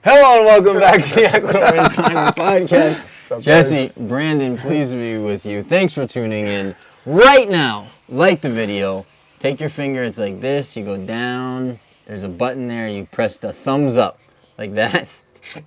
Hello and welcome back to the Ecuadorians podcast. What's up, Jesse, guys? Brandon, pleased to be with you. Thanks for tuning in. Right now, like the video. Take your finger, it's like this. You go down. There's a button there. You press the thumbs up like that.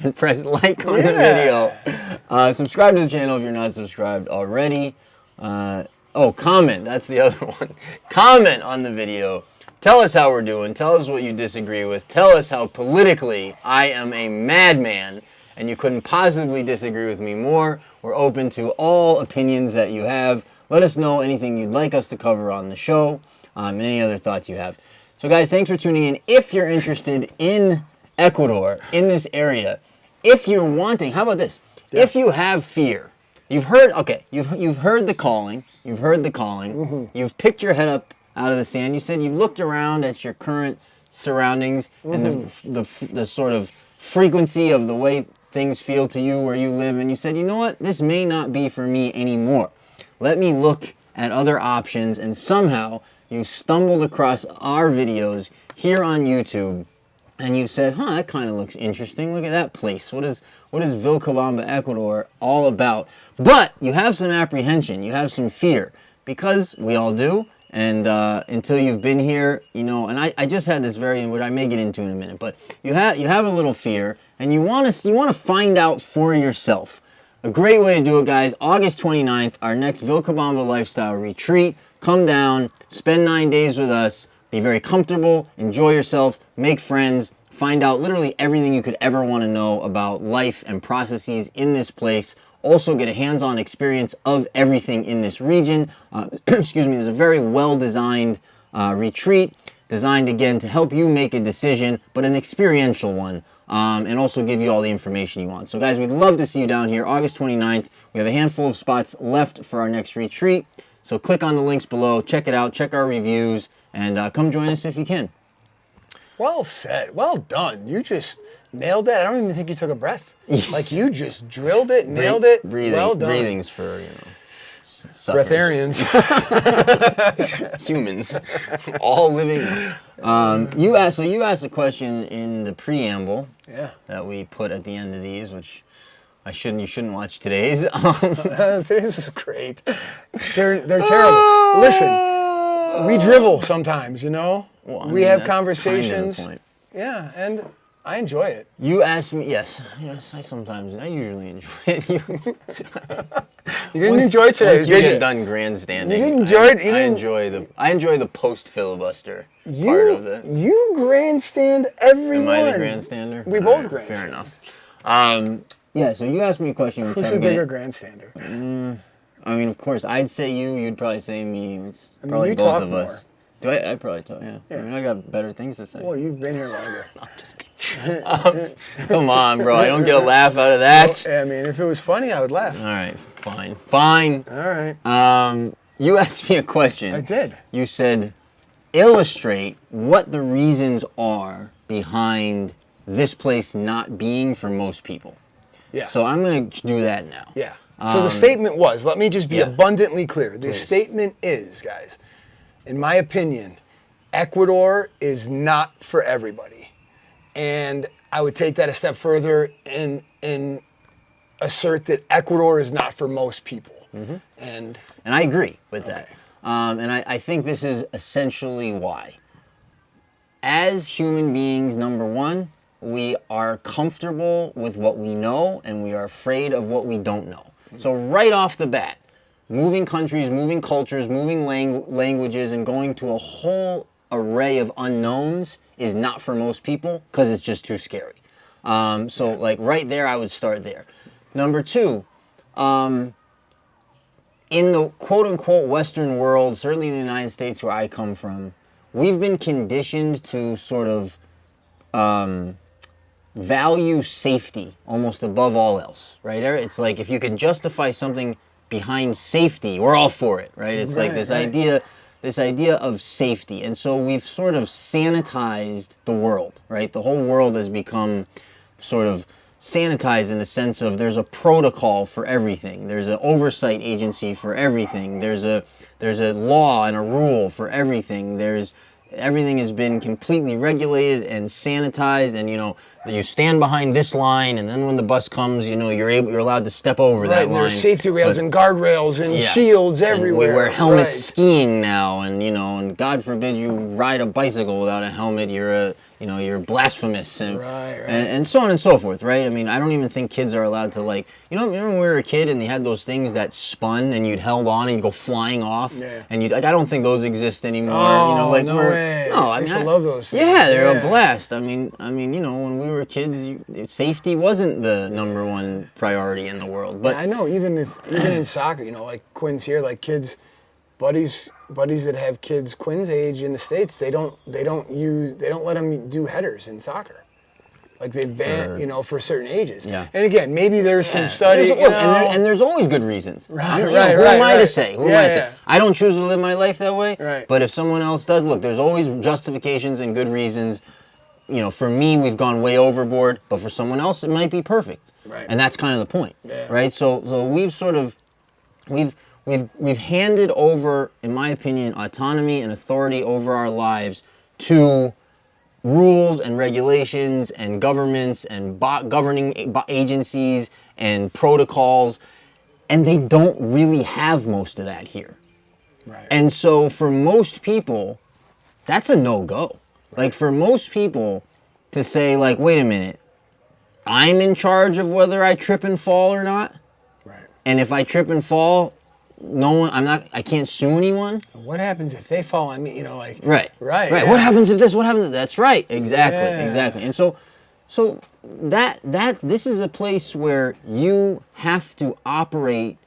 And press like on the video. Subscribe to the channel if you're not subscribed already. Comment. That's the other one. Comment on the video. Tell us how we're doing. Tell us what you disagree with. Tell us how politically I am a madman and you couldn't possibly disagree with me more. We're open to all opinions that you have. Let us know anything you'd like us to cover on the show, and any other thoughts you have. So guys, thanks for tuning in. If you're interested in Ecuador, in this area, if you're wanting, how about this? Yeah. If you have fear, you've heard the calling. You've heard the calling. Mm-hmm. You've picked your head up out of the sand. You said you've looked around at your current surroundings and the sort of frequency of the way things feel to you where you live, and you said, you know what, this may not be for me anymore. Let me look at other options, and somehow you stumbled across our videos here on YouTube, and you said, that kind of looks interesting. Look at that place. What is Vilcabamba, Ecuador all about? But you have some apprehension, you have some fear, because we all do. And until you've been here, and I just had this which I may get into in a minute, but you have a little fear, and you want to find out for yourself. A great way to do it, guys, August 29th, our next Vilcabamba lifestyle retreat. Come down, spend 9 days with us, be very comfortable, enjoy yourself, make friends, find out literally everything you could ever want to know about life and processes in this place. Also get a hands-on experience of everything in this region. Excuse me, it's a very well-designed retreat, designed again to help you make a decision, but an experiential one, and also give you all the information you want. So guys, we'd love to see you down here August 29th. We have a handful of spots left for our next retreat. So click on the links below, check it out, check our reviews, and come join us if you can. Well said. Well done. You just nailed it. I don't even think you took a breath. Like you just drilled it, nailed it. Well done. Breathing's for, breatharians. Humans. All living. You asked a question in the preamble that we put at the end of these, which you shouldn't watch today's. Today's is great. They're terrible. Listen, we drivel sometimes, Well, we have conversations. Kind of the point. Yeah, and I enjoy it. You asked me, yes, I usually enjoy it. You didn't enjoy today, did you? Get done grandstanding. You didn't enjoy it? I enjoy the post-filibuster part of the... You grandstand everyone. Am I the grandstander? We both grandstand. Fair enough. So you asked me a question. Who's the bigger grandstander? I mean, of course, I'd say you'd probably say me. It's probably you both talk of more. us. Do I probably talk, yeah. I mean, I got better things to say. Well, you've been here longer. I'm just kidding. Come on, bro. I don't get a laugh out of that. Well, I mean, if it was funny, I would laugh. All right, fine. All right. You asked me a question. I did. You said, illustrate what the reasons are behind this place not being for most people. Yeah. So I'm going to do that now. Yeah. So the statement was, let me just be abundantly clear. The Please. statement is, guys, in my opinion, Ecuador is not for everybody. And I would take that a step further and assert that Ecuador is not for most people. Mm-hmm. And I agree with that. And I think this is essentially why. As human beings, number one, we are comfortable with what we know and we are afraid of what we don't know. Mm-hmm. So right off the bat, moving countries, moving cultures, moving languages, and going to a whole array of unknowns is not for most people because it's just too scary. Like right there, I would start there. Number two, in the quote-unquote Western world, certainly in the United States where I come from, we've been conditioned to sort of value safety almost above all else, right? It's like if you can justify something behind safety, we're all for it, right? It's like this idea of safety. And so we've sort of sanitized the world, right? The whole world has become sort of sanitized in the sense of there's a protocol for everything. There's an oversight agency for everything. There's a law and a rule for everything. There's everything has been completely regulated and sanitized, and you stand behind this line, and then when the bus comes, you're allowed to step over that and line. there's safety rails and guardrails and shields everywhere. And we wear helmets skiing now, and God forbid you ride a bicycle without a helmet, you're blasphemous, and so on and so forth, right? I mean, I don't even think kids are allowed to, like, remember when we were a kid and they had those things that spun and you'd held on and you go flying off, and I don't think those exist anymore. No way. No, I used to love those things. Yeah, they're a blast. I mean, when we were kids, safety wasn't the number one priority in the world. But I know, even in soccer, like Quinn's here, like kids, buddies that have kids Quinn's age in the States, they don't let them do headers in soccer. Like they ban, for certain ages. Yeah. And again, maybe there's some study. And there's always good reasons. Right, who am I to say? Who am I to say? I don't choose to live my life that way. Right. But if someone else does, look, there's always justifications and good reasons. For me, we've gone way overboard, but for someone else, it might be perfect. Right. And that's kind of the point, right? So we've sort of, we've handed over, in my opinion, autonomy and authority over our lives to rules and regulations and governments and governing agencies and protocols, and they don't really have most of that here. Right. And so for most people, that's a no-go. Like, for most people to say, like, wait a minute, I'm in charge of whether I trip and fall or not. Right. And if I trip and fall, I can't sue anyone. What happens if they fall on me, like... Right. Right. Yeah. What happens if this, what happens if... That's right. Exactly. And so this is a place where you have to operate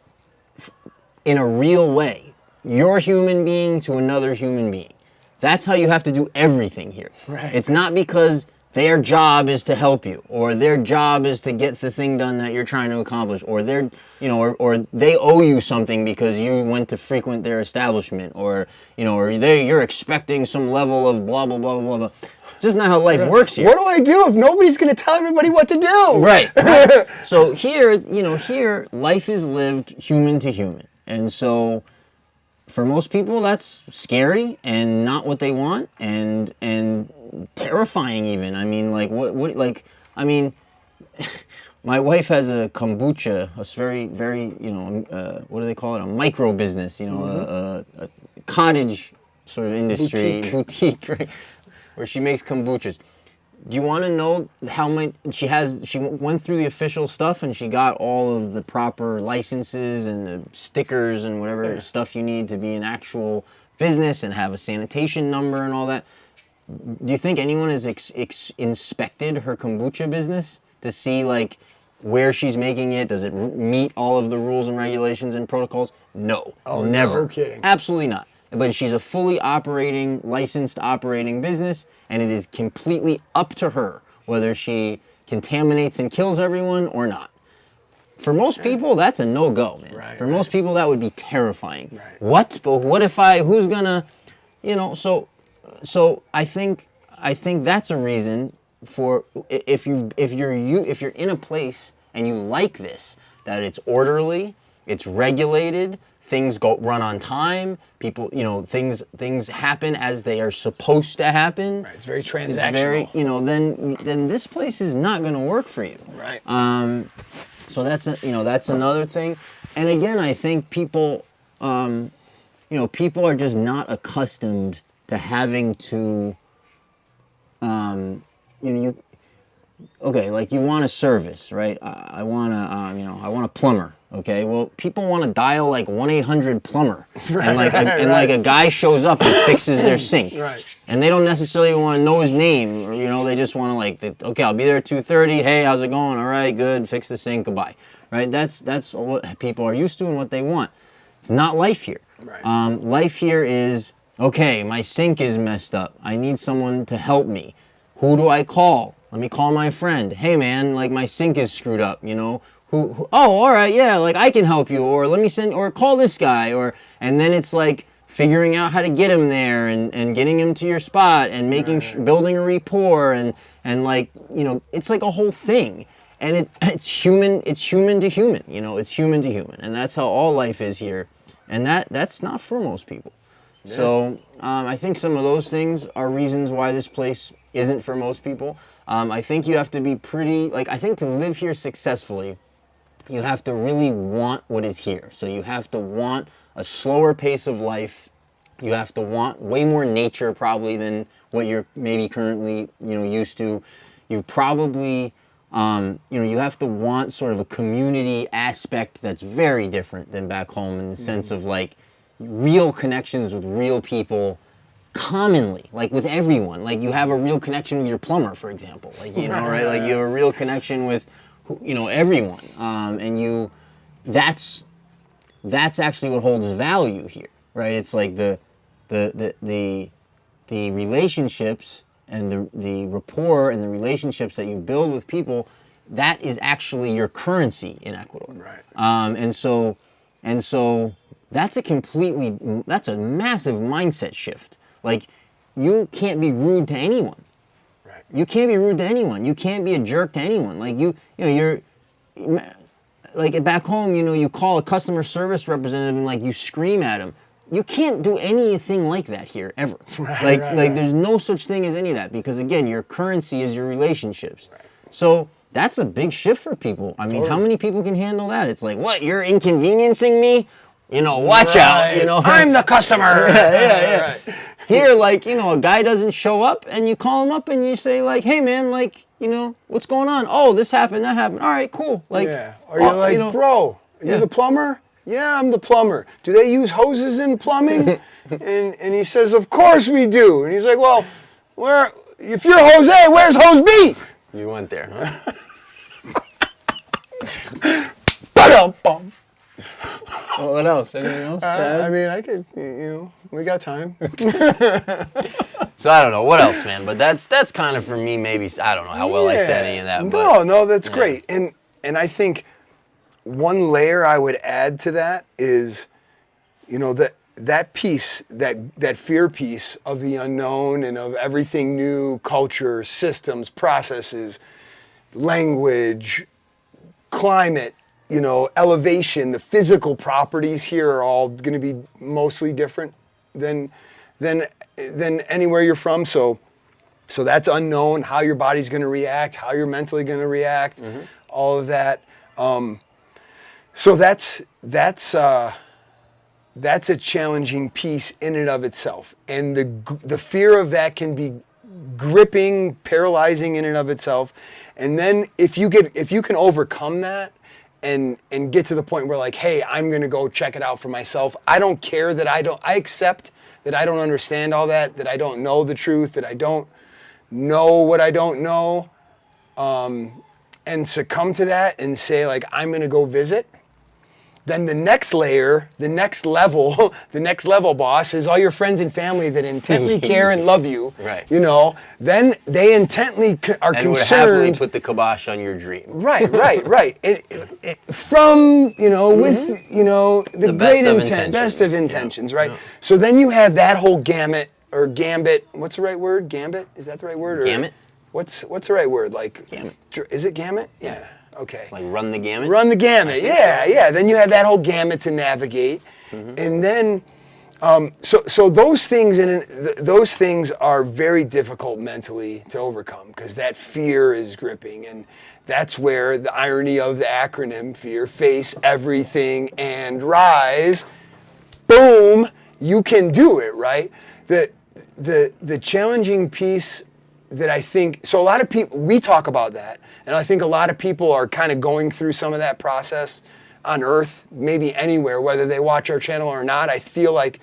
in a real way. You're a human being to another human being. That's how you have to do everything here. Right. It's not because their job is to help you, or their job is to get the thing done that you're trying to accomplish, or or they owe you something because you went to frequent their establishment, or you're expecting some level of blah blah blah blah blah. It's just not how life works here. What do I do if nobody's going to tell everybody what to do? Right. So here, life is lived human to human, and so. For most people, that's scary and not what they want, and terrifying even. I mean, my wife has a kombucha, a very, very, what do they call it? A micro business, a cottage sort of industry, boutique, right? Where she makes kombuchas. Do you want to know how much she has? She went through the official stuff and she got all of the proper licenses and the stickers and whatever stuff you need to be an actual business and have a sanitation number and all that. Do you think anyone has inspected her kombucha business to see where she's making it? Does it meet all of the rules and regulations and protocols? No. Oh, never. No kidding. Absolutely not. But she's a fully licensed operating business, and it is completely up to her whether she contaminates and kills everyone or not. For most people, that's a no-go, man. Right, For most people, that would be terrifying. Right. What? But what if who's gonna, so I think that's a reason for, if you're in a place and you like this, that it's orderly, it's regulated, things run on time. People, things happen as they are supposed to happen. Right, it's very transactional. It's very, then this place is not going to work for you. Right. So that's another thing. And again, I think people, people are just not accustomed to having to, you want a service, right? I want a plumber. Okay, well, people want to dial 1-800-plumber, and a guy shows up and fixes their sink, right? And they don't necessarily want to know his name, or they just want to okay, I'll be there at 2:30. Hey, how's it going? All right, good. Fix the sink. Goodbye. Right? That's what people are used to and what they want. It's not life here. Right. Life here is, okay, my sink is messed up. I need someone to help me. Who do I call? Let me call my friend. Hey, man, my sink is screwed up. Who, oh, all right, yeah, I can help you, or let me or call this guy, and then it's figuring out how to get him there and getting him to your spot and making building a rapport and it's a whole thing, and it's human to human, it's human to human, and that's how all life is here, and that's not for most people. So I think some of those things are reasons why this place isn't for most people. I think you have to be pretty, I think to live here successfully, you have to really want what is here. So you have to want a slower pace of life. You have to want way more nature probably than what you're maybe currently, used to. You probably, you have to want sort of a community aspect that's very different than back home in the sense of real connections with real people commonly, with everyone. You have a real connection with your plumber, for example. Right? You have a real connection with, everyone. And that's actually what holds value here, right? It's the relationships and the rapport and the relationships that you build with people, that is actually your currency in Ecuador. Right. And so that's a massive mindset shift. You can't be rude to anyone. Right. You can't be rude to anyone. You can't be a jerk to anyone. You're back home, you call a customer service representative and you scream at him. You can't do anything like that here ever. Right. There's no such thing as any of that because again, your currency is your relationships. Right. So that's a big shift for people. I mean, totally. How many people can handle that? It's what, you're inconveniencing me? Watch out, I'm the customer. Yeah. Right. Here, a guy doesn't show up and you call him up and you say hey man, what's going on? Oh, this happened, that happened. All right, cool. Or you're bro, are you the plumber? Yeah, I'm the plumber. Do they use hoses in plumbing? and he says, of course we do. And he's like, well, if you're Jose, where's Hose B? You went there, huh? Ba-dum-bum. Well, what else? Anything else? I mean, I could, we got time. So I don't know what else, man. But that's kind of for me. Maybe I don't know how well I said any of that. But, no, that's great. And I think one layer I would add to that is, that piece, that fear piece of the unknown and of everything new, culture, systems, processes, language, climate. Elevation, the physical properties here are all going to be mostly different than anywhere you're from. So that's unknown, how your body's going to react, how you're mentally going to react, all of that. So that's a challenging piece in and of itself. And the fear of that can be gripping, paralyzing in and of itself. And then if you can overcome that, and get to the point where hey, I'm going to go check it out for myself. I don't care that I accept that I don't understand all that I don't know the truth, that I don't know what I don't know, and succumb to that and say I'm going to go visit. Then the next layer, the next level boss is all your friends and family that intently care and love you. Right. Then they intently are and concerned. Would happily put the kibosh on your dream. Right. From with the great intent, best of intentions, right? Yeah. So then you have that whole gamut or gambit. What's the right word? Gambit? Is that the right word? Gamut. What's the right word? Gamut. Is it gamut? Yeah. Okay. Run the gamut? Run the gamut, yeah. Then you have that whole gamut to navigate. And then, so those things are very difficult mentally to overcome because that fear is gripping. And that's where the irony of the acronym FEAR, face everything and rise, boom, you can do it, right? The challenging piece that I think, so a lot of people, we talk about that, and I think a lot of people are kind of going through some of that process on Earth, maybe anywhere, whether they watch our channel or not. I feel like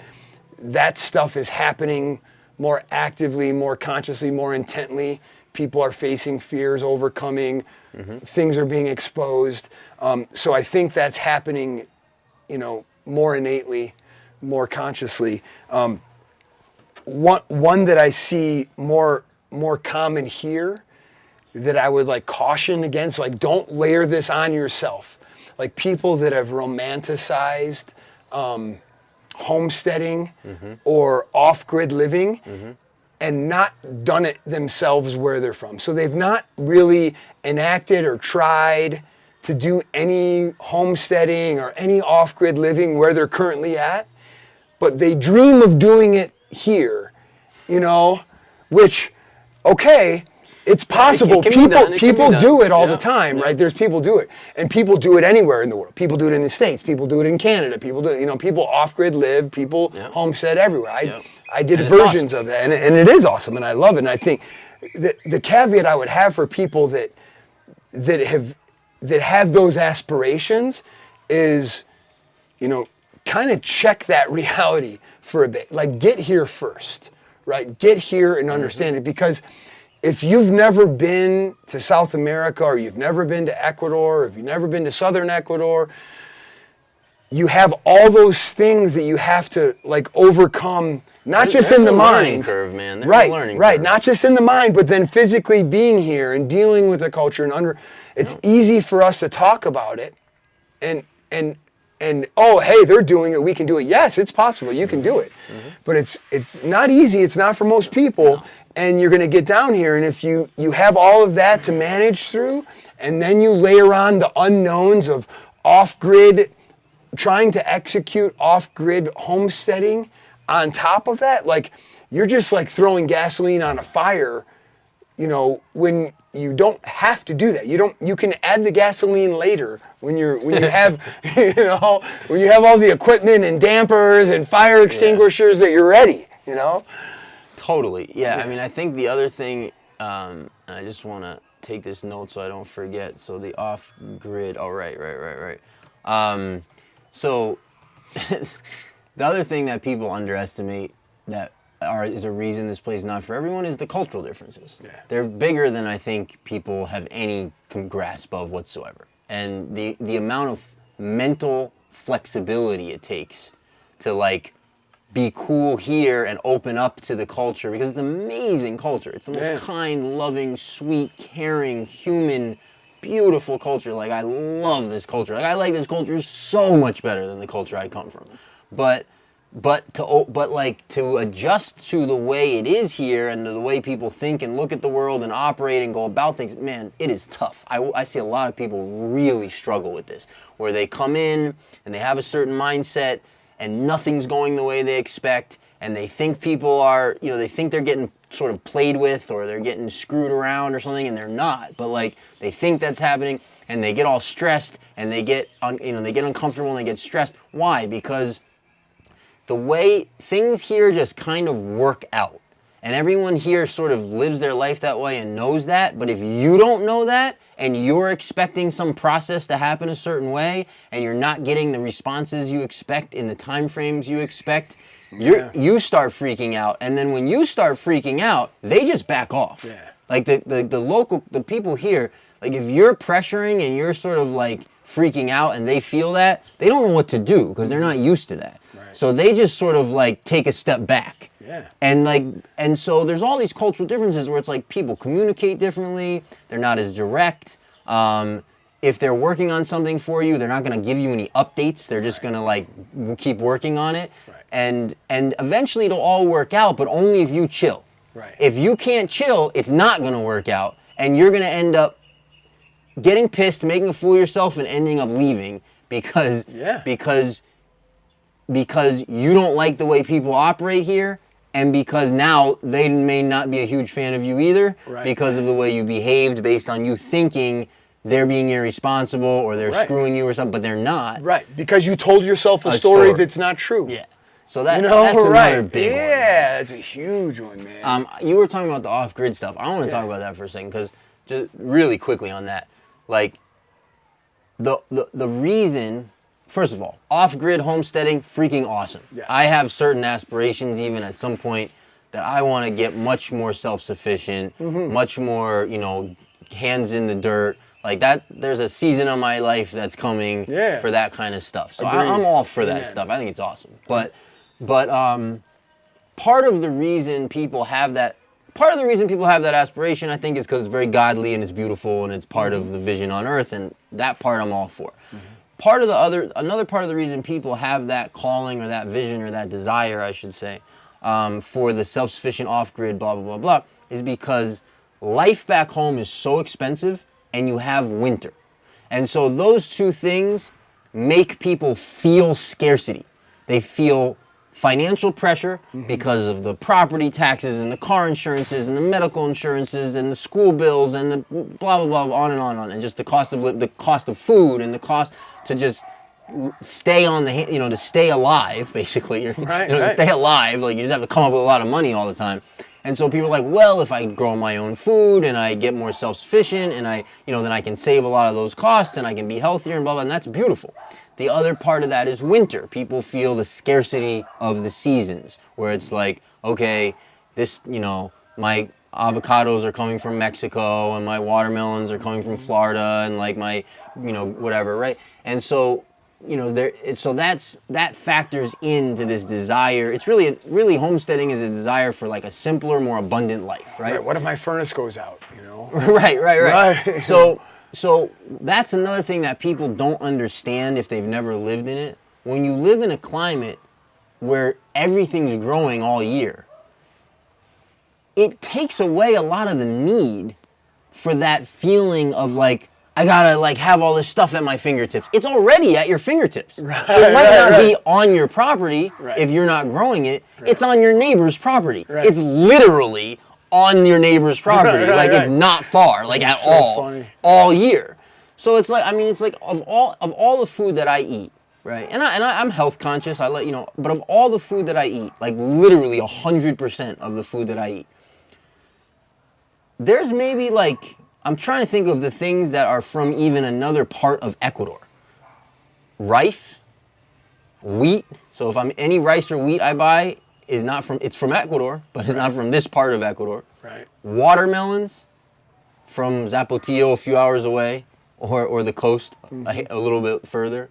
that stuff is happening more actively, more consciously, more intently. People are facing fears, overcoming, things are being exposed. So I think that's happening, more innately, more consciously. One that I see more common here that I would caution against, don't layer this on yourself. People that have romanticized homesteading or off-grid living and not done it themselves where they're from. So they've not really enacted or tried to do any homesteading or any off-grid living where they're currently at. but they dream of doing it here, you know, which, okay, it's possible. People do it all the time, right? There's people do it, and people do it anywhere in the world. People do it in the States. People do it in Canada. People do it, you know, people off-grid live. People homestead everywhere. I did versions of that, and it is awesome, and I love it. And I think the caveat I would have for people that have those aspirations is, you know, kind of check that reality for a bit. Like, get here first, right? Get here and understand it, because if you've never been to South America, or you've never been to Ecuador, or if you've never been to Southern Ecuador, you have all those things that you have to like overcome, not just in the mind. Curve, man. Right. Not just in the mind, but then physically being here and dealing with the culture and it's easy for us to talk about it and oh, hey, they're doing it, we can do it. Yes, it's possible, you can do it. But it's not easy, it's not for most people. And you're going to get down here, and if you have all of that to manage through, and then you layer on the unknowns of off-grid, trying to execute off-grid homesteading on top of that, like, you're just like throwing gasoline on a fire, you know, when you don't have to do that. You can add the gasoline later when you have, you know, when you have all the equipment and dampers and fire extinguishers that you're ready, you know? Totally. Yeah. I mean, I think the other thing, I just want to take this note so I don't forget. So the off-grid. Oh, right. So the other thing that people underestimate that is a reason this place is not for everyone is the cultural differences. Yeah. They're bigger than I think people have any grasp of whatsoever. And the amount of mental flexibility it takes to like be cool here and open up to the culture, because it's an amazing culture. It's the most kind, loving, sweet, caring, human, beautiful culture. Like, I love this culture. Like, I like this culture so much better than the culture I come from. But to adjust to the way it is here and to the way people think and look at the world and operate and go about things, man, it is tough. I see a lot of people really struggle with this, where they come in and they have a certain mindset and nothing's going the way they expect, and they think people are, you know, they think they're getting sort of played with, or they're getting screwed around or something, and they're not. But like, they think that's happening, and they get all stressed, and they get uncomfortable, and they get stressed. Why? Because the way things here just kind of work out, and everyone here sort of lives their life that way and knows that. But if you don't know that, and you're expecting some process to happen a certain way, and you're not getting the responses you expect in the time frames you expect, you start freaking out. And then when you start freaking out, they just back off. Yeah. Like the people here, like, if you're pressuring and you're sort of like freaking out and they feel that, they don't know what to do because they're not used to that. Right. So they just sort of like take a step back. Yeah. And so there's all these cultural differences where it's like people communicate differently, they're not as direct. If they're working on something for you, they're not going to give you any updates. They're just going to like keep working on it. Right. And eventually it'll all work out, but only if you chill. Right. If you can't chill, it's not going to work out, and you're going to end up getting pissed, making a fool of yourself, and ending up leaving because you don't like the way people operate here, and because now they may not be a huge fan of you either, because of the way you behaved based on you thinking they're being irresponsible or they're screwing you or something, but they're not. Right, because you told yourself a story that's not true. Yeah. So that's another big one. Yeah, that's a huge one, man. You were talking about the off-grid stuff. I want to talk about that for a second, because just really quickly on that, like, the reason, first of all, off-grid homesteading, freaking awesome. Yes. I have certain aspirations even at some point that I want to get much more self-sufficient, much more, you know, hands in the dirt. Like that, there's a season of my life that's coming for that kind of stuff. So I'm all for that stuff. I think it's awesome. But part of the reason people have that aspiration, I think, is because it's very godly and it's beautiful and it's part of the vision on earth, and that part I'm all for. Another part of the reason people have that calling or that vision or that desire, I should say, for the self-sufficient off-grid blah, blah, blah, blah, is because life back home is so expensive and you have winter. And so those two things make people feel scarcity. They feel financial pressure because of the property taxes and the car insurances and the medical insurances and the school bills and the blah, blah, blah, on and on and on. And just the cost of food and the cost to just stay on the, you know, to stay alive, basically. Right, to stay alive, like you just have to come up with a lot of money all the time. And so people are like, well, if I grow my own food and I get more self-sufficient and I, you know, then I can save a lot of those costs and I can be healthier and blah, blah, and that's beautiful. The other part of that is winter. People feel the scarcity of the seasons, where it's like, okay, this, you know, my avocados are coming from Mexico and my watermelons are coming from Florida and like my, you know, whatever, right? And so, you know, that factors into this desire. It's really homesteading is a desire for like a simpler, more abundant life, right? What if my furnace goes out, you know? Right. So that's another thing that people don't understand if they've never lived in it. When you live in a climate where everything's growing all year, it takes away a lot of the need for that feeling of like, I gotta like have all this stuff at my fingertips. It's already at your fingertips. It might not be on your property if you're not growing it. It's on your neighbor's property. It's literally on your neighbor's property. It's not far, like at all year. So it's like, I mean, it's like of all the food that I eat, right? And I'm health conscious. I let you know, but of all the food that I eat, like literally 100% of the food that I eat, there's maybe like, I'm trying to think of the things that are from even another part of Ecuador. Rice, wheat. So if any rice or wheat I buy is not from, it's from Ecuador, but it's not from this part of Ecuador. Right. Watermelons from Zapotillo, a few hours away, or the coast, a little bit further.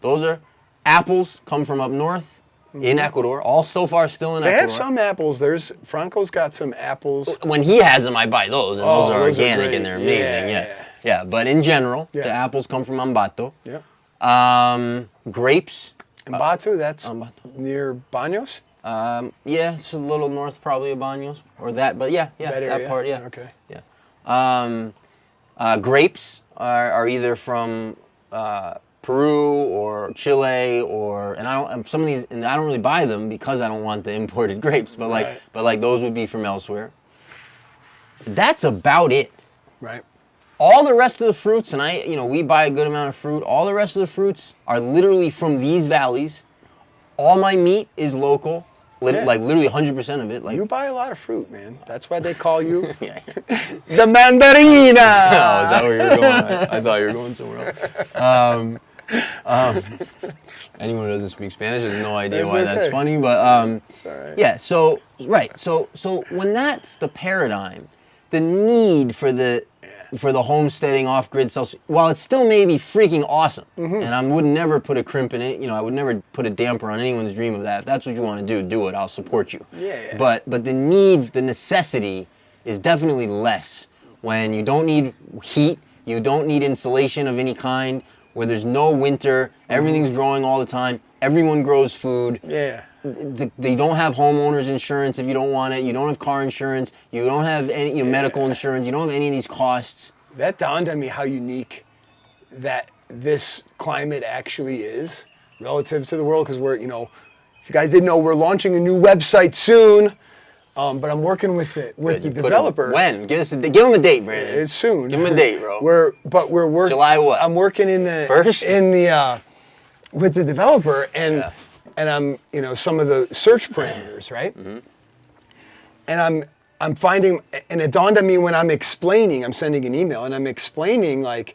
Those are apples, come from up north in Ecuador. All so far still in Ecuador. They have some apples. Franco's got some apples. When he has them, I buy those, and those are organic and they're amazing. Yeah. But in general, the apples come from Ambato. Yeah. Grapes. Ambato, that's near Baños? Yeah, it's a little north probably of Baños, or that, but that part, Okay. Yeah. Grapes are either from Peru or Chile, and I don't really buy them because I don't want the imported grapes, but like those would be from elsewhere. That's about it. Right. All the rest of the fruits, and we buy a good amount of fruit. All the rest of the fruits are literally from these valleys. All my meat is local. Like literally 100% of it. Like you buy a lot of fruit, man. That's why they call you the mandarina. Oh, is that where you were going? I thought you were going somewhere else. Anyone who doesn't speak Spanish has no idea why that's funny, but it's all right. Yeah. So when that's the paradigm, the need for the homesteading off-grid self, while it still may be freaking awesome, and I would never put a crimp in it, I would never put a damper on anyone's dream of that. If that's what you want to do it. I'll support you. Yeah. But the necessity is definitely less when you don't need heat, you don't need insulation of any kind, where there's no winter, everything's growing all the time, everyone grows food. Yeah. They don't have homeowners insurance if you don't want it. You don't have car insurance. You don't have any medical insurance. You don't have any of these costs. That dawned on me how unique that this climate actually is relative to the world. Because we're, if you guys didn't know, we're launching a new website soon. But I'm working with the developer. When? Give them a date, Brandon. It's soon. Give them a date, bro. We're working. July what? I'm working First? With the developer and I'm some of the search parameters, right? And I'm finding, and it dawned on me when I'm sending an email and I'm explaining like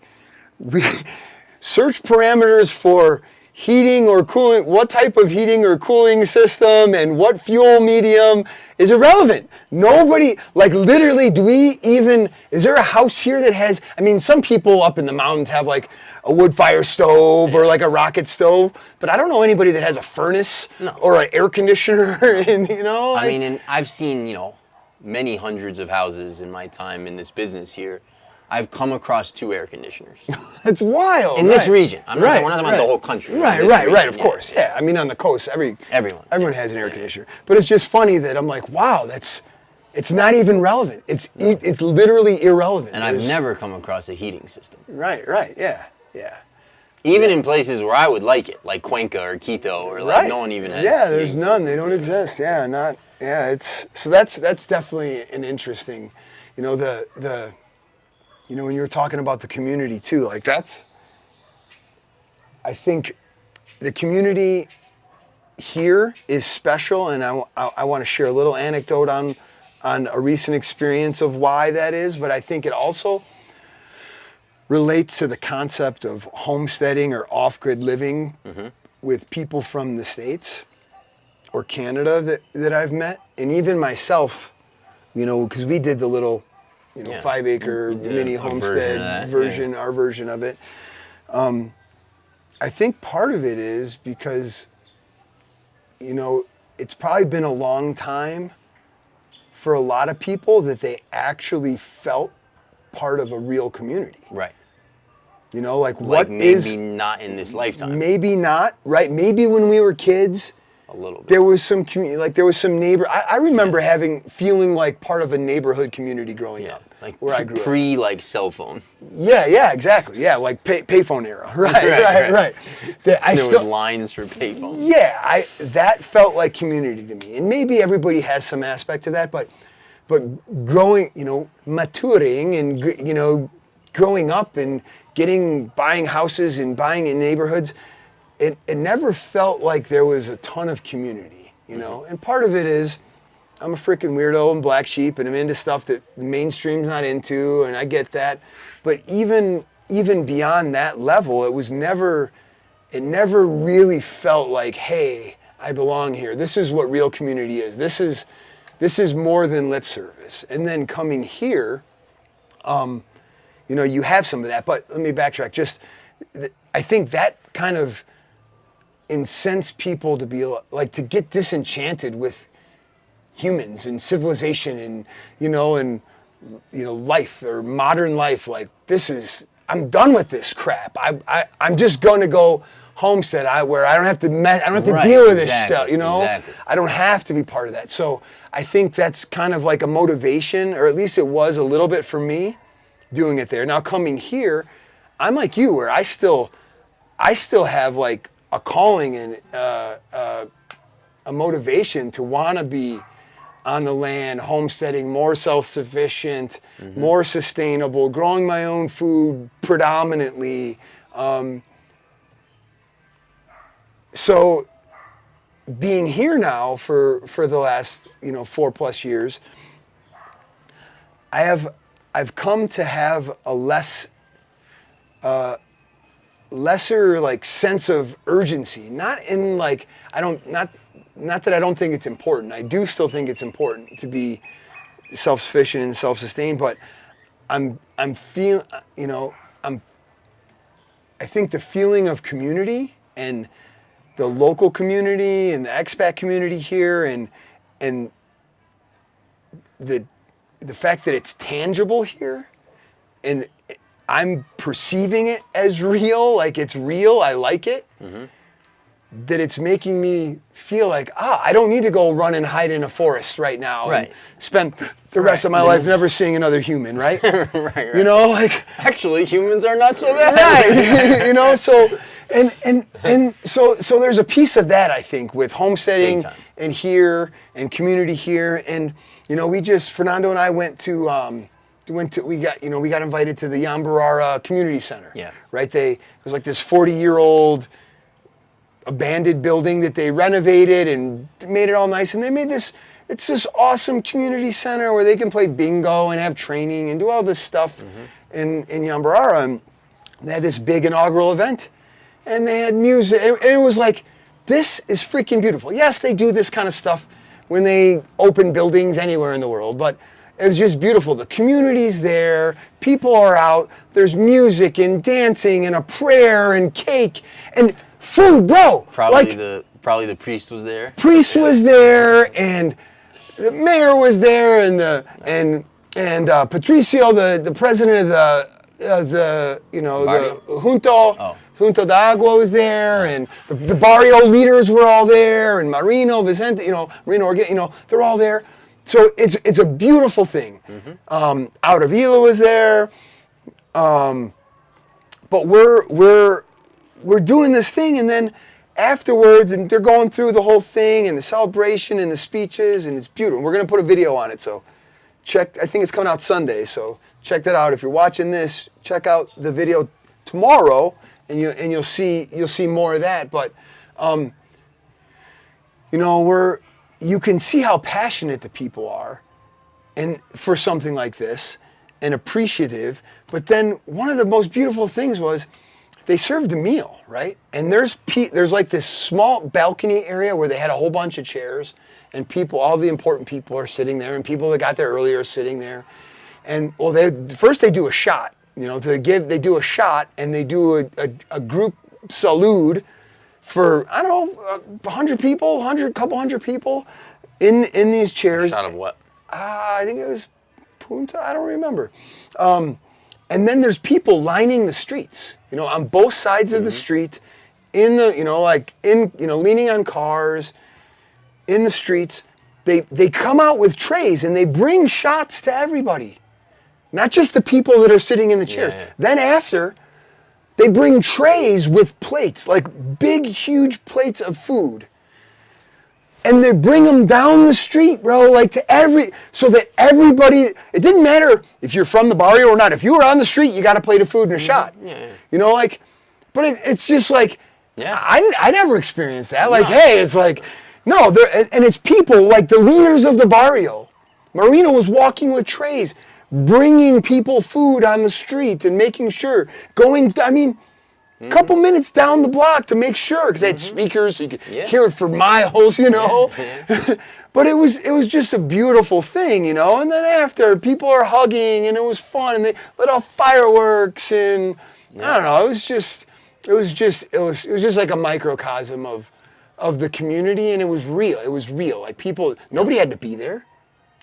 search parameters for heating or cooling, what type of heating or cooling system and what fuel medium is irrelevant. Nobody, like literally, is there a house here that has, some people up in the mountains have like a wood fire stove or like a rocket stove, but I don't know anybody that has a furnace or an air conditioner, and I've seen, many hundreds of houses in my time in this business here. I've come across 2 air conditioners. It's wild. In this region. We're not talking about the whole country. Right, of course. Yeah, on the coast, everyone has an air conditioner. But it's just funny that I'm like, wow, it's not even relevant. It's literally irrelevant. And I've never come across a heating system. Right, yeah. Even in places where I would like it, like Cuenca or Quito, or like no one even has. Yeah, there's none. They don't exist. Yeah, not. Yeah, it's so that's definitely an interesting, you know, the you know, when you were talking about the community too, like that's, I think the community here is special, and I want to share a little anecdote on a recent experience of why that is, but I think it also relates to the concept of homesteading or off-grid living with people from the States or Canada that I've met, and even myself, you know, because we did the little, you know, 5-acre mini homestead version, our version of it. I think part of it is because, you know, it's probably been a long time for a lot of people that they actually felt part of a real community. Right. You know, like what is... Maybe not in this lifetime. Maybe not, right? Maybe when we were kids... A little bit. There was some community, like there was some neighbor. I remember feeling like part of a neighborhood community growing up, like where I grew up. Like cell phone. Yeah, exactly. Yeah, like payphone era. Right. There was lines for payphone. Yeah, that felt like community to me, and maybe everybody has some aspect of that, but growing, you know, maturing, and you know, growing up and buying houses and buying in neighborhoods. It never felt like there was a ton of community, you know? And part of it is I'm a freaking weirdo and black sheep, and I'm into stuff that the mainstream's not into, and I get that. But even beyond that level, it never really felt like, hey, I belong here. This is what real community is. This is more than lip service. And then coming here, you know, you have some of that. But let me backtrack. I think that kind of incense people to be like, to get disenchanted with humans and civilization and life or modern life. Like, I'm done with this crap. I'm just going to go homestead where I don't have to deal with this stuff, you know? Exactly. I don't have to be part of that. So I think that's kind of like a motivation, or at least it was a little bit for me doing it there. Now coming here, I'm like you, where I still have like a calling and a motivation to want to be on the land, homesteading, more self-sufficient, more sustainable, growing my own food predominantly. So being here now for the last 4+ years, I've come to have a lesser like sense of urgency. Not in like not that I don't think it's important. I do still think it's important to be self-sufficient and self-sustained, but I think the feeling of community and the local community and the expat community here and the fact that it's tangible here and I'm perceiving it as real, like it's real, I like it, that it's making me feel like, I don't need to go run and hide in a forest right now and spend the rest of my life never seeing another human, right? right. You know, like... Actually, humans are not so bad. Right, you know, so... And so there's a piece of that, I think, with homesteading and here and community here. And, you know, Fernando and I we got invited to the Yambarara Community Center. Yeah. Right? It was like this 40-year-old abandoned building that they renovated and made it all nice. And they made it's this awesome community center where they can play bingo and have training and do all this stuff in Yambarara. And they had this big inaugural event. And they had music, and it was like, this is freaking beautiful. Yes, they do this kind of stuff when they open buildings anywhere in the world, but it was just beautiful. The community's there, people are out, there's music and dancing and a prayer and cake and food, bro. Probably the priest was there. Priest was there, and the mayor was there, and Patricio, the president of the Junto de Agua was there, and the barrio leaders were all there, and Marino, Vicente, Marino, they're all there. So it's a beautiful thing. Out of Vila was there, but we're we're doing this thing, and then afterwards, and they're going through the whole thing and the celebration and the speeches, and it's beautiful. We're going to put a video on it, so check. I think it's coming out Sunday, so check that out. If you're watching this, check out the video tomorrow, and you'll see more of that. But you can see how passionate the people are, and for something like this, and appreciative. But then one of the most beautiful things was they served a meal, right? And there's like this small balcony area where they had a whole bunch of chairs, and all the important people are sitting there, and people that got there earlier are sitting there. And well, first they do a shot, they do a shot, and they do a group salute for, I don't know, 100 people, couple hundred people in these chairs. Shot of what? I think it was Punta, I don't remember. And then there's people lining the streets, on both sides of the street, in the, leaning on cars, in the streets. They come out with trays and they bring shots to everybody, not just the people that are sitting in the chairs. Yeah. Then after, they bring trays with plates, like big, huge plates of food. And they bring them down the street, bro, like so that everybody, it didn't matter if you're from the barrio or not. If you were on the street, you got a plate of food and a shot. Yeah. But it's just like, I never experienced that. Like, hey, it's like, no, and it's people like the leaders of the barrio. Marina was walking with trays, bringing people food on the street and making sure, a couple minutes down the block to make sure, because they had speakers so you could hear it for miles, But it was just a beautiful thing, And then after, people are hugging, and it was fun, and they lit off fireworks, and I don't know, it was just like a microcosm of the community, and it was real. It was real. Like nobody had to be there.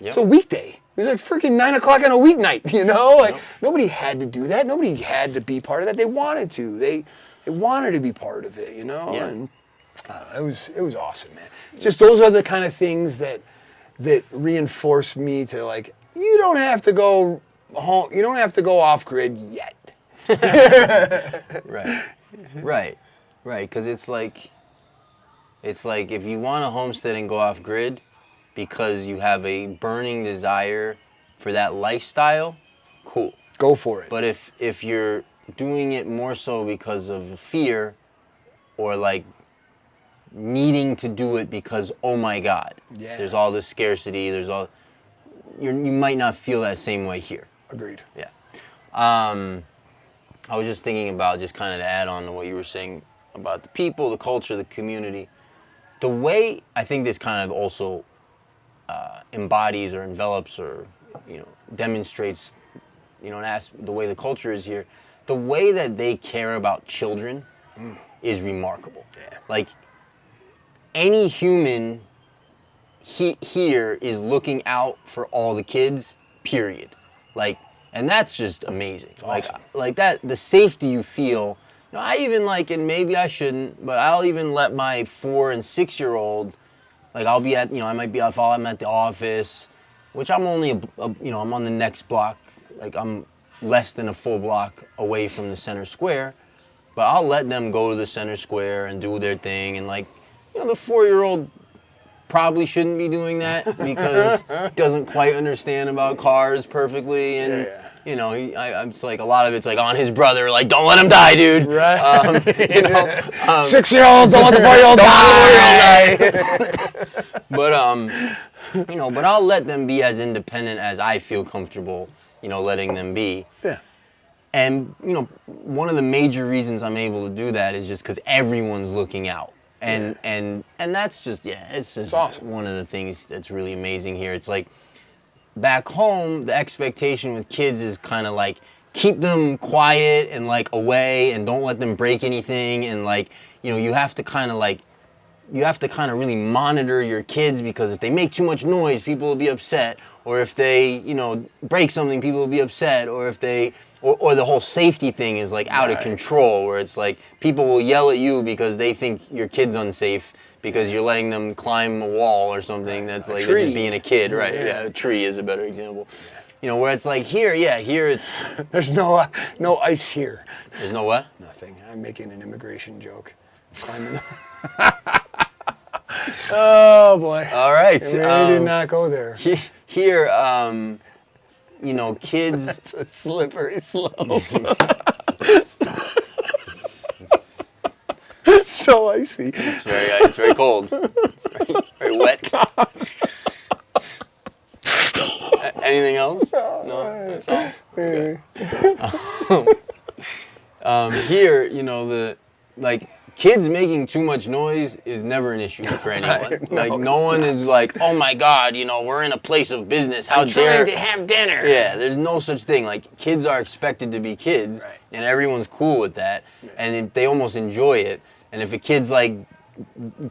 Yep. It's a weekday. It was like freaking 9 o'clock on a weeknight, Nobody had to do that. Nobody had to be part of that. They wanted to. They wanted to be part of it, Yeah. And I don't know, it was awesome, man. It's just those are the kind of things that reinforce me to like, you don't have to go home. You don't have to go off grid yet. Right. Because it's like if you want to homestead and go off grid, because you have a burning desire for that lifestyle, cool. Go for it. But if you're doing it more so because of fear, or like needing to do it because, oh my God, there's all this scarcity, you might not feel that same way here. Agreed. Yeah. I was just thinking about, just kind of to add on to what you were saying about the people, the culture, the community. The way I think this kind of also embodies or envelops or demonstrates the way the culture is here, the way that they care about children is remarkable. Yeah. Like any human here is looking out for all the kids, period. Like, and that's just amazing. Awesome. Like that, the safety you feel. I even and maybe I shouldn't, but I'll even let my 4 and 6-year-old, I'll be at, I might be if I'm at the office, which I'm only, I'm on the next block. I'm less than a full block away from the center square, but I'll let them go to the center square and do their thing. And the 4-year-old probably shouldn't be doing that because he doesn't quite understand about cars perfectly. And, I'm just a lot of it's on his brother, don't let him die, dude. Right. 6-year-old, don't let the 4-year-old die. But I'll let them be as independent as I feel comfortable, letting them be. Yeah. And, one of the major reasons I'm able to do that is just because everyone's looking out. And that's just, it's just awesome. One of the things that's really amazing here. It's back home, the expectation with kids is kind of keep them quiet and away and don't let them break anything. And you have to kind of really monitor your kids, because if they make too much noise, people will be upset. Or if they, break something, people will be upset. Or if they, or the whole safety thing is out of control, where it's people will yell at you because they think your kid's unsafe because you're letting them climb a wall or something. That's they're just being a kid, right? Yeah, a tree is a better example. You know, where it's like here it's There's no ice here. there's no what? Nothing. I'm making an immigration joke. Climbing the... Oh boy. All right. We did not go there. Here, you know, kids. It's a slippery slope. It's so icy. It's very cold. It's very wet. Anything else? No, that's all. Okay. Here, you know, kids making too much noise is never an issue for anyone. No one is like, oh my God, you know, we're in a place of business. How dare trying to have dinner. Yeah, there's no such thing. Like, kids are expected to be kids, right. and everyone's cool with that, and they almost enjoy it. And if a kid's like,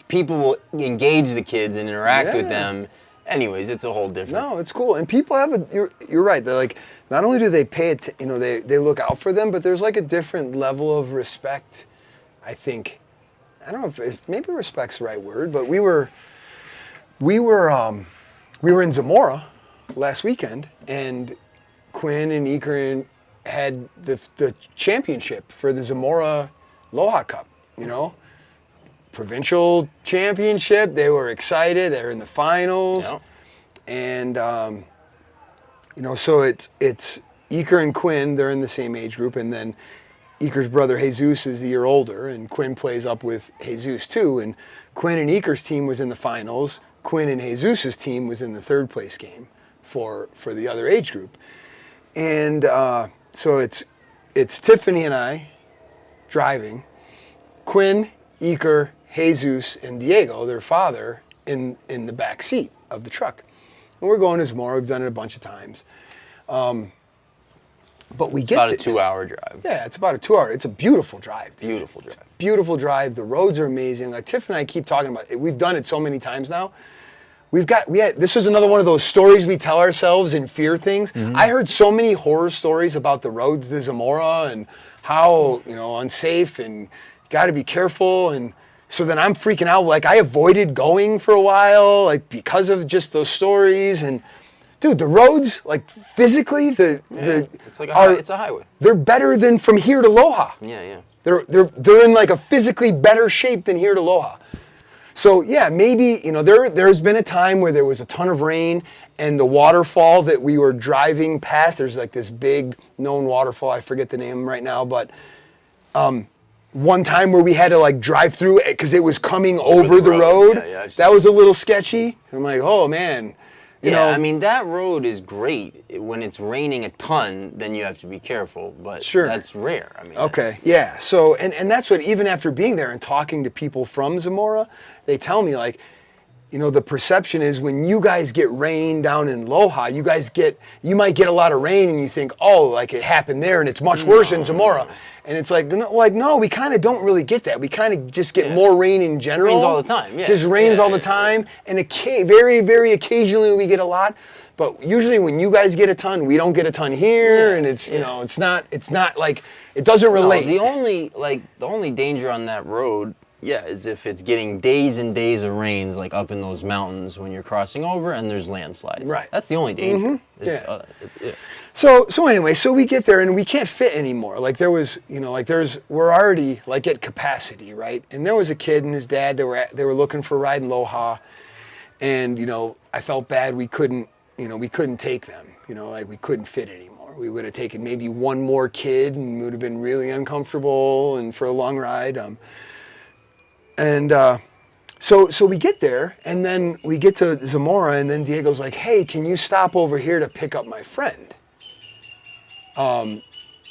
people will engage the kids and interact with them. Anyways, it's a whole different. No, it's cool, and people have you're right. They're like, not only do they pay it, you know, they look out for them, but there's like a different level of respect. I think, I don't know if maybe respect's the right word, but we were in Zamora last weekend, and Quinn and Iker had the championship for the Zamora Loja Cup, you know, provincial championship. They were excited. They're in the finals, and you know, so it's Iker and Quinn. They're in the same age group, and then Iker's brother Jesus is a year older, and Quinn plays up with Jesus too. And Quinn and Iker's team was in the finals. Quinn and Jesus's team was in the third place game for the other age group. And so it's Tiffany and I driving. Quinn, Iker, Jesus, and Diego, their father, in the back seat of the truck. And we're going to Zamora. We've done it a bunch of times. But we get about a 2-hour drive. Yeah, it's about a 2-hour. It's a beautiful drive. Dude. Beautiful drive. It's a beautiful drive. The roads are amazing. Like Tiff and I keep talking about it. We've done it so many times now. This is another one of those stories we tell ourselves and fear things. Mm-hmm. I heard so many horror stories about the roads to Zamora and how, you know, unsafe and got to be careful. And so then I'm freaking out. Like, I avoided going for a while, like, because of just those stories. And dude, the roads, like, physically, it's like it's a highway. They're better than from here to Loja. Yeah. They're in like a physically better shape than here to Loja. So yeah, maybe, you know, there's been a time where there was a ton of rain, and the waterfall that we were driving past, there's like this big known waterfall, I forget the name right now, but one time where we had to like drive through it because it was coming over the road. Yeah, that was a little sketchy. I'm like, oh man. You know, I mean, that road is great. When it's raining a ton, then you have to be careful, but that's rare. I mean, okay, yeah. So, and that's what, even after being there and talking to people from Zamora, they tell me, like, you know, the perception is when you guys get rain down in Loja, you might get a lot of rain and you think, oh, like it happened there and it's much worse in Zamora. And it's like, no, we kind of don't really get that. We kind of just get more rain in general. It rains all the time, yeah. Just rains all the time. And very, very occasionally we get a lot. But usually when you guys get a ton, we don't get a ton here. And it's, you know, it's not like, it doesn't relate. No, the only danger on that road, is if it's getting days and days of rains, like up in those mountains when you're crossing over and there's landslides. Right. That's the only danger. Mm-hmm. So anyway, so we get there and we can't fit anymore. Like there was, you know, like we're already like at capacity, right? And there was a kid and his dad, they were looking for a ride in Loja, and, you know, I felt bad we couldn't take them, you know, like we couldn't fit anymore. We would have taken maybe one more kid and would have been really uncomfortable and for a long ride. So we get there, and then we get to Zamora, and then Diego's like, hey, can you stop over here to pick up my friend? I'm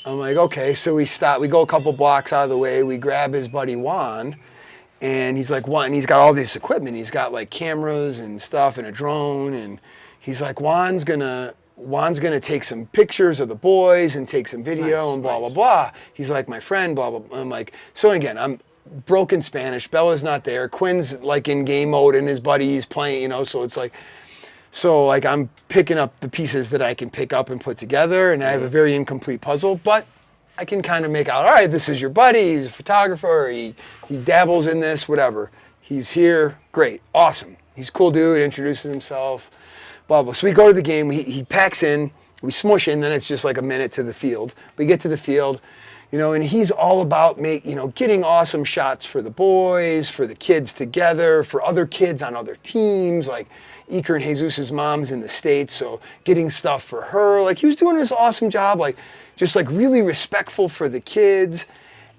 like, okay. So we stop, we go a couple blocks out of the way, we grab his buddy Juan, and he's like, Juan, and he's got all this equipment. He's got like cameras and stuff and a drone, and he's like, Juan's gonna take some pictures of the boys and take some video and blah, blah, blah. He's like, my friend, blah, blah, blah. I'm like, so again, I'm broken Spanish. Bella's not there. Quinn's like in game mode and his buddy's playing, you know, so it's like, I'm picking up the pieces that I can pick up and put together, and I have a very incomplete puzzle, but I can kind of make out, all right, this is your buddy, he's a photographer, he dabbles in this, whatever. He's here, great, awesome. He's a cool dude, introduces himself, blah, blah. So we go to the game, he packs in, We smush it, and then it's just like a minute to the field. We get to the field, you know, and he's all about getting awesome shots for the boys, for the kids together, for other kids on other teams. Like Iker and Jesus's mom's in the States, so getting stuff for her. Like he was doing this awesome job, like just like really respectful for the kids,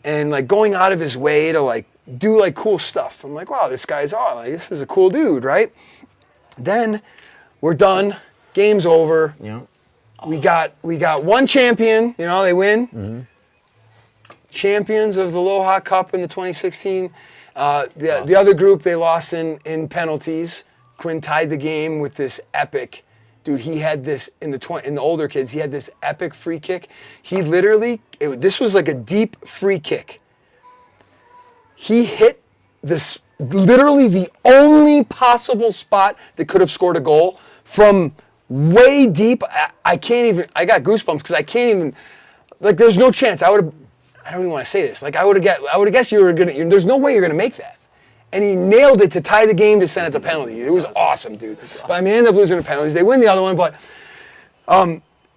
and like going out of his way to like do like cool stuff. I'm like, wow, this guy's like, this is a cool dude, right? Then we're done. Game's over. Yeah. We got one champion. You know, they win. Mm-hmm. Champions of the Aloha Cup in the 2016. The other group, they lost in penalties. Quinn tied the game with this epic. Dude, he had this in the older kids. He had this epic free kick. He literally, this was like a deep free kick. He hit this literally the only possible spot that could have scored a goal from way deep. I can't even. I got goosebumps because I can't even. Like, there's no chance. I don't even want to say this. Like, I would have guessed you were gonna. There's no way you're gonna make that. And he nailed it to tie the game to send it to penalty. It was awesome, dude. But I mean, they ended up losing the penalties. They win the other one, but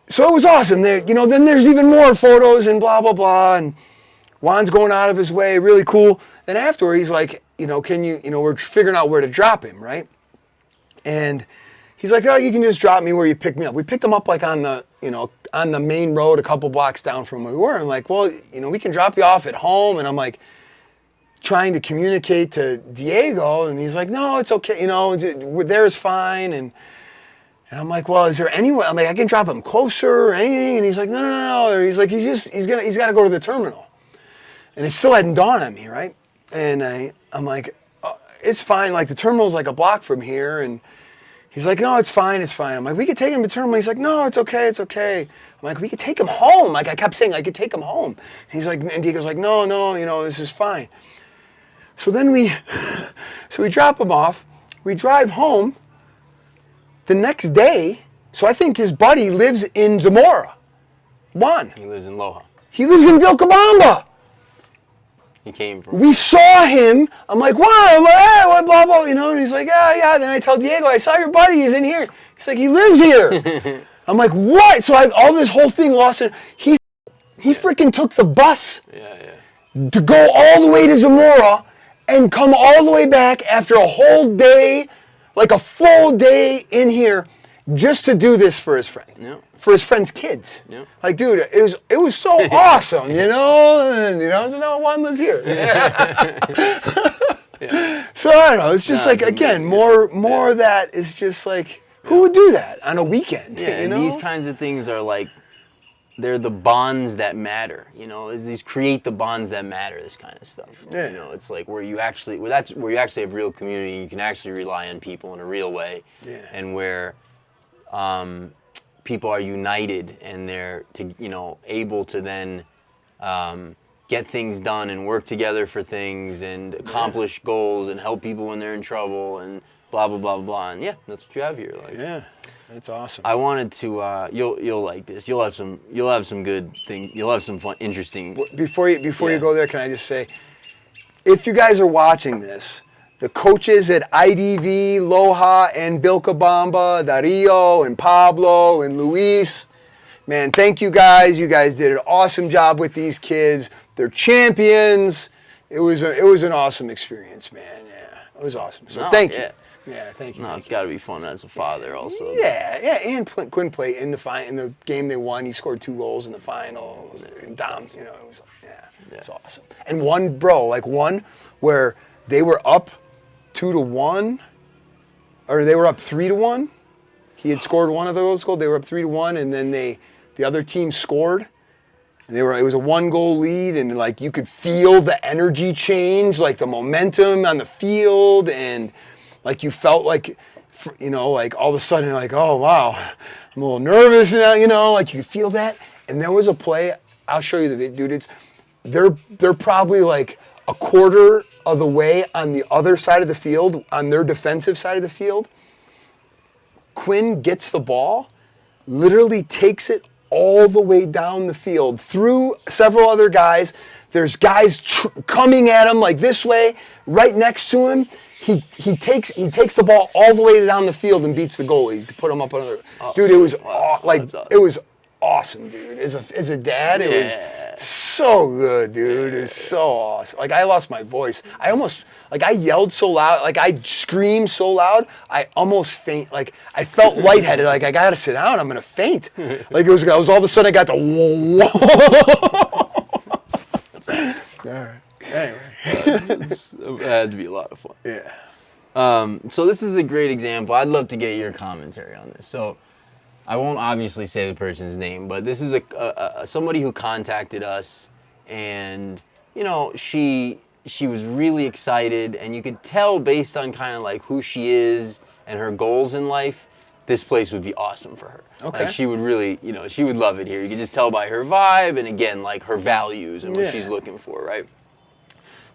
so it was awesome. Then there's even more photos and blah blah blah. And Juan's going out of his way, really cool. Then afterward, he's like, can you, we're figuring out where to drop him, right? And he's like, oh, you can just drop me where you pick me up. We picked him up like on the main road, a couple blocks down from where we were. I'm like, well, we can drop you off at home. And I'm like, trying to communicate to Diego, and he's like, no, it's okay, there is fine. And I'm like, well, is there any way? I'm like, I can drop him closer or anything. And he's like, no. Or he's like, he's got to go to the terminal. And it still hadn't dawned on me, right? And I'm like, it's fine. Like the terminal's like a block from here. And he's like, no, it's fine. I'm like, we could take him to the terminal. He's like, no, it's okay. I'm like, we could take him home. Like I kept saying, I could take him home. He's like, and Diego's like, no, this is fine. So then we drop him off. We drive home the next day. So I think his buddy lives in Zamora. Juan. He lives in Loja. He lives in Vilcabamba. He came from. We saw him. I'm like, wow. I'm like, hey, what, blah, blah, and he's like, yeah. Then I tell Diego, I saw your buddy. He's in here. He's like, he lives here. I'm like, what? So all this whole thing lost it. He freaking took the bus to go all the way to Zamora and come all the way back after a whole day, like a full day in here, just to do this for his friend, for his friend's kids. Yeah. Like, dude, it was so awesome, and Juan lives here. So I don't know. It's just like, again, more of that is just like, who would do that on a weekend? Yeah, and these kinds of things are like, they're the bonds that matter, these create the bonds that matter, this kind of stuff. Yeah. It's like that's where you actually have real community, and you can actually rely on people in a real way. Yeah. And where people are united and they're able to then get things done and work together for things and accomplish goals and help people when they're in trouble and blah blah blah blah. And that's what you have here. Like, yeah. That's awesome. I wanted to. You'll like this. You'll have some good things. You'll have some fun, interesting. Before you go there, can I just say, if you guys are watching this, the coaches at IDV, Loja, and Vilcabamba, Dario, and Pablo, and Luis, man, thank you guys. You guys did an awesome job with these kids. They're champions. It was an awesome experience, man. Yeah, it was awesome. So thank you. Yeah, thank you. No, it's got to be fun as a father, also. Yeah, and Quinn played in the game they won. He scored 2 goals in the final. Dom, it was it's awesome. And one where they were up 2-1, or they were up 3-1. He had scored one of those goals. They were up 3-1, and then the other team scored. And it was a 1-goal lead, and like you could feel the energy change, like the momentum on the field, and like you felt like, like all of a sudden, like, oh wow, I'm a little nervous now, like you feel that. And there was a play, I'll show you the video, dude. They're probably like a quarter of the way on the other side of the field, on their defensive side of the field. Quinn gets the ball, literally takes it all the way down the field through several other guys. There's guys coming at him like this way, right next to him. he takes the ball all the way down the field and beats the goalie to put him up another. Dude, it was it was awesome, dude. As a dad, it was so good, dude. It's so awesome. Like I lost my voice. I almost I yelled so loud, like I screamed so loud, I almost faint. Like I felt lightheaded. Like I gotta sit down. I'm gonna faint. Like I was all of a sudden I got the. All right. Anyway. It had to be a lot of fun. Yeah. So this is a great example. I'd love to get your commentary on this. So I won't obviously say the person's name, but this is somebody who contacted us, and you know she was really excited, and you could tell based on kind of like who she is and her goals in life, this place would be awesome for her. Okay. Like she would really, you know, she would love it here. You could just tell by her vibe, and again, like her values and what she's looking for, right?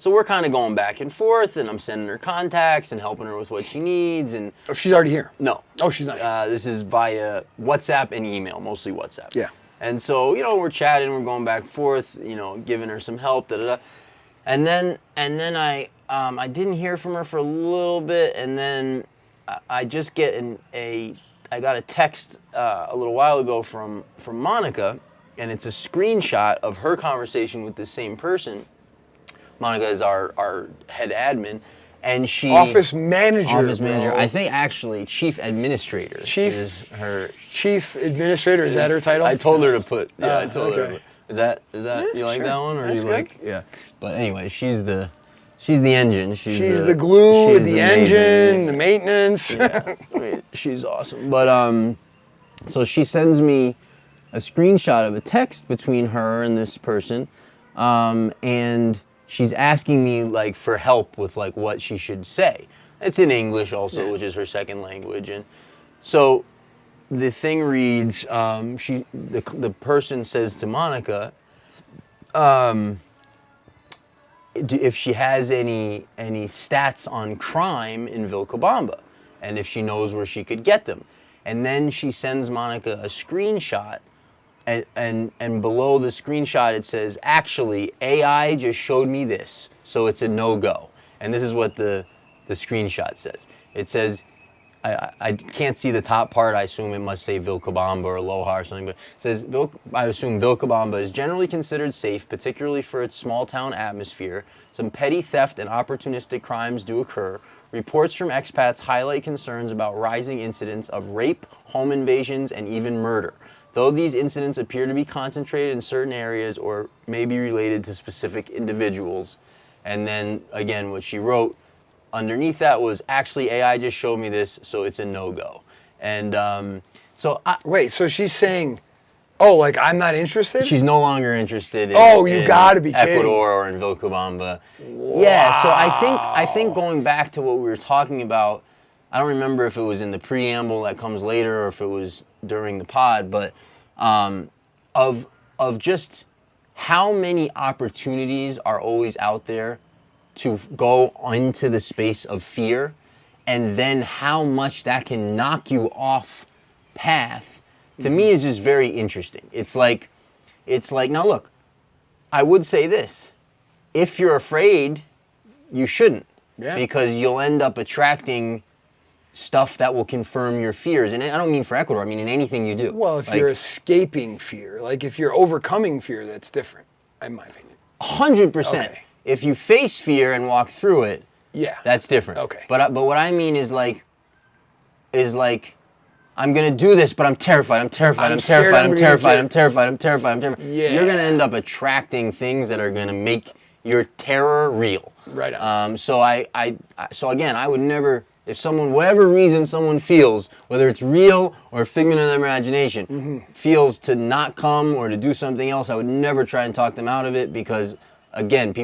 So we're kind of going back and forth, and I'm sending her contacts and helping her with what she needs. And oh, she's already here. No. Oh, she's not here. This is via WhatsApp and email, mostly WhatsApp. Yeah. And so, you know, we're chatting, we're going back and forth, you know, giving her some help, And then I didn't hear from her for a little bit, and then I just get I got a text a little while ago from Monica, and it's a screenshot of her conversation with the same person. Monica is our head admin, and she office manager. Bro. I think actually chief administrator is her. Chief administrator, is that her title? I told her to put. Yeah, I told her. Okay. To put, is that you like that one, or That's you like? good. Yeah. But anyway, she's the engine. She's the glue, the engine, the maintenance. Yeah, I mean, she's awesome. But so she sends me a screenshot of a text between her and this person, and she's asking me like for help with like what she should say. It's in English also, which is her second language, and so the thing reads: the person says to Monica, if she has any stats on crime in Vilcabamba, and if she knows where she could get them, and then she sends Monica a screenshot. And below the screenshot it says, actually, AI just showed me this, so it's a no-go. And this is what the screenshot says. It says, I can't see the top part, I assume it must say Vilcabamba or Aloha or something, but it says, I assume Vilcabamba is generally considered safe, particularly for its small-town atmosphere. Some petty theft and opportunistic crimes do occur. Reports from expats highlight concerns about rising incidents of rape, home invasions, and even murder. Though these incidents appear to be concentrated in certain areas or may be related to specific individuals. And then, again, what she wrote underneath that was, actually, AI just showed me this, so it's a no-go. And wait, so she's saying, oh, like I'm not interested? She's no longer interested in, you gotta be kidding. Ecuador or in Vilcabamba. Wow. Yeah, so I think going back to what we were talking about, I don't remember if it was in the preamble that comes later or if it was during the pod, but of just how many opportunities are always out there to go into the space of fear, and then how much that can knock you off path, to me is just very interesting. It's like, now look, I would say this, if you're afraid, you shouldn't, because you'll end up attracting stuff that will confirm your fears. And I don't mean for Ecuador, I mean in anything you do. Well, if you're escaping fear, like if you're overcoming fear, that's different, in my opinion. 100%. Okay. If you face fear and walk through it, that's different. Okay. But what I mean is like, I'm gonna do this, but I'm terrified. I'm terrified. I'm terrified. I'm terrified. I'm terrified. I'm terrified. I'm terrified. Yeah. You're gonna end up attracting things that are gonna make your terror real. Right on. So again, I would never. If someone, whatever reason someone feels, whether it's real or a figment of their imagination, feels to not come or to do something else, I would never try and talk them out of it, because, again,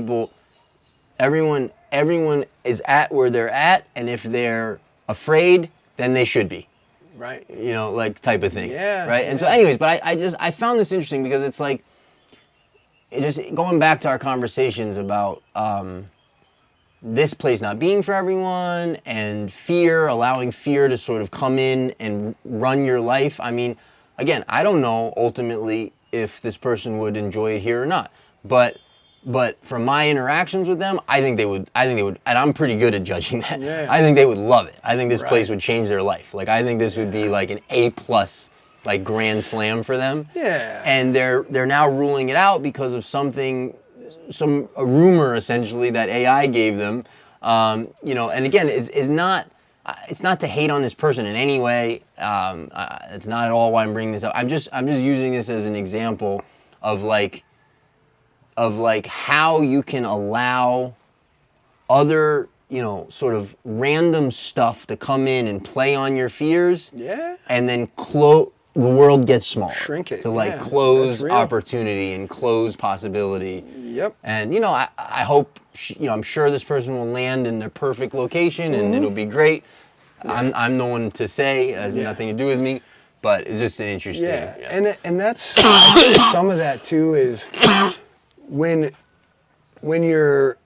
everyone is at where they're at, and if they're afraid, then they should be. Right. You know, like type of thing. Yeah. Right. And so, anyways, but I found this interesting because it's like, just going back to our conversations about this place not being for everyone, and fear, allowing fear to sort of come in and run your life. I mean, again, I don't know ultimately if this person would enjoy it here or not, but But from my interactions with them, I think they would, and I'm pretty good at judging that. Yeah. I think they would love it. I think this place Right. would change their life. Like, I think this would be like an A+, like grand slam for them. Yeah. And they're now ruling it out because of a rumor essentially that AI gave them. You know, and again, it's not to hate on this person in any way. It's not at all why I'm bringing this up. I'm just using this as an example of like how you can allow other, you know, sort of random stuff to come in and play on your fears. Yeah. And then the world gets smaller. Shrink it. To like Yeah, close that's real. opportunity and close possibility. Yep. And, you know, I hope, you know, I'm sure this person will land in their perfect location and it'll be great. Yeah. I'm no one to say, it has nothing to do with me, but it's just an interesting. Yeah. And that's, I think some of that too is when you're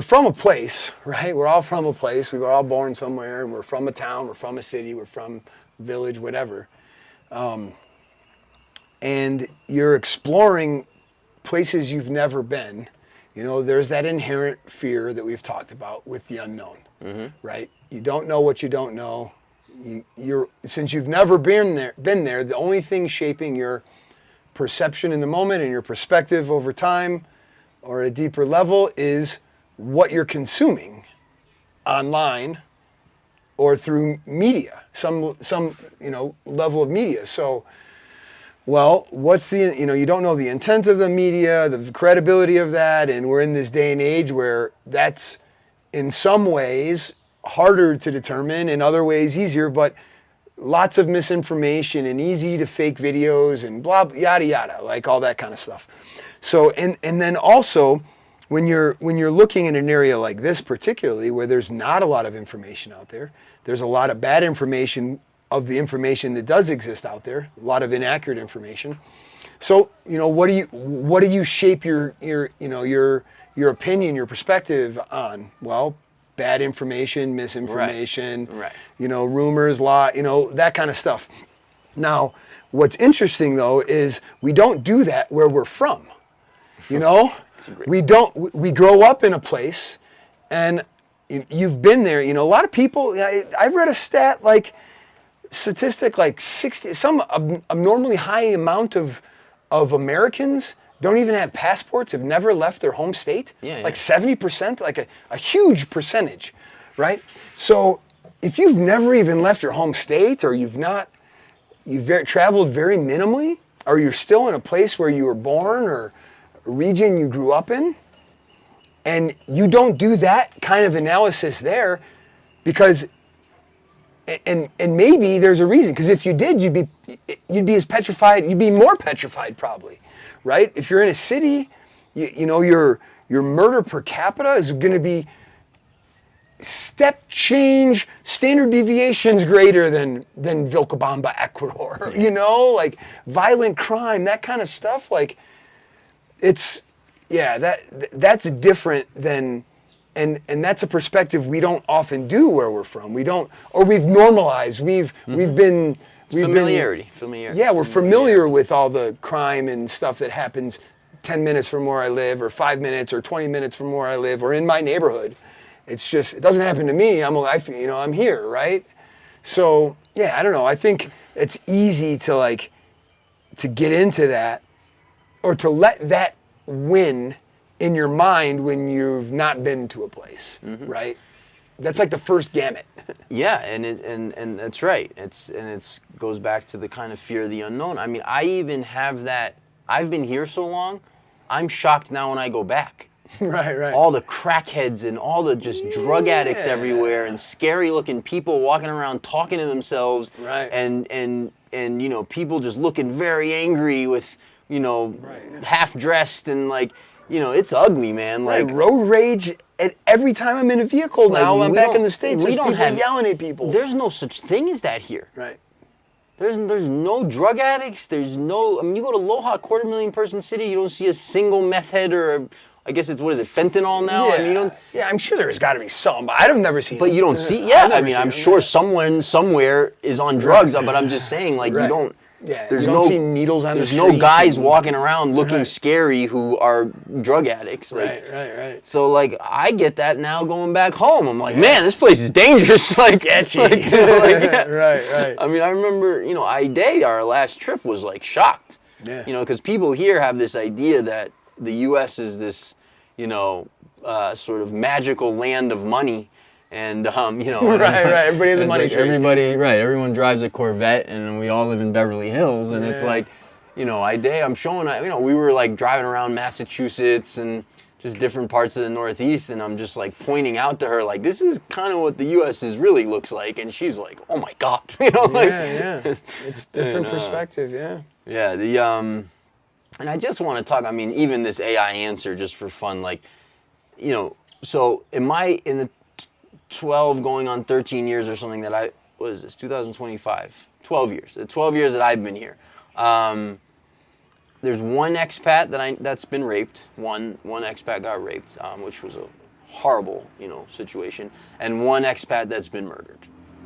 from a place, right? We're all from a place. We were all born somewhere, and we're from a town, we're from a city, we're from a village, whatever. And you're exploring places you've never been. You know, there's that inherent fear that we've talked about with the unknown, right? You don't know what you don't know. Since you've never been there, the only thing shaping your perception in the moment and your perspective over time or at a deeper level is what you're consuming online or through media, some you know, level of media. So, well, you don't know the intent of the media, the credibility of that, and we're in this day and age where that's in some ways harder to determine, in other ways easier, but lots of misinformation and easy to fake videos and blah, yada, yada, like all that kind of stuff. So, and then also when you're looking in an area like this particularly, where there's not a lot of information out there, there's a lot of bad information of the information that does exist out there, a lot of inaccurate information. So, you know, what do you shape your opinion, your perspective on? Well, bad information, misinformation, right. You know, rumors, you know, that kind of stuff. Now, what's interesting though is we don't do that where we're from. You know, we grow up in a place, and you've been there. You know, a lot of people, I read a statistic like 60, some abnormally high amount of Americans don't even have passports, have never left their home state. Like 70%, like a huge percentage, right? So if you've never even left your home state, or you've traveled very minimally, or you're still in a place where you were born or a region you grew up in, and you don't do that kind of analysis there, because and maybe there's a reason, because if you did, you'd be as petrified, you'd be more petrified probably, right? If you're in a city, you know, your murder per capita is going to be step change, standard deviations greater than Vilcabamba, Ecuador, you know, like violent crime, that kind of stuff. Like, it's, that's different than, and that's a perspective we don't often do where we're from. We don't, or we've normalized, we've been familiarity. Yeah, we're familiar with all the crime and stuff that happens 10 minutes from where I live, or 5 minutes, or 20 minutes from where I live, or in my neighborhood. It's just, it doesn't happen to me. I'm here, right? So, yeah, I don't know. I think it's easy to get into that, or to let that win in your mind when you've not been to a place, right? That's like the first gamut. Yeah, and that's right. It's goes back to the kind of fear of the unknown. I mean, I even have that. I've been here so long, I'm shocked now when I go back. Right. All the crackheads and all the just drug addicts everywhere, and scary looking people walking around talking to themselves. Right. And you know, people just looking very angry with, you know, half dressed, and like, you know, it's ugly, man. Like road rage at every time I'm in a vehicle now. I'm back in the States. There's people yelling at people. There's no such thing as that here. Right. There's no drug addicts. There's no. I mean, you go to Loja, 250,000 person city, you don't see a single meth head or I guess it's, what is it, fentanyl now? Yeah, I mean, you don't, I'm sure there's got to be some, but I've never seen. But you don't see. Yeah, I mean, I'm sure someone somewhere is on drugs, but I'm just saying, like, you don't. Yeah, There's you don't see needles on the There's street. no guys walking around looking scary who are drug addicts. Like, Right. So like I get that now going back home. I'm like, man, this place is dangerous. Like, Sketchy. Right. I mean, I remember, Day, our last trip, was like shocked. Yeah. Because people here have this idea that the U.S. is this, sort of magical land of money. And right. Everybody has a money tree. Everyone drives a Corvette, and we all live in Beverly Hills, and it's like, I'm showing, we were like driving around Massachusetts and just different parts of the Northeast, and I'm just like pointing out to her, like, this is kind of what the U.S. really looks like, and she's like, oh my God, Yeah. It's different perspective, yeah. Yeah, and I just want to talk. I mean, even this AI answer, just for fun, like, so in the 12 going on 13 years or something that what is this, 2025, 12 years, the 12 years that I've been here, there's one expat that's been raped, one expat got raped, which was a horrible, situation, and one expat that's been murdered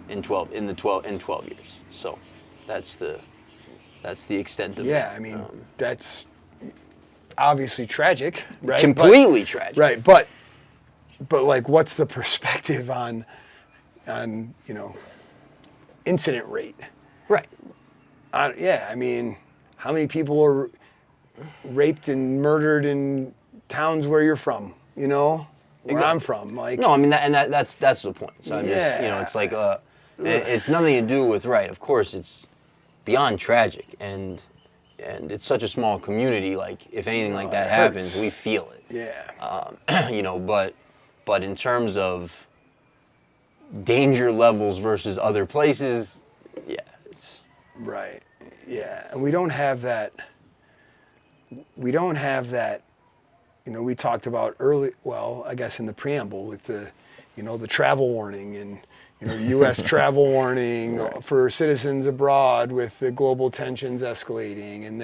in 12 years. So that's the extent of it. Yeah, I mean, that's obviously tragic, right? Completely tragic. Right, but like, what's the perspective on incident rate? Right. Yeah, I mean, how many people are raped and murdered in towns where you're from? Where I'm from, like. No, I mean that's the point. So I'm just, it's like it's nothing to do with right. Of course, it's beyond tragic, and it's such a small community. Like, if anything like that happens, we feel it. Yeah. But in terms of danger levels versus other places, yeah, it's right. Yeah, and we don't have that. We talked about I guess in the preamble with the, the travel warning and, U.S. travel warning for citizens abroad with the global tensions escalating, and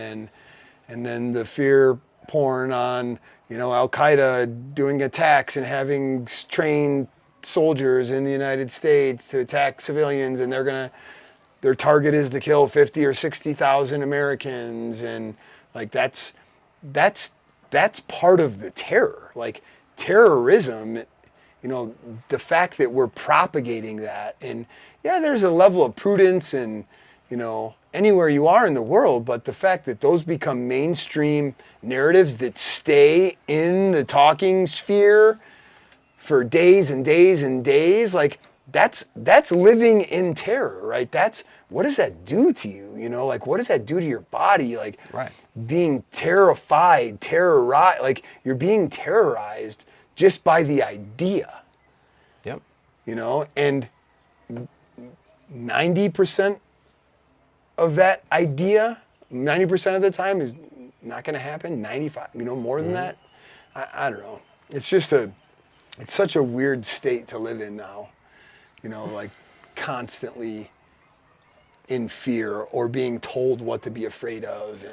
then the fear porn on, Al-Qaeda doing attacks and having trained soldiers in the United States to attack civilians, and their target is to kill 50 or 60,000 Americans, and like that's part of the terror. Like, terrorism, the fact that we're propagating that, and there's a level of prudence and, anywhere you are in the world, but the fact that those become mainstream narratives that stay in the talking sphere for days and days and days, like, that's living in terror, right? What does that do to you? Like, what does that do to your body? Like, being terrified, terrorized, like, you're being terrorized just by the idea. Yep. And 90% of that idea, 90% of the time is not going to happen. 95, more than that. I don't know. It's just it's such a weird state to live in now. Like, constantly in fear or being told what to be afraid of,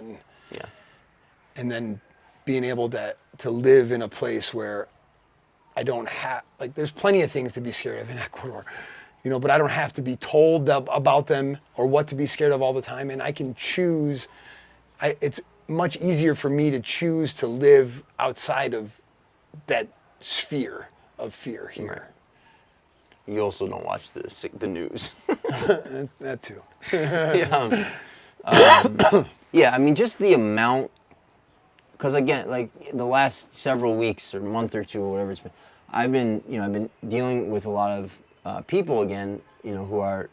and then being able to live in a place where I don't have, like, there's plenty of things to be scared of in Ecuador, but I don't have to be told about them or what to be scared of all the time, and I can choose. It's much easier for me to choose to live outside of that sphere of fear here. Right. You also don't watch the news. That too. Yeah, I mean, just the amount, because again, like, the last several weeks or month or two or whatever it's been, I've been dealing with a lot of people again, who are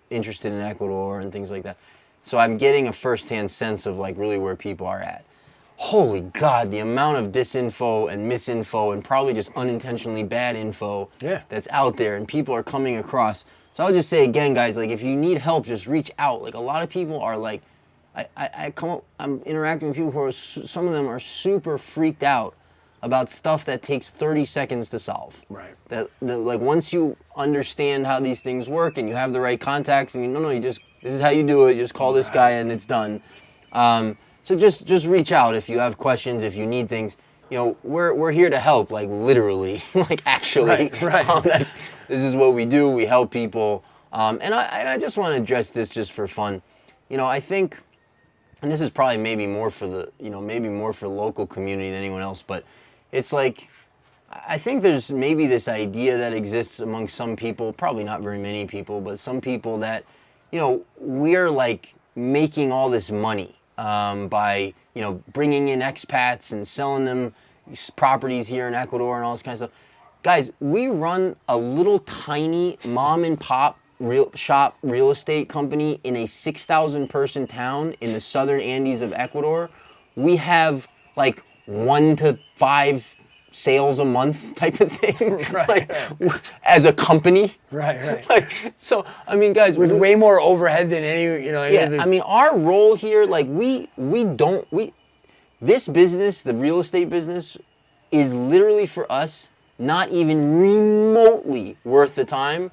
interested in Ecuador and things like that. So I'm getting a firsthand sense of, like, really where people are at. Holy God, the amount of disinfo and misinfo and probably just unintentionally bad info that's out there and people are coming across. So I'll just say again, guys, like, if you need help, just reach out. Like, a lot of people are like, I'm interacting with people who are, some of them are super freaked out about stuff that takes 30 seconds to solve. Right. That like, once you understand how these things work and you have the right contacts and this is how you do it, just call this guy and it's done. So just reach out if you have questions, if you need things. We're here to help, like, literally, like, actually. Right. This is what we do. We help people. And I just want to address this just for fun. I think and this is probably maybe more for the, maybe more for the local community than anyone else, but it's like, I think there's maybe this idea that exists among some people, probably not very many people, but some people that, we're like making all this money by, bringing in expats and selling them properties here in Ecuador and all this kind of stuff. Guys, we run a little tiny mom and pop real estate company in a 6,000 person town in the southern Andes of Ecuador. We have like 1 to 5 sales a month type of thing, right. As a company. Right. So, I mean, guys, with way more overhead than any I mean, our role here, like this business, the real estate business, is literally for us not even remotely worth the time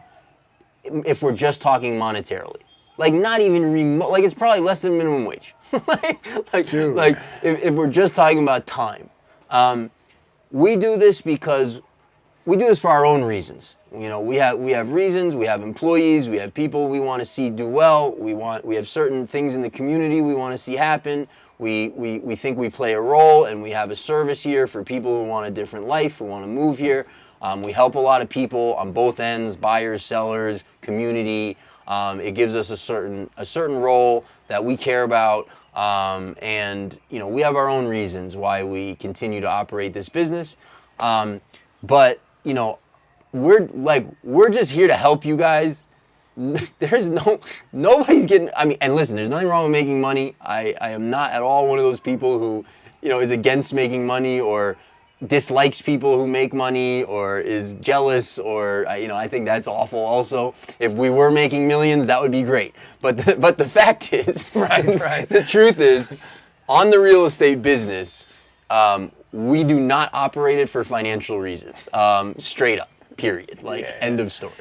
if we're just talking monetarily. Like, not even remote, like it's probably less than minimum wage. If we're just talking about time. We do this because we do this for our own reasons. We have reasons, we have employees, we have people we want to see do well, we have certain things in the community we want to see happen. We think we play a role, and we have a service here for people who want a different life, who want to move here. We help a lot of people on both ends, buyers, sellers, community. It gives us a certain role that we care about. And we have our own reasons why we continue to operate this business. But we're just here to help you guys. Nobody's getting, and listen, there's nothing wrong with making money. I am not at all one of those people who, is against making money or dislikes people who make money or is jealous or, I think that's awful also. If we were making millions, that would be great. But the fact is, right. The truth is, on the real estate business, we do not operate it for financial reasons, straight up. Period. End of story.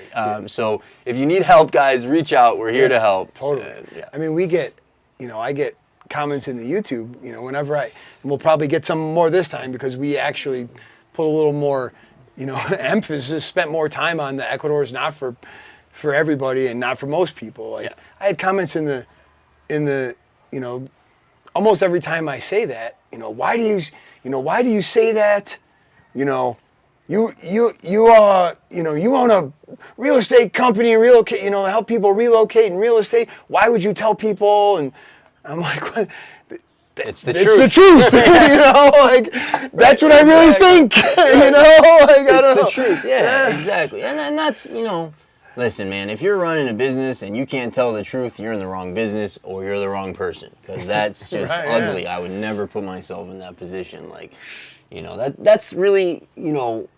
So if you need help, guys, reach out. We're here to help. Totally. I mean, we get, I get comments in the YouTube, whenever and we'll probably get some more this time because we actually put a little more, emphasis, spent more time on the Ecuador is not for everybody and not for most people. I had comments in the, almost every time I say that, why do you say that? You own a real estate company, relocate, help people relocate in real estate. Why would you tell people? And I'm like, what? It's the truth. It's the truth. That's what I really think. I don't know. It's the truth. Yeah, exactly. And that's, listen, man, if you're running a business and you can't tell the truth, you're in the wrong business or you're the wrong person. Because that's just ugly. Yeah. I would never put myself in that position. That's really, and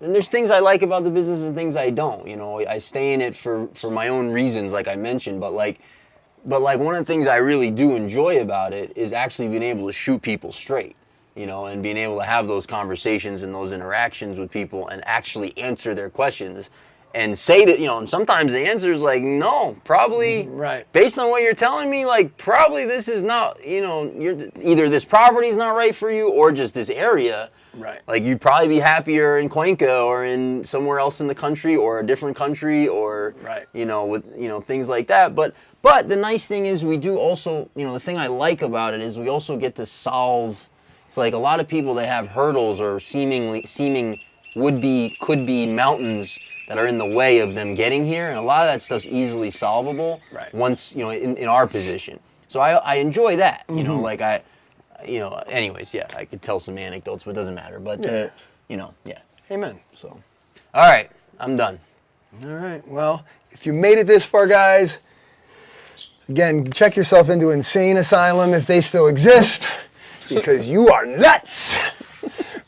there's things I like about the business and things I don't. I stay in it for my own reasons, like I mentioned, but one of the things I really do enjoy about it is actually being able to shoot people straight, and being able to have those conversations and those interactions with people and actually answer their questions and say that, and sometimes the answer is like, no, probably, right. Based on what you're telling me, probably this is not, you're either this property is not right for you or just this area. Right. You'd probably be happier in Cuenca or in somewhere else in the country or a different country or, right. With, things like that. But the nice thing is we do also, the thing I like about it is we also get to solve, it's like a lot of people that have hurdles or seeming could be mountains that are in the way of them getting here. And a lot of that stuff's easily solvable once, in our position. So I enjoy that, anyways, yeah, I could tell some anecdotes, but it doesn't matter. But, Amen. So, all right, I'm done. All right. Well, if you made it this far, guys, again, check yourself into insane asylum if they still exist, because you are nuts.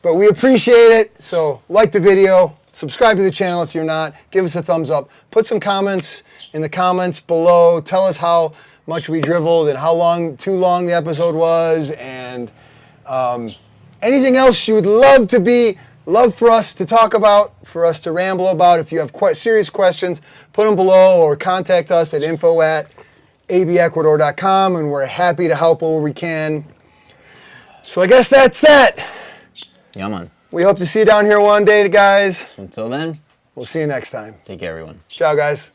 But we appreciate it. So like the video, subscribe to the channel if you're not, give us a thumbs up, put some comments in the comments below, tell us how much we dribbled and how too long the episode was, and anything else you would love for us to talk about, for us to ramble about. If you have quite serious questions, put them below or contact us at info@abecuador.com, and we're happy to help where we can. So I guess that's that. Yeah, man. We hope to see you down here one day, guys. Until then, we'll see you next time. take care, everyone. Ciao, guys.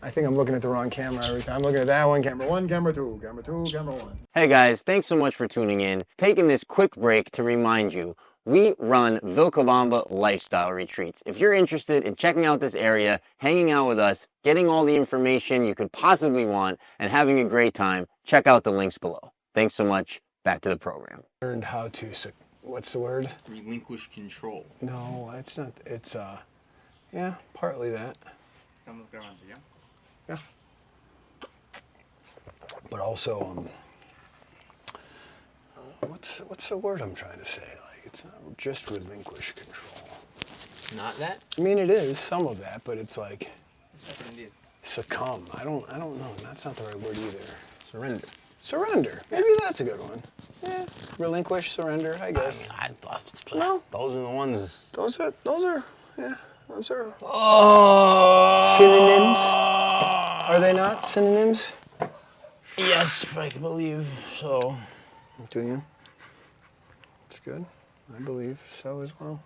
I think I'm looking at the wrong camera every time. I'm looking at that one, camera 1, camera 2, camera 2, camera 1. Hey guys, thanks so much for tuning in. Taking this quick break to remind you, we run Vilcabamba lifestyle retreats. If you're interested in checking out this area, hanging out with us, getting all the information you could possibly want, and having a great time, check out the links below. Thanks so much. Back to the program. Learned how to, what's the word? Relinquish control. No, it's not, it's, yeah, partly that. Estamos grabando, ¿ya? Yeah. But also, what's the word I'm trying to say? Like, it's not just relinquish control. Not that? I mean, it is some of that, but it's like Indeed. succumb. I don't know. That's not the right word either. Surrender. Surrender. Maybe that's a good one. Yeah. Relinquish, surrender, I guess. I thought No. those are the ones. Those are, yeah, those are Oh. synonyms. Are they not synonyms? Yes, I believe so. Do you? It's good. I believe so as well.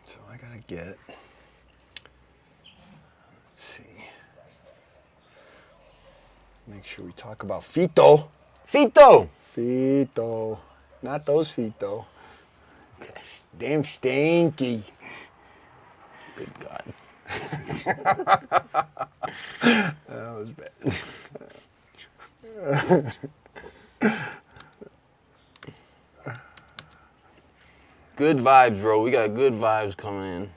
So I gotta get, let's see. Make sure we talk about feet though. Fito. Feet though. Not those feet though. Damn stinky. Good God. That was bad. Good vibes, bro. We got good vibes coming in.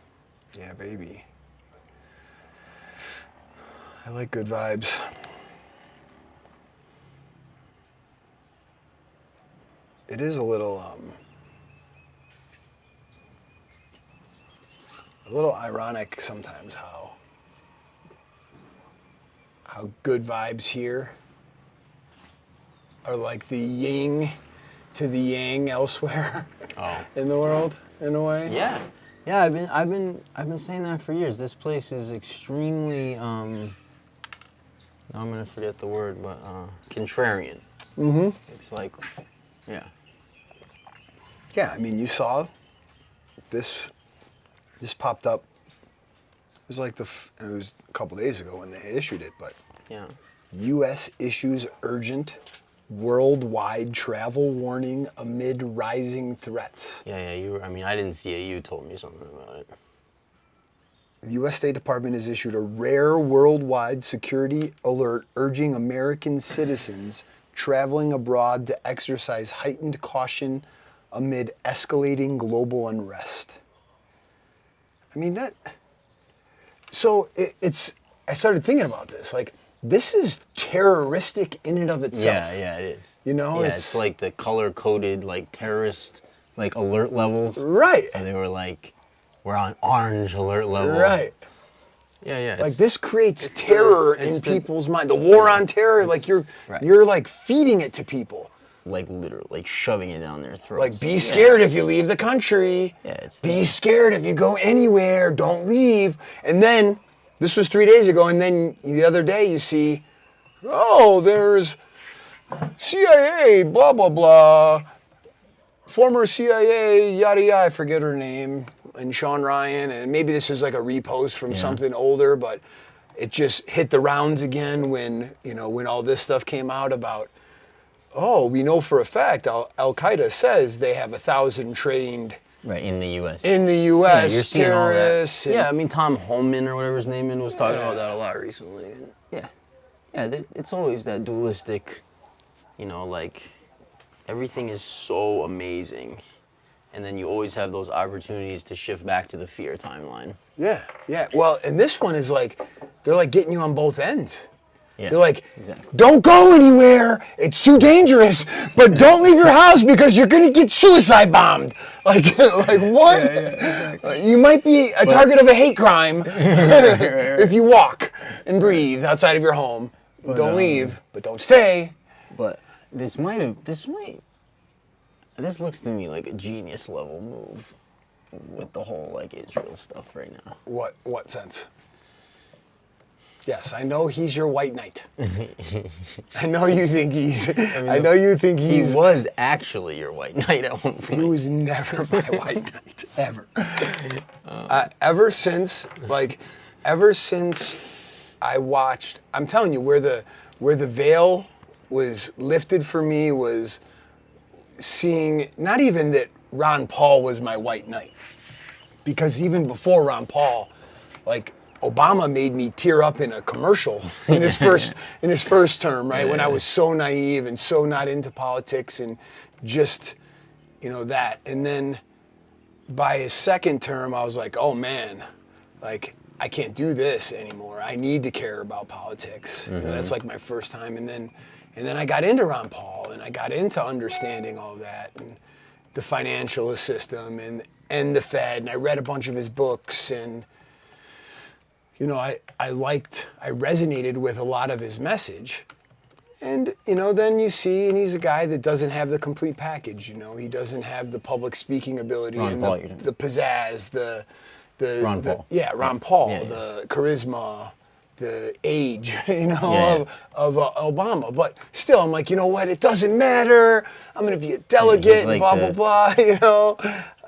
Yeah, baby. I like good vibes. It is a little ironic sometimes how good vibes here are like the yin to the yang elsewhere in the world, in a way. Yeah. Yeah, I've been saying that for years. This place is extremely now I'm gonna forget the word, but contrarian. Mm-hmm. It's like, yeah. Yeah, I mean, you saw this popped up. It was like it was a couple days ago when they issued it, but Yeah. U.S. issues urgent worldwide travel warning amid rising threats. Yeah, I didn't see it. You told me something about it. The U.S. State Department has issued a rare worldwide security alert urging American citizens traveling abroad to exercise heightened caution amid escalating global unrest. I mean, I started thinking about this, like, this is terroristic in and of itself. Yeah, it is. You know, Yeah, it's like the color-coded, like, terrorist, like, alert levels. Right. And they were like, we're on orange alert level. Right. Yeah. Like, this creates terror in people's mind. The war on terror, like, you're like feeding it to people. Like, literally, like, shoving it down their throats. Like, be scared if you leave the country. Yeah, be scared if you go anywhere. Don't leave. And then, this was 3 days ago, and then the other day you see, oh, there's CIA, blah, blah, blah. Former CIA, yada, yada, I forget her name, and Sean Ryan, and maybe this is like a repost from something older, but it just hit the rounds again when all this stuff came out about, oh, we know for a fact Al-Qaeda says they have 1,000 trained in the U.S. In the U.S., you're seeing terrorists. All that. Yeah, I mean, Tom Homan or whatever his name was talking about that a lot recently. Yeah, it's always that dualistic, like, everything is so amazing. And then you always have those opportunities to shift back to the fear timeline. Yeah. Well, and this one is like, they're like getting you on both ends. Yeah, they're like, exactly. Don't go anywhere, it's too dangerous, but don't leave your house because you're gonna get suicide bombed. Like what? Yeah, exactly. You might be a target of a hate crime if you walk and breathe outside of your home. But, don't leave, but don't stay. But this looks to me like a genius level move with the whole, like, Israel stuff right now. What sense? Yes, I know he's your white knight. I know you think he's. I know you think He he's. was actually your white knight at one He point. was never my white knight ever. Ever since I watched, I'm telling you, where the veil was lifted for me was seeing not even that Ron Paul was my white knight, because even before Ron Paul, like Obama made me tear up in a commercial in his first term, right? When I was so naive and so not into politics and just, that. And then by his second term, I was like, oh man, like I can't do this anymore. I need to care about politics. That's like my first time. And then I got into Ron Paul and I got into understanding all that and the financial system and the Fed. And I read a bunch of his books and I resonated with a lot of his message. And, then you see, and he's a guy that doesn't have the complete package, he doesn't have the public speaking ability and the pizzazz, Ron Paul. Ron Paul, Yeah. the charisma, the age, of Obama. But still, I'm like, you know what? It doesn't matter. I'm going to be a delegate, like blah, blah, blah,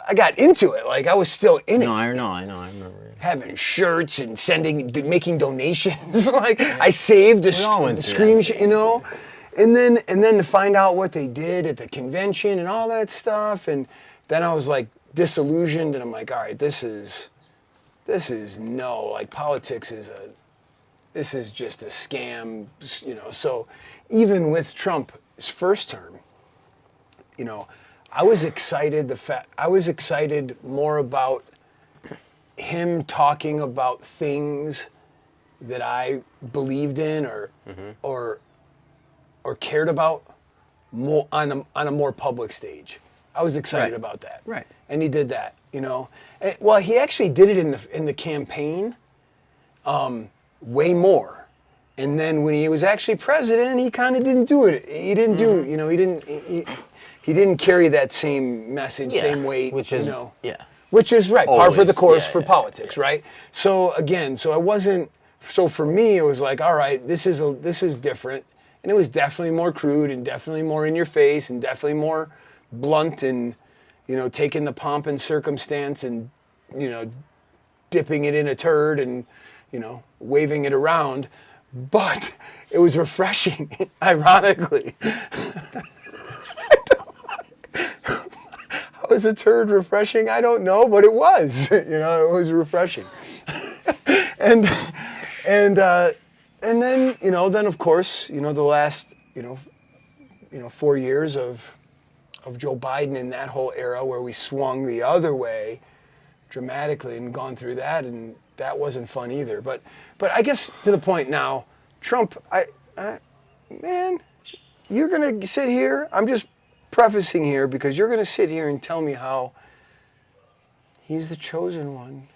I got into it. Like, I was still in it. No, I remember. Having shirts and making donations. Like I saved the all went through screenshot, and then to find out what they did at the convention and all that stuff, and then I was like disillusioned, and I'm like, all right, this is like politics this is just a scam, So even with Trump's first term, I was excited more about him talking about things that I believed in or cared about more on a more public stage. I was excited about that. Right. And he did that, And, well, he actually did it in the campaign way more. And then when he was actually president, he kind of didn't do it. He didn't do, he didn't carry that same message, same weight, which is, Which is right, par for the Always, course for politics, right? So again, so for me, it was like, all right, this is different. And it was definitely more crude and definitely more in your face and definitely more blunt and, taking the pomp and circumstance and, dipping it in a turd and, waving it around. But it was refreshing, ironically. Was a turd refreshing? I don't know, but it was. It was refreshing. and then then of course the last 4 years of Joe Biden in that whole era where we swung the other way dramatically and gone through that, and that wasn't fun either. But I guess to the point now, Trump, man, you're gonna sit here. I'm just prefacing here because you're going to sit here and tell me how he's the chosen one.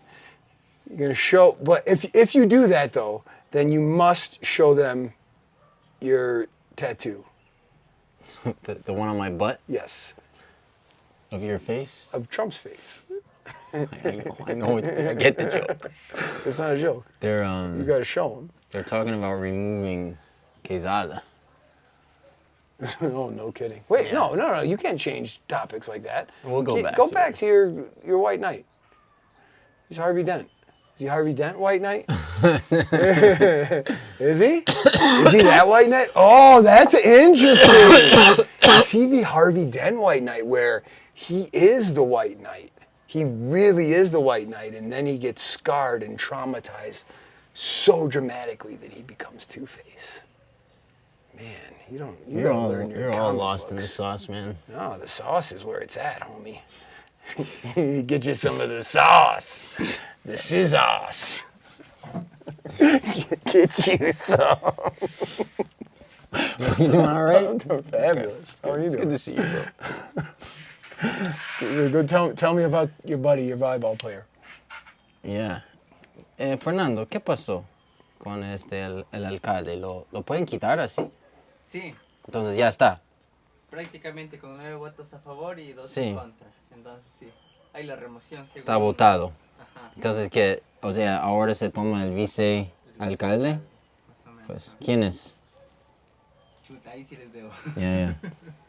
You're going to show, but if you do that though, then you must show them your tattoo. the one on my butt? Yes. Of your face? Of Trump's face. I know. I get the joke. It's not a joke. They're You got to show them. They're talking about removing Quesada. Oh, no kidding. Wait, no. You can't change topics like that. We'll go back. Go back to your white knight. He's Harvey Dent. Is he Harvey Dent white knight? Is he? Is he that white knight? Oh, that's interesting. Is he the Harvey Dent white knight where he is the white knight? He really is the white knight, and then he gets scarred and traumatized so dramatically that he becomes Two-Face. Man, you gotta learn your You're all comic lost in the books. sauce, man. No, the sauce is where it's at, homie. You get you some of the sauce. The scissors. Get you some. You doing all right? I'm doing fabulous. How are you It's doing? good to see you, bro. Go tell me about your buddy, your volleyball player. Yeah. Fernando, ¿qué pasó con el alcalde? ¿Lo pueden quitar así? Sí, Entonces ya está. prácticamente con 9 votos a favor y 2 Sí. en contra. Entonces sí, hay la remoción. Está votado. Ajá. Entonces que, o sea, ahora se toma el vicealcalde. Pues, ¿quién es? Chuta, ahí sí les debo. Yeah,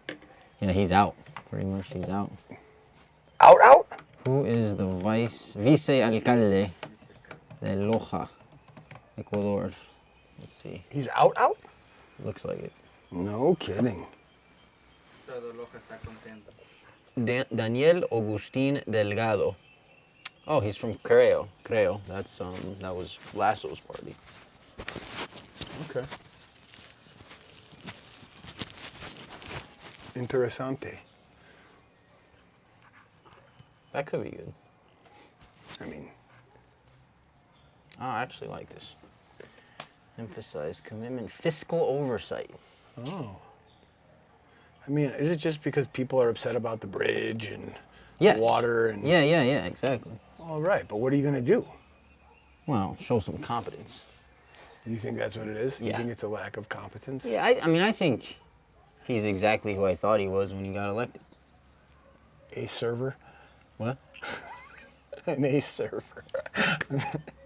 yeah. Yeah, he's out. Pretty much, he's out. Out? Who is the vice-alcalde de Loja, Ecuador? Let's see. He's out? Looks like it. No kidding. Todo Loja está contento. Daniel Agustin Delgado. Oh, he's from Creo. That's that was Lasso's party. Okay. Interesante. That could be good. I mean, Oh, I actually like this. Emphasize commitment, fiscal oversight. oh. I mean, is it just because people are upset about the bridge and Yes. water and... Yeah, exactly. All right, but what are you going to do? Well, show some competence. You think that's what it is? You Yeah. think it's a lack of competence? Yeah, I mean, I think he's exactly who I thought he was when he got elected. A server? What? An ace server.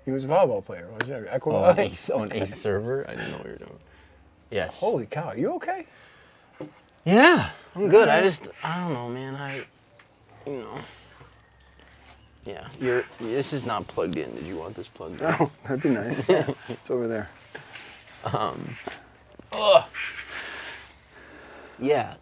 He was a volleyball player, wasn't he? Oh, Ecuador. an ace server? I didn't know what you were doing. Yes. Holy cow, are you okay? Yeah, I'm good. I don't know, man. Yeah, this is not plugged in. Did you want this plugged in? Oh, that'd be nice. Yeah, it's over there. Yeah.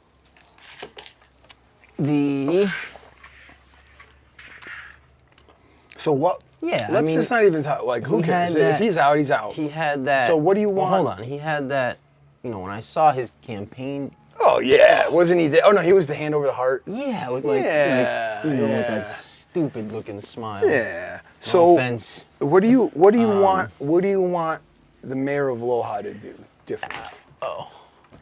So what? Yeah, I Let's mean, just not even talk. Like, who he cares? had If that- he's out, he's out. He had that. So what do you well, want? hold on. He had that. When I saw his campaign. Oh yeah, wasn't he? Oh no, he was the hand over the heart. Yeah, with Yeah, with yeah. that stupid looking smile. Yeah. No So offense. what do you want? What do you want the mayor of Loja to do differently? Oh.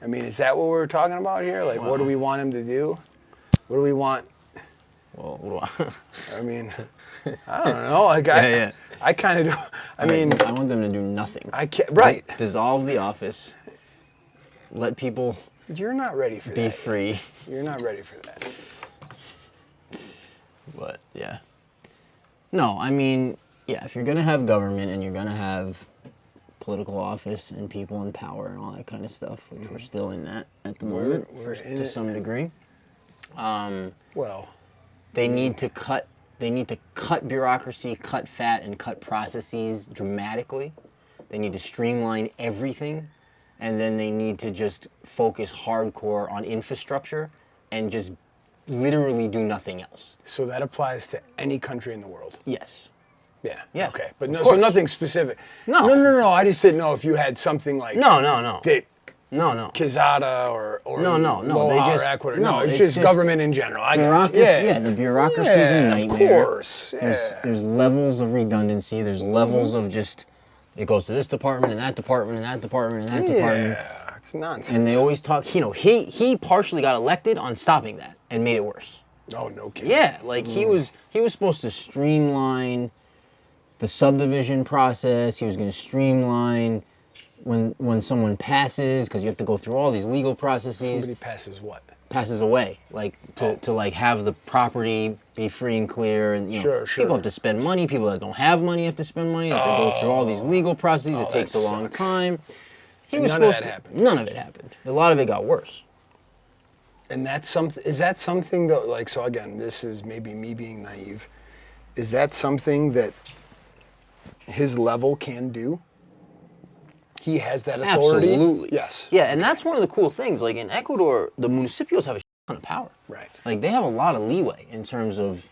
I mean, is that what we're talking about here? Like, what do we want him to do? What do we want? Well, what do I? I mean, I don't know. Like, Yeah. I kind of do. I mean, I want them to do nothing. I can't. Right. Dissolve the office. Let people You're not ready for be that. free. You're not ready for that. But yeah. No, I mean, yeah, if you're gonna have government and you're gonna have political office and people in power and all that kind of stuff, which we're still in that at the moment we're in to it. some degree. Well, They need to cut bureaucracy, cut fat, and cut processes dramatically. They need to streamline everything, and then they need to just focus hardcore on infrastructure and just literally do nothing else. so that applies to any country in the world. Yes. Yeah. Yeah, Okay. But of no, so course. nothing specific. No. No. I just didn't know if you had something like No. that No. Quezada or No, Loja they or just- Ecuador. no, No, it's it's just just government in general. I got Bureaucracy, you. yeah, the bureaucracy is a Yeah, nightmare. of course. Yeah. There's levels of redundancy. There's levels of just, it goes to this department and that department and that department and that department. Yeah, it's nonsense. And they always talk, he partially got elected on stopping that and made it worse. Oh, no kidding. Yeah, like he was supposed to streamline the subdivision process. He was going to streamline when someone passes, because you have to go through all these legal processes. Somebody passes what? Passes away, like to like have the property be free and clear, and Sure. people have to spend money. People that don't have money have to spend money. They have to go through all these legal processes. It takes a that long sucks. time. He And was none of supposed that to- happened. None of it happened. A lot of it got worse. And that's something. Is that something that, like, so again, this is maybe me being naive. Is that something that his level can do? He has that authority. Absolutely. Yes. Yeah, and that's one of the cool things. Like in Ecuador, the municipios have a ton of power. Right. Like they have a lot of leeway in terms of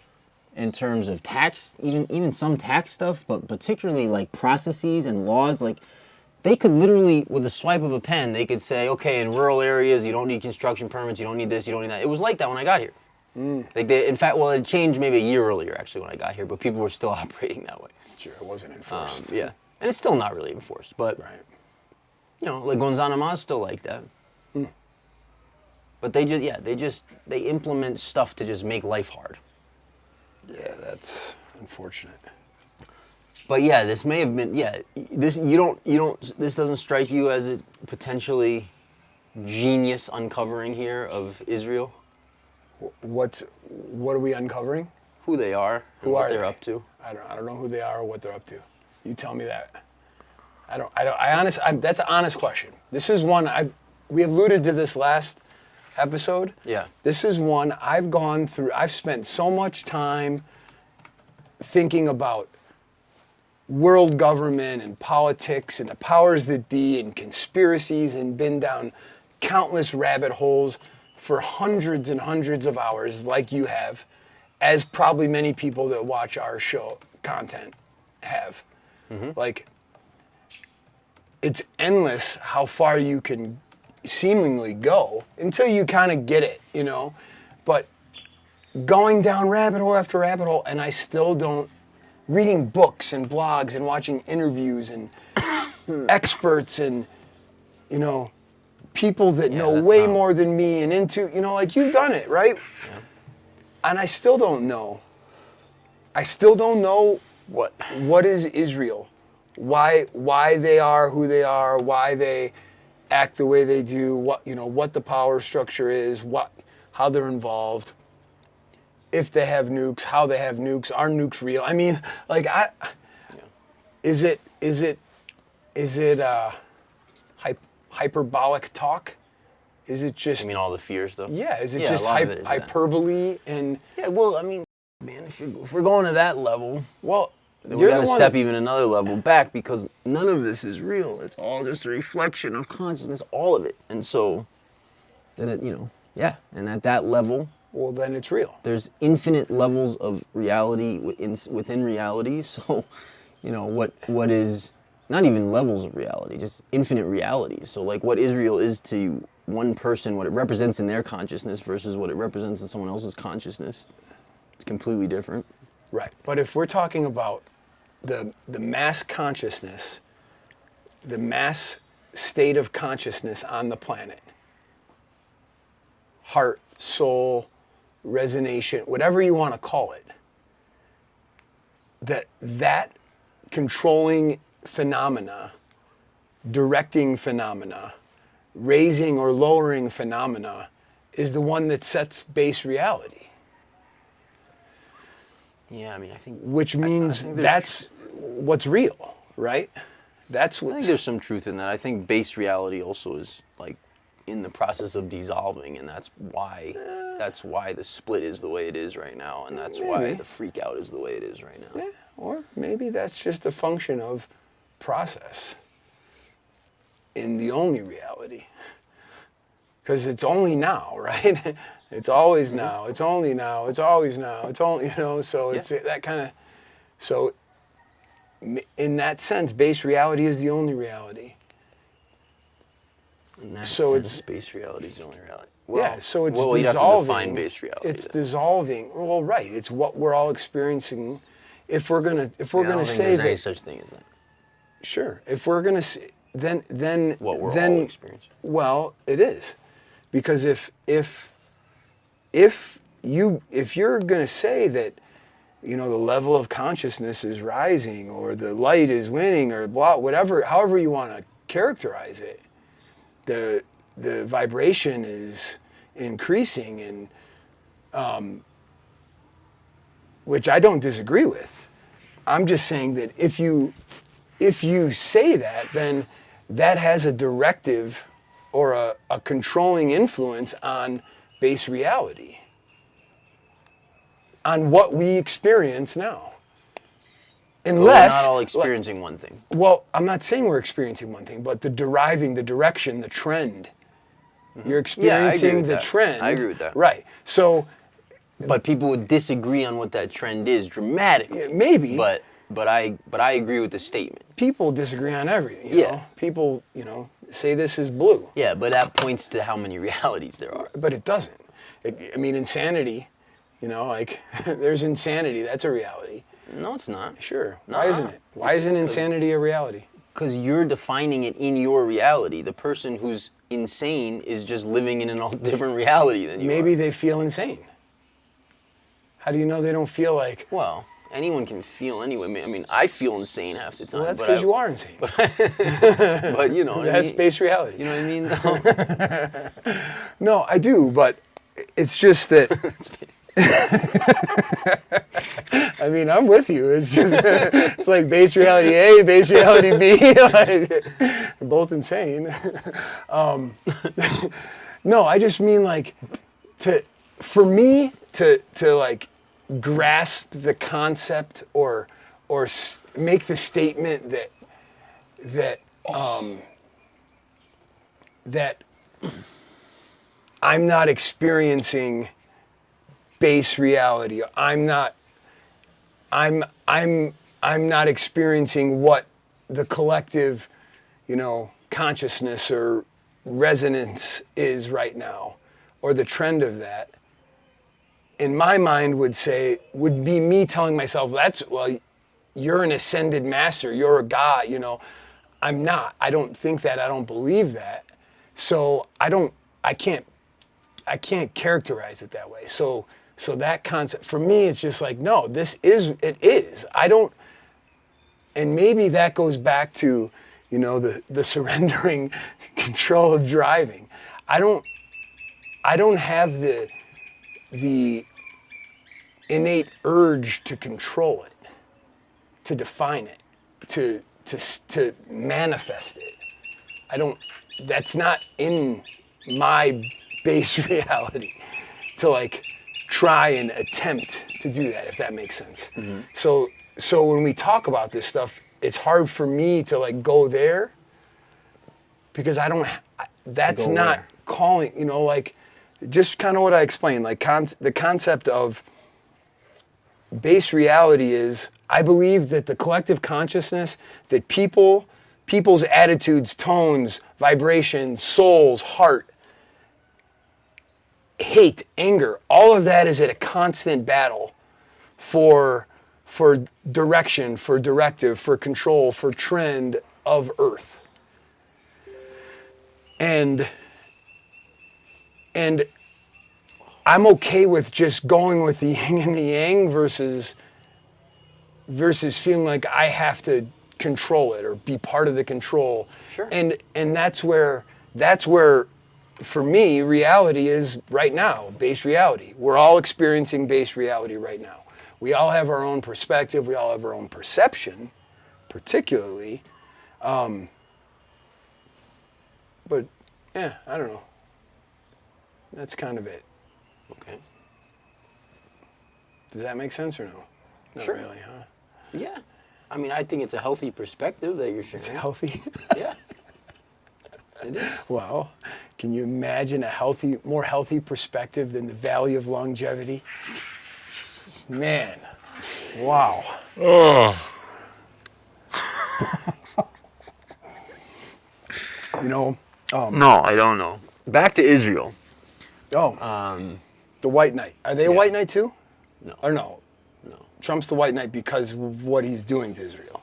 tax, even some tax stuff, but particularly like processes and laws. Like they could literally, with a swipe of a pen, they could say, okay, in rural areas, you don't need construction permits, you don't need this, you don't need that. It was like that when I got here. Like in fact, well, it changed maybe a year earlier actually when I got here, but people were still operating that way. Sure, it wasn't enforced. Yeah, and it's still not really enforced, but Right. like Gonzanama is still like that. But they implement stuff to just make life hard. Yeah, that's unfortunate. But yeah, this may have been this this doesn't strike you as a potentially genius uncovering here of Israel, What are we uncovering? who they are, and Who what are they're they? up to. I don't know who they are or what they're up to. You tell me that. That's an honest question. This is one we alluded to this last episode. Yeah. This is one I've gone through. I've spent so much time thinking about world government and politics and the powers that be and conspiracies, and been down countless rabbit holes for hundreds and hundreds of hours, like you have, as probably many people that watch our show content have. Like, it's endless how far you can seemingly go until you kind of get it, you know? But going down rabbit hole after rabbit hole, and I still don't, reading books and blogs and watching interviews and experts and, you know, people that know way more than me and into, you know, like you've done it, right? Yeah. And I still don't know. I still don't know what is Israel, why they are who they are, why they act the way they do, what the power structure is, how they're involved, if they have nukes, how they have nukes, are nukes real? I mean, like is it hyperbolic talk? Is it just? I mean, all the fear stuff. Yeah, is it just hyperbole and? Yeah, well, I mean, man, if we're going to that level, well, then we got to step even another level back, because none of this is real. It's all just a reflection of consciousness, all of it. And so, then and at that level, well, then it's real. There's infinite levels of reality within reality. So, what is not even levels of reality, just infinite reality. So, like, what Israel is to one person, what it represents in their consciousness versus what it represents in someone else's consciousness, it's completely different. Right. But if we're talking about the mass consciousness, the mass state of consciousness on the planet, heart, soul, resonation, whatever you want to call it, that controlling phenomena, directing phenomena, raising or lowering phenomena is the one that sets base reality. Yeah, I mean, I think... Which means that's what's real, right? That's what's... I think there's some truth in that. I think base reality also is, like, in the process of dissolving, and that's why the split is the way it is right now, and that's why the freak out is the way it is right now. Yeah, or maybe that's just a function of process in the only reality. Because it's only now, right? It's always now. It's only now. It's always now. It's only, so it's that kind of, so in that sense, base reality is the only reality. In that sense, it's base reality is the only reality. Well, so it's dissolving. You have to define base reality. It's dissolving. Well, right. It's what we're all experiencing. If we're gonna say there's that, any such thing as that. Sure. If we're gonna say, then what we're all experiencing. Well, it is, because if you're gonna say that, the level of consciousness is rising, or the light is winning, or blah, whatever, however you want to characterize it, the vibration is increasing, and which I don't disagree with. I'm just saying that if you say that, then that has a directive or a controlling influence on base reality, on what we experience now. Unless we're not all experiencing one thing. Well, I'm not saying we're experiencing one thing, but the direction, the trend. You're experiencing the trend. I agree with that. Right. So, but people would disagree on what that trend is dramatically. Maybe. But I agree with the statement. People disagree on everything. You know? People, say this is blue. Yeah, but that points to how many realities there are. But it doesn't. I mean, insanity. Like there's insanity. That's a reality. No, it's not. Sure. Why isn't it? Why isn't insanity a reality? Because you're defining it in your reality. The person who's insane is just living in a different reality than you Maybe are. they feel insane. How do you know they don't feel like... Well, anyone can feel anyway. I mean, I feel insane half the time. Well, that's because you are insane. But That's base reality. You know what I mean? No, I do, but it's just that... I mean, I'm with you. It's just, it's like base reality A, base reality B. Like, they're both insane. No, I just mean like, for me to like grasp the concept or make the statement that I'm not experiencing base reality. I'm not experiencing what the collective, consciousness or resonance is right now, or the trend of that. In my mind would be me telling myself, you're an ascended master, you're a God, I'm not. I don't think that, I don't believe that. So I can't characterize it that way. So that concept, for me, it's just like, no, it is. And maybe that goes back to, the surrendering control of driving. I don't have the innate urge to control it, to define it, to manifest it. That's not in my base reality to like try and attempt to do that, if that makes sense. Mm-hmm. So when we talk about this stuff, it's hard for me to like go there because that's not calling, like just kind of what I explained, like the concept of base reality is, I believe that the collective consciousness, that people's attitudes, tones, vibrations, souls, heart, hate, anger, all of that is at a constant battle for direction, for directive, for control, for trend of Earth. And I'm okay with just going with the yin and the yang versus feeling like I have to control it or be part of the control. Sure. And that's where for me reality is right now, base reality. We're all experiencing base reality right now. We all have our own perspective, we all have our own perception, particularly. But yeah, I don't know. That's kind of it. Okay. Does that make sense or no? Not Sure. really, huh? Yeah. I mean, I think it's a healthy perspective that you're sharing. It's healthy. Yeah. It is. Well, can you imagine a more healthy perspective than the valley of longevity? Man, wow. Oh. No, I don't know. Back to Israel. The white knight. Are they a white knight too? No. Or no? No. Trump's the white knight because of what he's doing to Israel.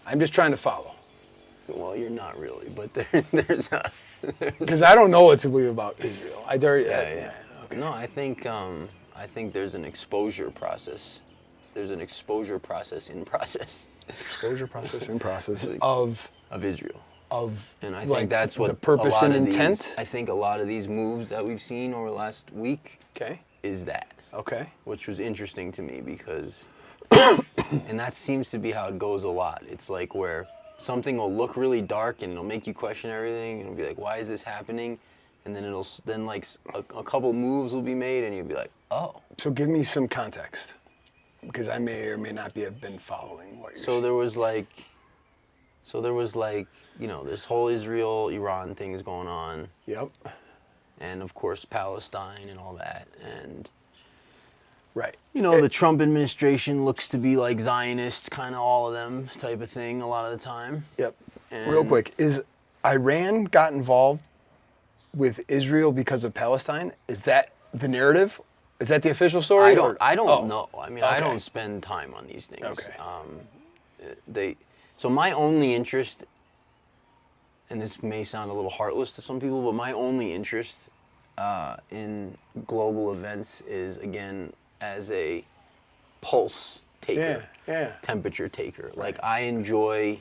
I'm just trying to follow. Well, you're not really, but there's a... Because I don't know what to believe about Israel. Yeah. Okay. No, I think there's an exposure process. There's an exposure process in process. Exposure process in process of Israel. And I think like that's what the purpose and intent. I think a lot of these moves that we've seen over the last week is that. Okay. Which was interesting to me because, and that seems to be how it goes a lot. It's like where something will look really dark and it'll make you question everything and it'll be like, why is this happening? And then like a couple moves will be made and you'll be like, oh. So give me some context because I may or may not have been following what you're saying. So there was like, this whole Israel-Iran thing is going on. Yep. And of course, Palestine and all that. And, right. The Trump administration looks to be like Zionists, kind of all of them type of thing a lot of the time. Yep. And real quick, is Iran got involved with Israel because of Palestine? Is that the narrative? Is that the official story? I don't know. I mean, I don't spend time on these things. Okay. So my only interest, and this may sound a little heartless to some people, but my only interest in global events is, again, as a pulse taker, temperature taker. Right. Like, I enjoy...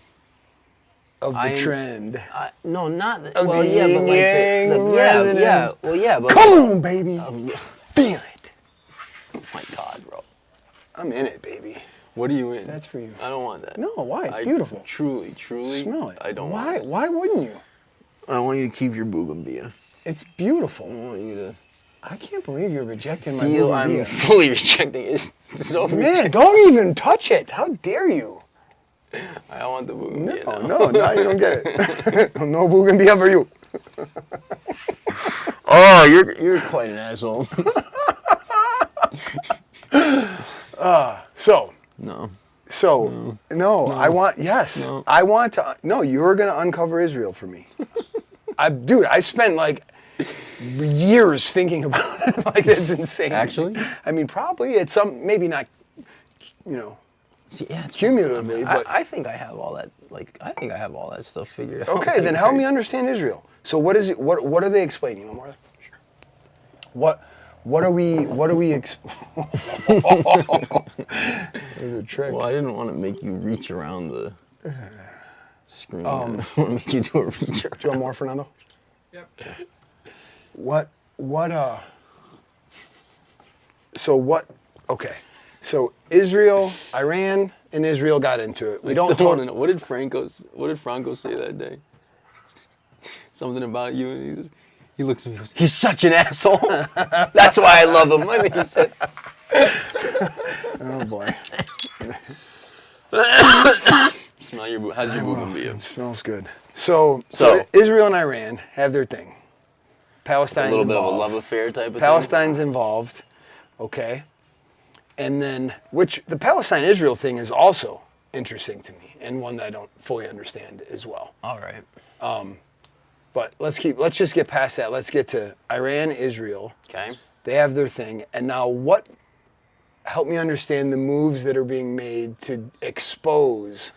Of the trend. No, not... Of well, the yeah, but like yin-yang resonance. Well, yeah, but... Come on, baby. Feel it. my God, bro. I'm in it, baby. What are you in? That's for you. I don't want that. No, why? It's beautiful. Truly. Smell it. I don't Why? want it. Why wouldn't you? I want you to keep your Bougainvillea. It's beautiful. I want you to I can't believe you're rejecting my feel I'm bougainvillea. fully rejecting it. It's so Man, don't even touch it. How dare you? I don't want the Bougainvillea. No, now you don't get it. No bougainvillea for you. Oh, you're quite an asshole. No, I want, yes. No. I want to, no, you're going to uncover Israel for me. Dude, I spent like years thinking about it. Like, it's insane. Actually? I mean, probably it's some, maybe not, See, yeah, it's cumulatively, but. I think I have all that. Like, I think I have all that stuff figured out. Okay, then help me understand Israel. So what is it? What are they explaining, Omar? Sure. What are we? There's a trick. Well, I didn't want to make you reach around the screen. I want to make you do a reach around. Do you want more, Fernando? Yep. Okay. So Israel, Iran, and Israel got into it. We don't want talk. to know. What did Franco say that day? Something about you, and he looks at me and goes, "He's such an asshole." That's why I love him. I think he said. Oh boy. Smell your how's your bougainvillea? It smells good. So Israel and Iran have their thing. Palestine's A little involved. bit of a love affair type of Palestine's involved. Okay. And then, which the Palestine-Israel thing is also interesting to me, and one that I don't fully understand as well. thing. All right. But let's just get past that. Let's get to Iran, Israel. Okay. They have their thing. And now help me understand the moves that are being made to expose.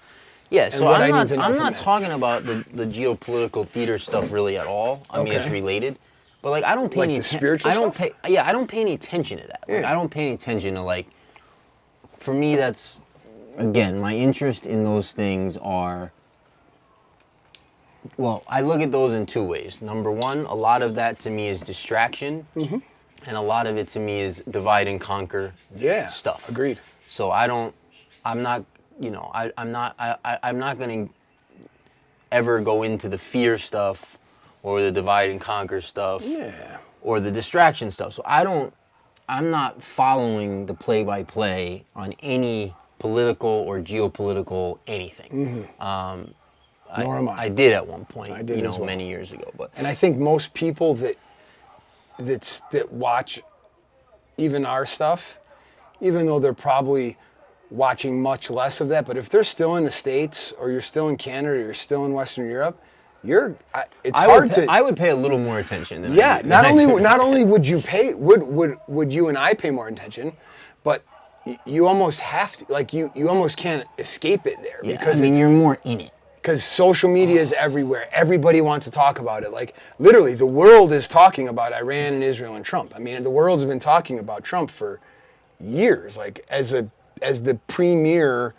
Yeah, And so what I'm I need to know not from that. talking about the geopolitical theater stuff really at all. I mean, it's Okay. related, but like I don't pay Like any the spiritual I don't stuff? I don't pay any attention to that. Like, Yeah. I don't pay any attention to like. For me, that's again my interest in those things are. Well, I look at those in two ways. Number one, a lot of that to me is distraction, and a lot of it to me is divide and conquer stuff. Agreed. So I'm not going to ever go into the fear stuff or the divide and conquer stuff or the distraction stuff. So I'm not following the play-by-play on any political or geopolitical anything. Nor am I. I did at one point, I did as well. many years ago. But And I think most people that watch even our stuff, even though they're probably watching much less of that, but if they're still in the States or you're still in Canada or you're still in Western Europe, I would pay a little more attention than I do. not only would you pay would you and I pay more attention, but you almost have to, like you almost can't escape it there because you're more in it. Because social media is everywhere. Everybody wants to talk about it. Like, literally, the world is talking about Iran and Israel and Trump. I mean, the world's been talking about Trump for years, like, as the premier,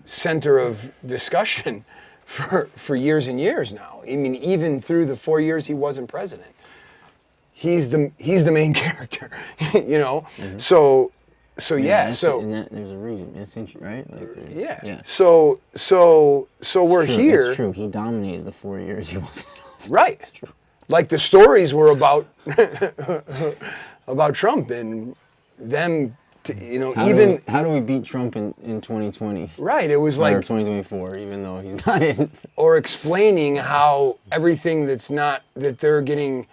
center of discussion for years and years now. I mean, even through the 4 years he wasn't president. He's the main character, So there's a reason. It's interesting, right? Like, So we're here. That's true. He dominated the 4 years he wasn't. Right. That's true. Like the stories were about Trump and them. How do we beat Trump in 2020? Right. It was Or like 2024, even though he's not in. or explaining how everything that they're getting.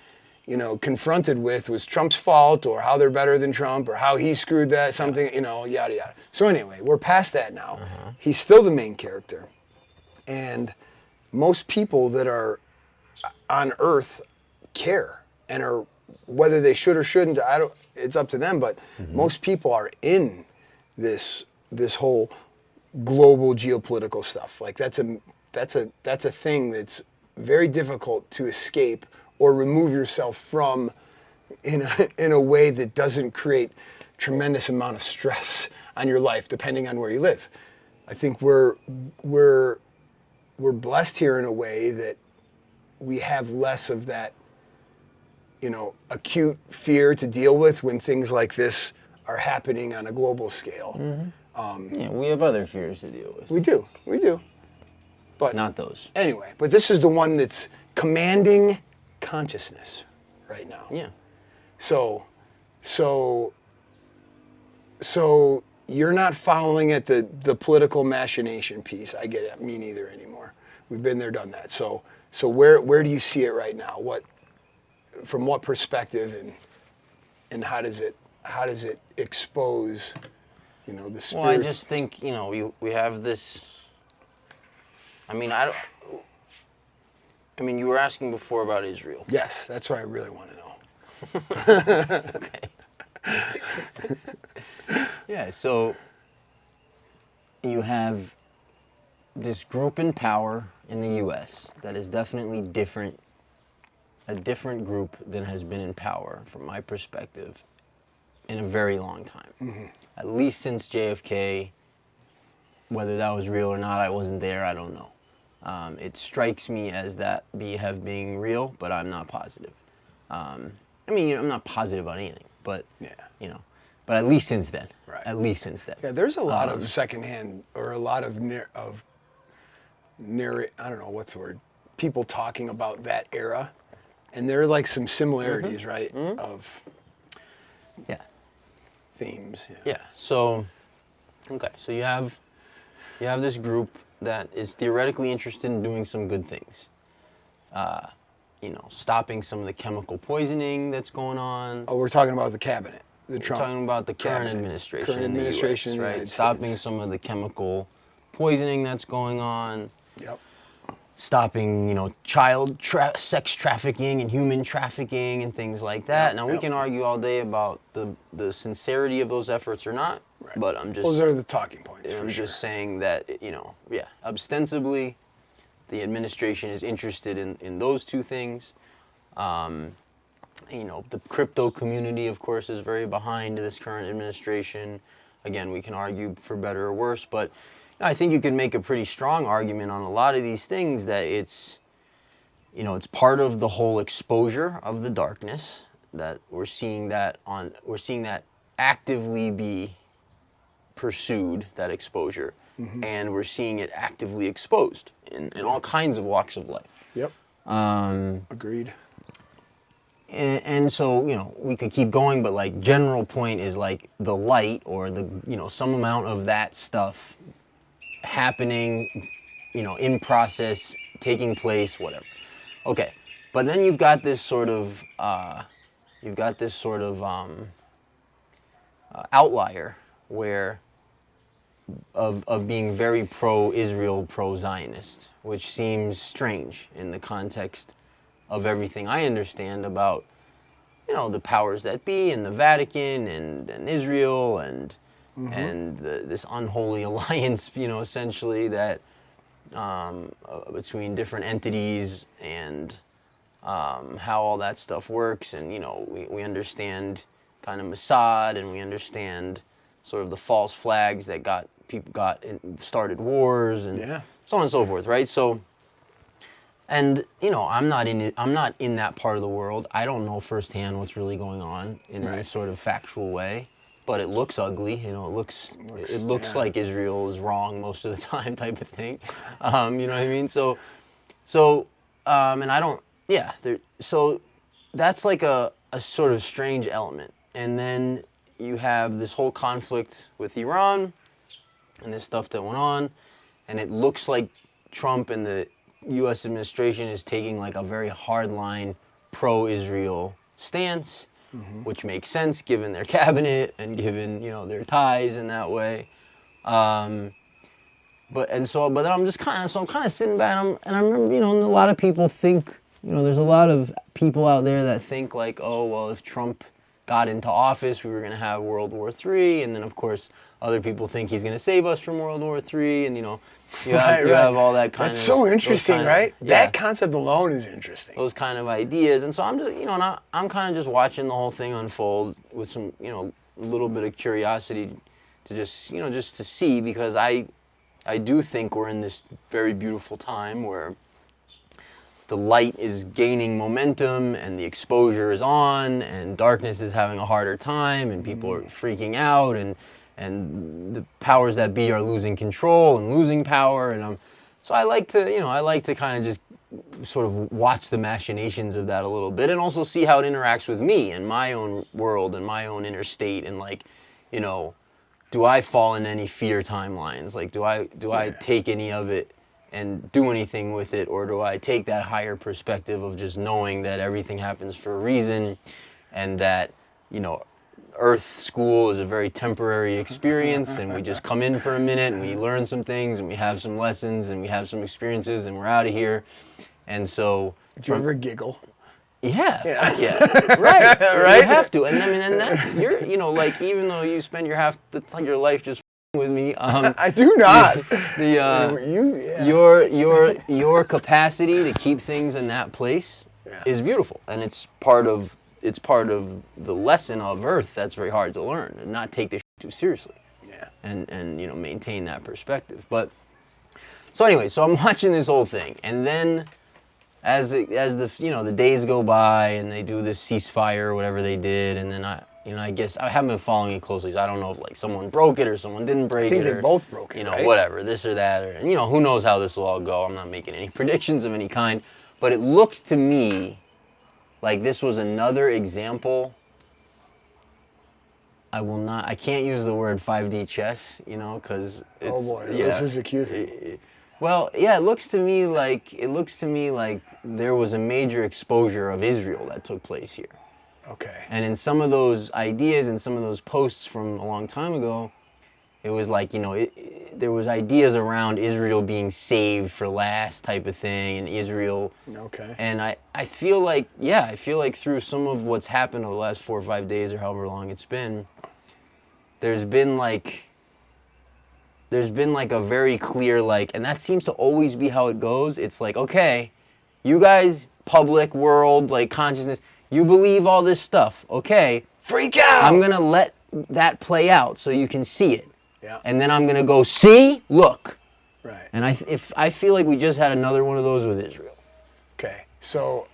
Confronted with was Trump's fault, or how they're better than Trump, or how he screwed that something, yada yada. So anyway, we're past that now. He's still the main character, and most people that are on Earth care and are whether they should or shouldn't. It's up to them. But most people are in this whole global geopolitical stuff. Like that's a thing that's very difficult to escape or remove yourself from in a way that doesn't create tremendous amount of stress on your life, depending on where you live. I think we're blessed here in a way that we have less of that, acute fear to deal with when things like this are happening on a global scale. Yeah, we have other fears to deal with. We do. But Not those. anyway, but this is the one that's commanding consciousness right now. Yeah. So you're not following at the political machination piece. I get it. Me neither anymore. We've been there, done that. So where do you see it right now? From what perspective, and how does it expose, the spirit? Well, I just think, we have this. I mean, you were asking before about Israel. Yes, that's what I really want to know. Okay. Yeah, so you have this group in power in the U.S. that is definitely a different group than has been in power, from my perspective, in a very long time. Mm-hmm. At least since JFK. Whether that was real or not, I wasn't there, I don't know. It strikes me as that being real, but I'm not positive. I'm not positive on anything, but, but at least since then. Right. At least since then. Yeah, there's a lot of secondhand, or a lot of I don't know, what's the word, people talking about that era, and there are like some similarities, right, of themes. Yeah, so, okay, so you have this group that is theoretically interested in doing some good things. Stopping some of the chemical poisoning that's going on. Oh, we're talking about the cabinet, We're talking about the current administration. Current administration in the US, United right? States. Stopping some of the chemical poisoning that's going on. Yep. Stopping, child sex trafficking and human trafficking and things like that. Now, we can argue all day about the sincerity of those efforts or not, but I'm just... Those are the talking points, I'm just saying that, ostensibly, the administration is interested in those two things. The crypto community, of course, is very behind this current administration. Again, we can argue for better or worse, but I think you can make a pretty strong argument on a lot of these things that it's part of the whole exposure of the darkness, that we're seeing that actively be pursued, that exposure, and we're seeing it actively exposed in all kinds of walks of life. Yep. Agreed. And so, we could keep going, but like general point is like the light, or the, some amount of that stuff happening, in process, taking place, whatever. Okay, but then you've got this sort of outlier where of being very pro-Israel, pro-Zionist, which seems strange in the context of everything I understand about, the powers that be, and the Vatican, and Israel, and this unholy alliance, essentially, that between different entities, and how all that stuff works. And we understand kind of Mossad, and we understand sort of the false flags that started wars, and so on and so forth, right? So, and I'm not in that part of the world. I don't know firsthand what's really going on in any sort of factual way. But it looks ugly, it looks like Israel is wrong most of the time, type of thing. You know what I mean? So, and I don't, so that's like a sort of strange element. And then you have this whole conflict with Iran, and this stuff that went on, and it looks like Trump and the U.S. administration is taking like a very hardline pro-Israel stance. Which makes sense given their cabinet and given their ties in that way, but then I'm kind of sitting back, and I remember a lot of people think there's a lot of people out there that think like, oh well, if Trump got into office, we were going to have World War III, and then of course other people think he's going to save us from World War III, and you have all that kind of... That's so interesting, right? That concept alone is interesting. Those kind of ideas. And so I'm just, I'm kind of just watching the whole thing unfold with some, a little bit of curiosity to just, just to see, because I do think we're in this very beautiful time where the light is gaining momentum and the exposure is on and darkness is having a harder time and people are freaking out and the powers that be are losing control and losing power. And so I like to kind of just sort of watch the machinations of that a little bit and also see how it interacts with me and my own world and my own inner state and like, you know, do I fall in any fear timelines? Like, do I take any of it and do anything with it, or do I take that higher perspective of just knowing that everything happens for a reason and that, you know, Earth school is a very temporary experience and we just come in for a minute and we learn some things and we have some lessons and we have some experiences and we're out of here. And so... Did you ever giggle? Yeah. Right. Right? You have to. And I mean, and that's, you know, like, even though you spend your life just with me. I do not. Your capacity to keep things in that place is beautiful, and it's part of the lesson of Earth that's very hard to learn and not take this too seriously. Yeah. And you know, maintain that perspective. But so anyway, so I'm watching this whole thing, and then as the you know the days go by and they do this ceasefire or whatever they did, and then I guess I haven't been following it closely, so I don't know if like someone broke it or someone didn't break it. I think they both broke it, you know, right? whatever, this or that, or you know, who knows how this will all go. I'm not making any predictions of any kind, but it looked to me like this was another example. I can't use the word 5D chess, you know, because it's... Oh boy, this is a cue thing. Well, yeah, it looks to me like there was a major exposure of Israel that took place here. Okay. And in some of those ideas and some of those posts from a long time ago, it was like, you know, there was ideas around Israel being saved for last type of thing, and Israel... Okay. And I feel like through some of what's happened over the last 4 or 5 days or however long it's been, there's been like a very clear, like, and that seems to always be how it goes. It's like, okay, you guys, public world, like consciousness, you believe all this stuff, okay. Freak out! I'm going to let that play out so you can see it. Yeah. And then I'm going to go, see, look. Right. And I feel like we just had another one of those with Israel. Okay, so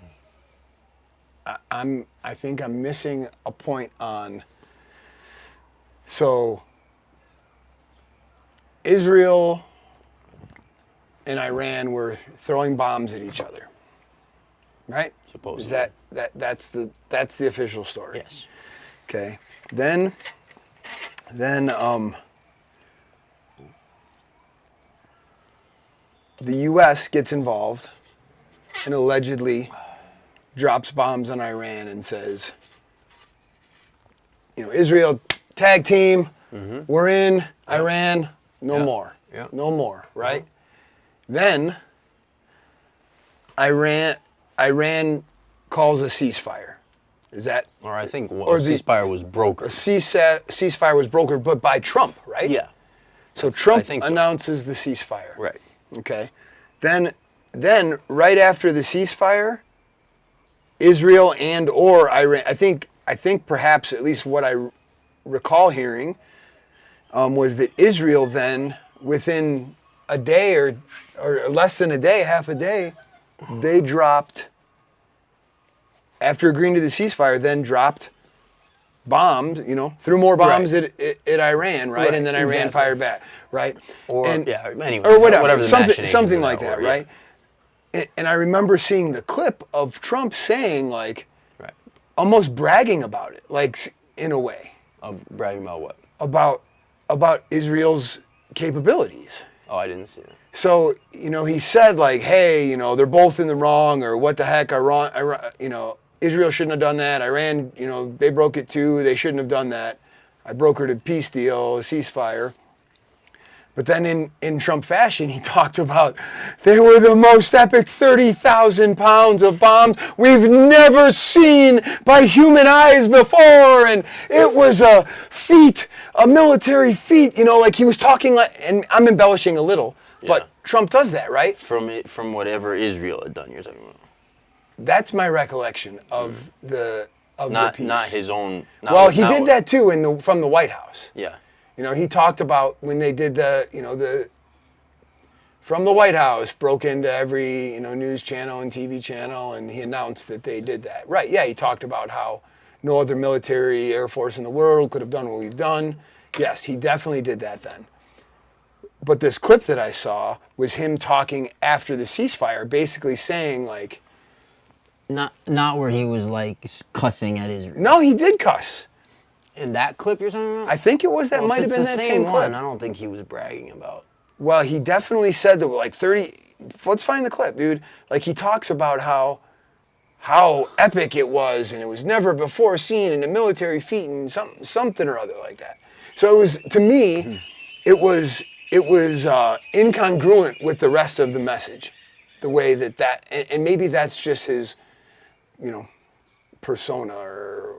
I think I'm missing a point on... So, Israel and Iran were throwing bombs at each other, right? Supposedly. Is that's the official story? Yes. Okay. Then the U.S. gets involved and allegedly drops bombs on Iran and says, you know, Israel, tag team, we're in, Iran, no more. Yeah. No more, right? Then Iran calls a ceasefire. Is that... Or I think ceasefire was brokered. Ceasefire was brokered, but by Trump, right? Yeah. So Trump think so. announces the ceasefire. Right. Okay. Then right after the ceasefire, Israel and or Iran, I think perhaps at least what I recall hearing was that Israel then, within a day or less than a day, half a day, they dropped, after agreeing to the ceasefire, then dropped bombs, you know, threw more bombs at Iran, right? And then Iran fired back, right? Or, anyway. Or whatever the something machinations like that, were, right? And I remember seeing the clip of Trump saying, like, almost bragging about it, like, in a way. Of bragging about what? About Israel's capabilities. Oh, I didn't see that. So, you know, he said, like, hey, you know, they're both in the wrong, or what the heck, Iran, you know, Israel shouldn't have done that. Iran, you know, they broke it too. They shouldn't have done that. I brokered a peace deal, a ceasefire. But then in Trump fashion, he talked about they were the most epic 30,000 pounds of bombs we've never seen by human eyes before. And it was a feat, a military feat, you know, like he was talking like, and I'm embellishing a little, but Trump does that, right? From whatever Israel had done, you're talking about. That's my recollection of the piece. Not his own. He did that too from the White House. Yeah. You know, he talked about when they did the from the White House broke into every news channel and TV channel, and he announced that they did that. Right? Yeah, he talked about how no other military air force in the world could have done what we've done. Yes, he definitely did that then. But this clip that I saw was him talking after the ceasefire, basically saying like, not where he was like cussing at Israel. no, he did cuss. In that clip you're talking about? I think it was that Well, might if have it's been the that same clip. one, I don't think he was bragging about. Well, he definitely said that like 30. Let's find the clip, dude. Like he talks about how epic it was, and it was never before seen in a military feat, and something or other like that. So it was, to me, it was incongruent with the rest of the message, the way that and maybe that's just his, persona or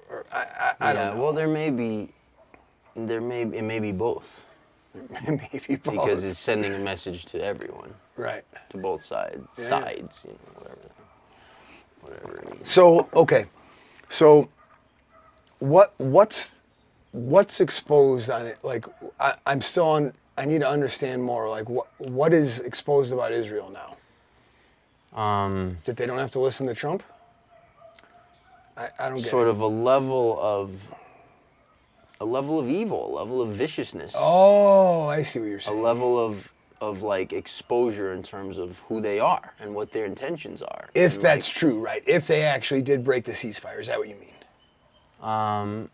I don't know. Well, it may be both. Maybe both. Because it's sending a message to everyone, Right. to both sides, Yeah. whatever it means. So okay, so what's exposed on it? Like I'm still on. I need to understand more. Like what is exposed about Israel now? That they don't have to listen to Trump? I don't get Sort it. of a level of evil, a level of viciousness, Oh, I see what you're a saying. level of like exposure in terms of who they are and what their intentions are. If And, that's true, right? If they actually did break the ceasefire, is that what you mean?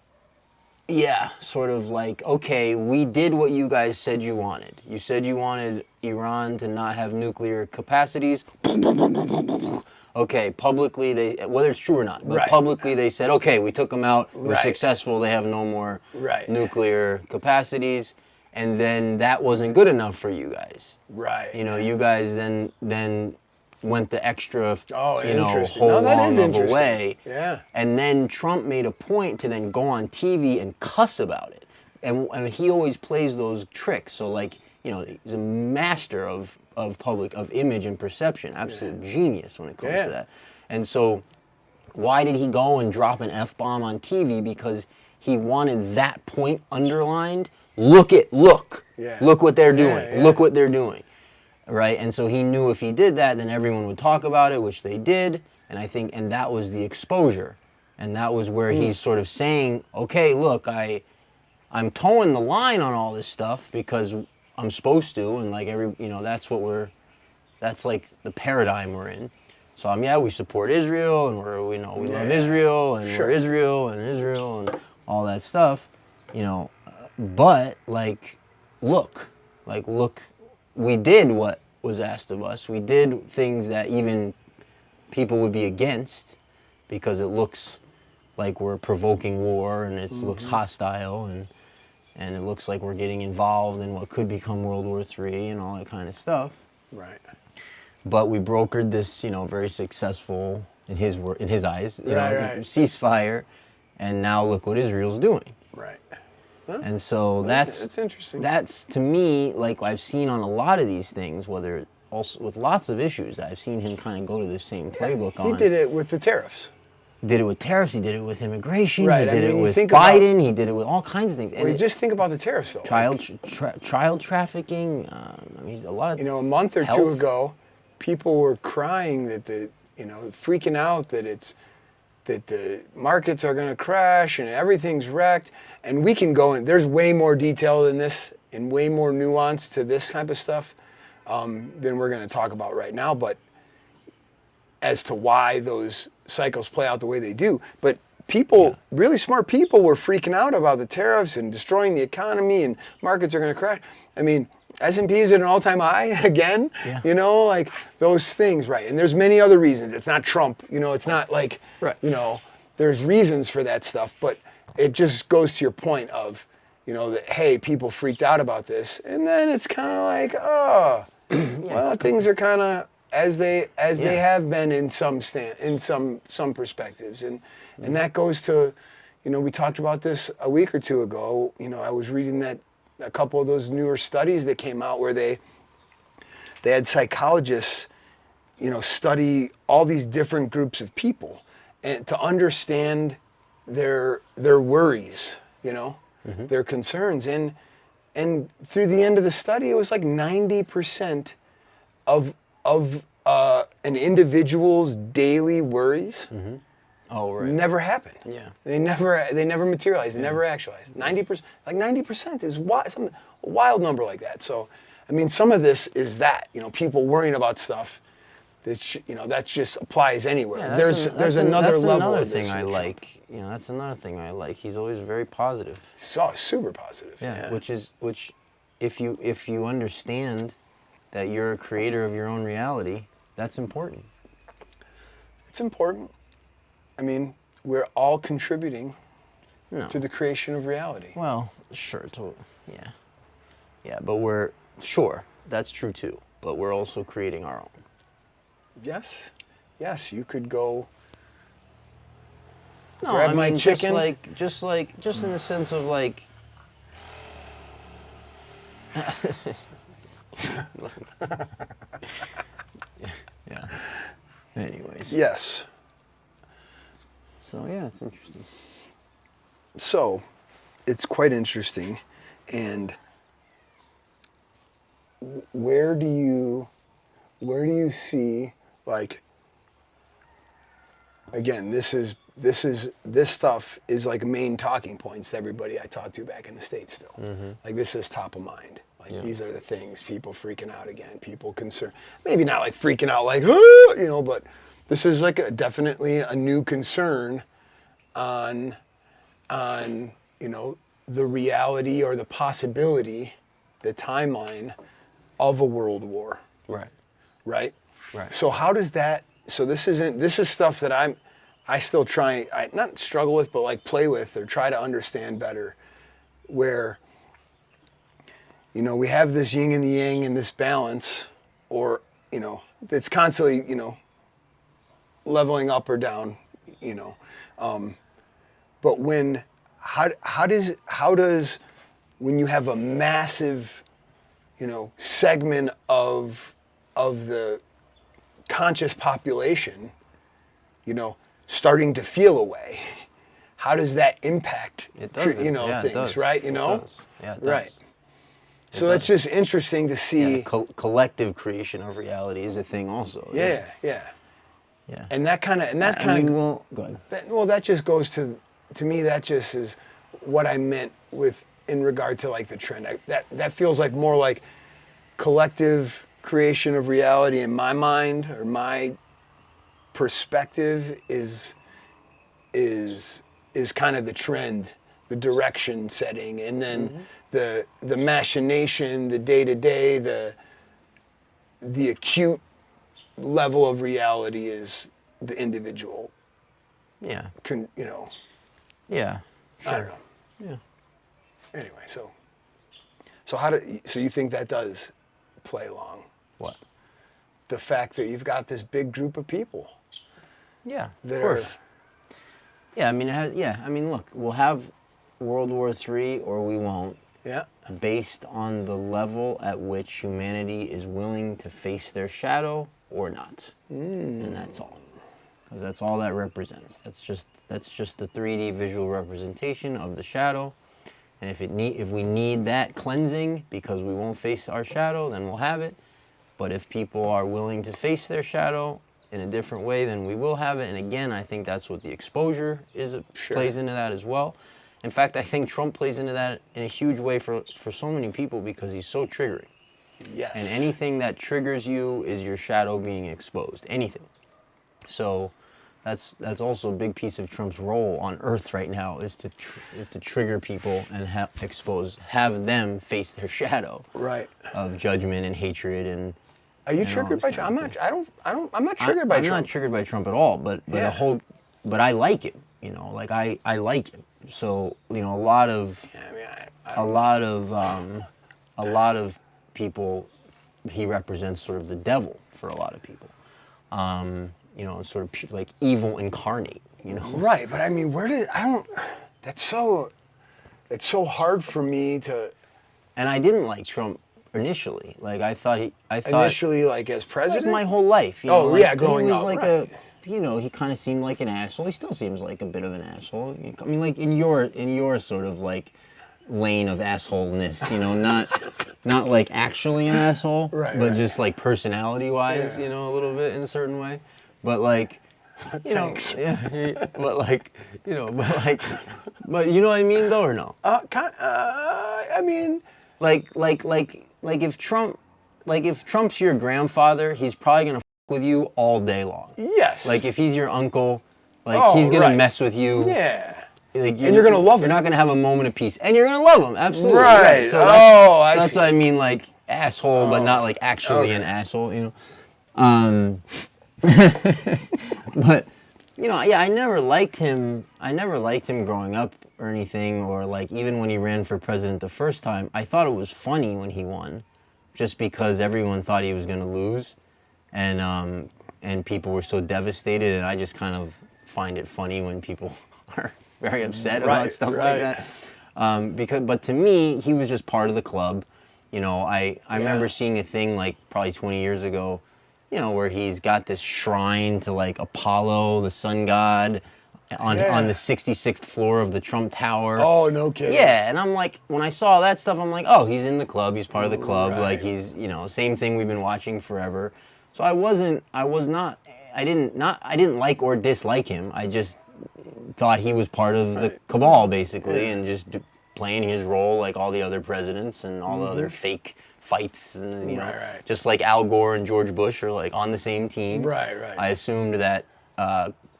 Yeah, sort of like, okay, we did what you guys said you wanted. You said you wanted Iran to not have nuclear capacities. Okay, publicly, whether it's true or not, but Right. publicly they said, okay, we took them out, we're Right. successful, they have no more Right. nuclear capacities, and then that wasn't good enough for you guys. Right. You guys then went the extra, Oh, whole interesting. No, that long is of a interesting. way. Yeah. And then Trump made a point to then go on TV and cuss about it. And he always plays those tricks. So like, he's a master of image and perception. Absolute genius when it comes Yeah. to that. And so why did he go and drop an F-bomb on TV? Because he wanted that point underlined. Look. Yeah. Look what they're Yeah, doing. yeah. Look what they're doing. Right? And so he knew if he did that, then everyone would talk about it, which they did. And that was the exposure. And that was where he's sort of saying, okay, look, I'm towing the line on all this stuff because I'm supposed to, and like that's like the paradigm we're in. So we support Israel, and we love Israel, and Sure. we're Israel and all that stuff, but look, we did what was asked of us. We did things that even people would be against because it looks like we're provoking war, and it looks hostile, and it looks like we're getting involved in what could become World War III and all that kind of stuff. Right. But we brokered this, very successful in his eyes, Right. ceasefire, and now look what Israel's doing. Right. And so That's interesting. That's to me, like I've seen on a lot of these things, whether also with lots of issues, I've seen him kind of go to the same playbook on. He did it with the tariffs. Did it with tariffs. He did it with immigration. Right, He I did mean, it you with think about- Biden. He did it with all kinds of things. Well, you just think about the tariffs, though. Child trafficking. A lot of. A month or two health. ago, people were crying that freaking out that the markets are going to crash and everything's wrecked. And we can go in. There's way more detail than this and way more nuance to this type of stuff than we're going to talk about right now. But as to why those cycles play out the way they do. But people, really smart people, were freaking out about the tariffs and destroying the economy and markets are going to crash. I mean, S&P is at an all-time high again. Yeah. Like those things, right? And there's many other reasons. It's not Trump. It's not like, Right. There's reasons for that stuff. But it just goes to your point of, that, hey, people freaked out about this. And then it's kind of like, well, things are kind of as they have been in some perspectives, and that goes to, we talked about this a week or two ago. I was reading that a couple of those newer studies that came out where they had psychologists, study all these different groups of people and to understand their worries, their concerns, and through the end of the study, it was like 90% of an individual's daily worries Oh, right. never happen. Yeah. They never materialize. They never actualize. 90%, like 90% is a wild number like that. So, I mean, some of this is that, people worrying about stuff that just applies anywhere. Yeah, there's another level another of this thing I with Trump. like. That's another thing I like. He's always very positive. So super positive. Yeah. Yeah. Which, if you understand that you're a creator of your own reality, that's important. It's important. I mean, we're all contributing No. to the creation of reality. Well, sure. Yeah. But that's true too. But we're also creating our own. Yes, you could go No, grab I my mean, chicken. just in the sense of like. Yeah. Anyways. Yes. So yeah, it's interesting. So, it's quite interesting, and where do you see, like, again, this stuff is like main talking points to everybody I talk to back in the States still. Like, this is top of mind. Like, these are the things, people freaking out again, people concerned, maybe not like freaking out like, but this is like definitely a new concern on the reality or the possibility, the timeline of a world war. Right. Right? Right. So how does that, this is stuff that I still try, not struggle with, but like play with or try to understand better, where, we have this yin and the yang and this balance, or, it's constantly, leveling up or down, but how does, when you have a massive, segment of the conscious population, starting to feel a way, how does that impact, It does. Yeah, things, it does. right? It does. Yeah, it does. Right. So that's just interesting to see. Yeah, collective creation of reality is a thing also. Yeah. And that kind of, Well, go ahead. that just goes to me, that just is what I meant with, in regard to like the trend. That feels like more like collective creation of reality in my mind, or my perspective is kind of the trend, the direction setting, and then the machination, the day-to-day, the acute level of reality is the individual. Yeah. I Yeah. don't Sure. know. Yeah. Anyway, so you think that does play along? What? The fact that you've got this big group of people Yeah. that of course. are, Yeah. I mean, look, we'll have World War III or we won't, based on the level at which humanity is willing to face their shadow or not. And that's all. Because that's all that represents. That's just the 3D visual representation of the shadow. And if we need that cleansing because we won't face our shadow, then we'll have it. But if people are willing to face their shadow in a different way, then we will have it. And again, I think that's what the exposure plays into that as well. In fact, I think Trump plays into that in a huge way for so many people, because he's so triggering. yes. And anything that triggers you is your shadow being exposed. Anything. So that's also a big piece of Trump's role on Earth right now, is to trigger people and have them face their shadow. Right. Of judgment and hatred and. Are you triggered by Trump? I'm not triggered by Trump. I'm not triggered by Trump at all, but I like him. Like I like him. So a lot of people, he represents sort of the devil for a lot of people. Sort of like evil incarnate. Right, but I mean, that's so hard for me to. And I didn't like Trump initially. Like I thought initially, like as president. Like my whole life. Growing up, like right. He kind of seemed like an asshole. He still seems like a bit of an asshole. I mean, like in your sort of like lane of assholeness, not not like actually an asshole, Right, but right. just like personality-wise, Yeah. you know, a little bit in a certain way. But like, you know, Thanks. yeah, but like, you know, but you know what I mean though, or no? I mean, Like if Trump's your grandfather, he's probably gonna with you all day long. yes. Like if he's your uncle, like Oh, he's gonna right. mess with you. Yeah. Like And you're gonna love You're him. not gonna have a moment of peace, and you're gonna love him. Absolutely. Right. So I that's see. what I mean. Like asshole, but not like actually an asshole. You know. But you know, yeah, I never liked him. I never liked him growing up or anything, or like even when he ran for president the first time. I thought it was funny when he won, just because everyone thought he was gonna lose, and people were so devastated, and I just kind of find it funny when people are very upset about stuff like that. But to me, he was just part of the club. You know, I remember seeing a thing like probably 20 years ago, you know, where he's got this shrine to like Apollo, the sun god, on the 66th floor of the Trump Tower. Oh, no kidding. Yeah, and I'm like, when I saw that stuff, I'm like, oh, he's in the club, he's part of the club, Right. like he's, you know, same thing we've been watching forever. So I didn't like or dislike him. I just thought he was part of the cabal, basically, and just playing his role like all the other presidents and all the other fake fights, and you know, Right. just like Al Gore and George Bush are like on the same team. Right. I assumed that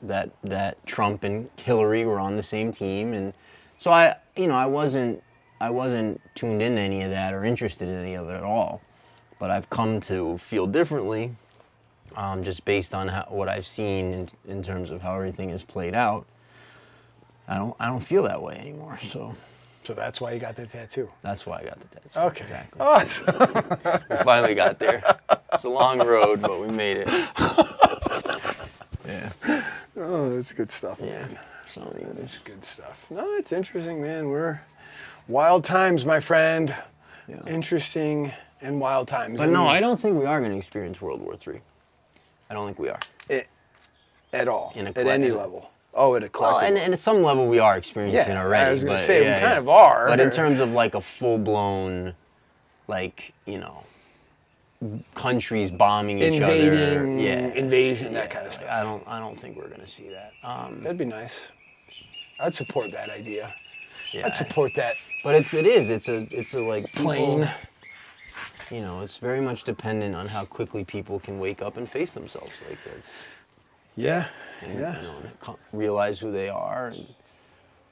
that Trump and Hillary were on the same team, and so I wasn't tuned into any of that or interested in any of it at all. But I've come to feel differently, just based on what I've seen in terms of how everything is played out. I don't feel that way anymore. So that's why you got the tattoo. That's why I got the tattoo. Okay. Exactly. Awesome. We finally got there. It's a long road, but we made it. Yeah. Oh, that's good stuff, Yeah. man. So That's good stuff. No, it's interesting, man. We're wild times, my friend. Yeah. Interesting and wild times. But no, I don't think we are going to experience World War III. I don't think we are. At all. In a At any collective- level. Oh, at a Well, collective. and at some level we are experiencing it already. I was going but to say, yeah, we kind yeah. of are. But in terms of like a full-blown, like, you know, countries bombing each other. invading, Yeah. invasion, that Yeah, kind of stuff. I don't think we're going to see that. That'd be nice. I'd support that idea. Yeah. I'd support that But it's a like people- plane. You know, it's very much dependent on how quickly people can wake up and face themselves like this. Yeah, And, yeah. You know, and realize who they are, and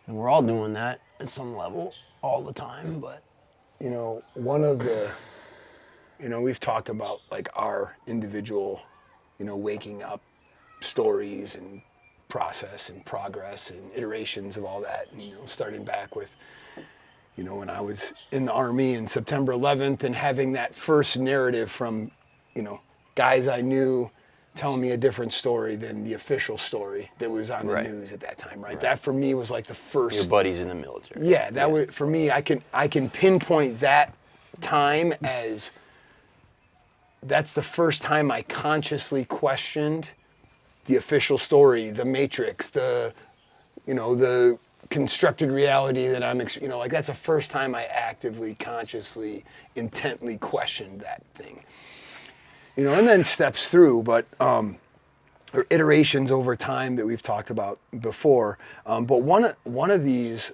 we're all doing that at some level all the time. But You know, one of the, you know, we've talked about like our individual, you know, waking up stories and process and progress and iterations of all that. And, you know, starting back with, you know, when I was in the Army in September 11th and having that first narrative from, you know, guys I knew telling me a different story than the official story that was on the Right. news at that time, right? That for me was like the first. your buddies in the military. Yeah, that was for me. I can pinpoint that time as that's the first time I consciously questioned the official story, the matrix, the constructed reality that I'm, like that's the first time I actively, consciously, intently questioned that thing. You know, and then steps through, but or iterations over time that we've talked about before. But one of these,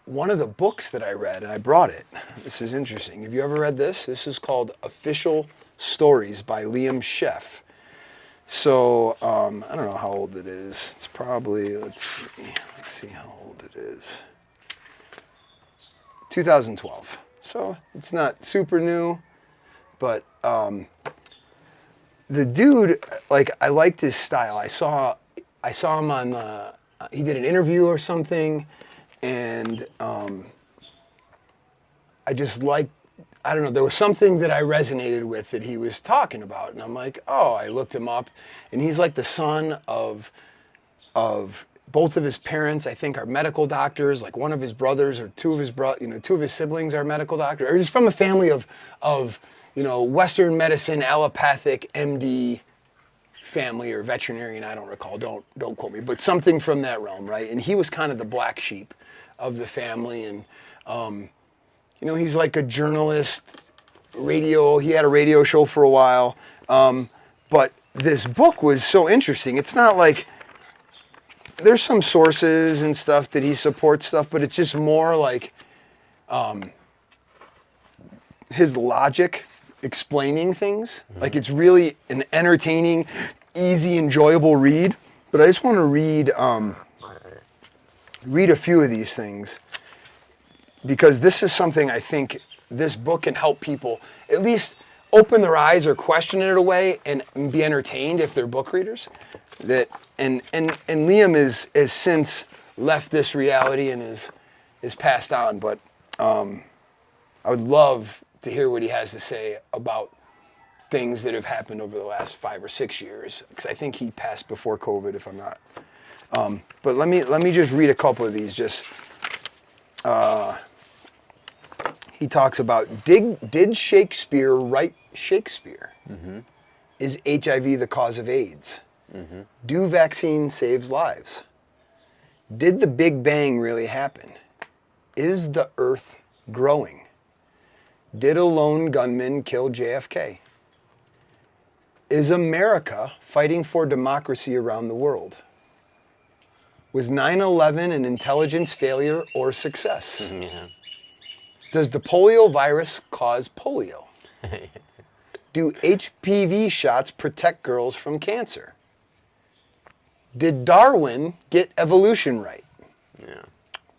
one of the books that I read, and I brought it. This is interesting. Have you ever read this? This is called Official Stories by Liam Sheff. So I don't know how old it is. It's probably let's see how old it is. 2012. So it's not super new, but the dude, like, I liked his style. I saw him on, he did an interview or something, and I just liked, I don't know, there was something that I resonated with that he was talking about, and I'm like, oh, I looked him up, and he's like the son of both of his parents, I think, are medical doctors. Like one of his brothers or two of his siblings are medical doctors. Or he's from a family of Western medicine, allopathic, MD family or veterinarian. I don't recall. Don't quote me. But something from that realm, right? And he was kind of the black sheep of the family, and you know, he's like a journalist, he had a radio show for a while. But this book was so interesting. It's not like, there's some sources and stuff that he supports stuff, but it's just more like his logic explaining things. Like it's really an entertaining, easy, enjoyable read. But I just want to read a few of these things because this is something I think this book can help people at least open their eyes or question it in a way and be entertained if they're book readers. And Liam has since left this reality and is passed on. But I would love to hear what he has to say about things that have happened over the last 5 or 6 years. Because I think he passed before COVID, if I'm not. But let me just read a couple of these. He talks about did Shakespeare write Shakespeare? Mm-hmm. Is HIV the cause of AIDS? Mm-hmm. Do vaccines save lives? Did the Big Bang really happen? Is the Earth growing? Did a lone gunman kill JFK? Is America fighting for democracy around the world? Was 9/11 an intelligence failure or success? Yeah. Does the polio virus cause polio? Do HPV shots protect girls from cancer? Did Darwin get evolution right? Yeah.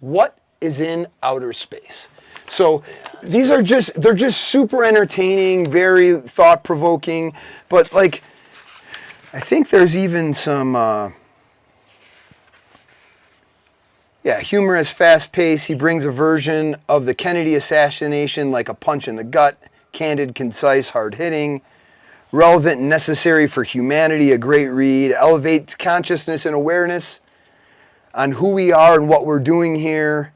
What is in outer space? So these are they're just super entertaining, very thought-provoking, but like, I think there's even some, humorous, fast-paced. He brings a version of the Kennedy assassination like a punch in the gut, candid, concise, hard-hitting, relevant and necessary for humanity, a great read, elevates consciousness and awareness on who we are and what we're doing here.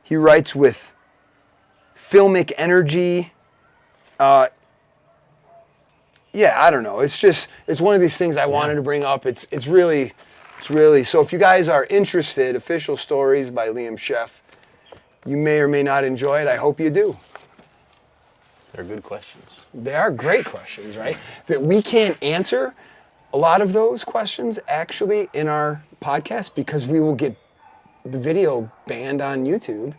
He writes with filmic energy. I don't know. It's one of these things I wanted to bring up. It's really, so if you guys are interested, Official Stories by Liam Sheff, you may or may not enjoy it. I hope you do. They're good questions. They are great questions, right? That we can't answer a lot of those questions actually in our podcast because we will get the video banned on YouTube,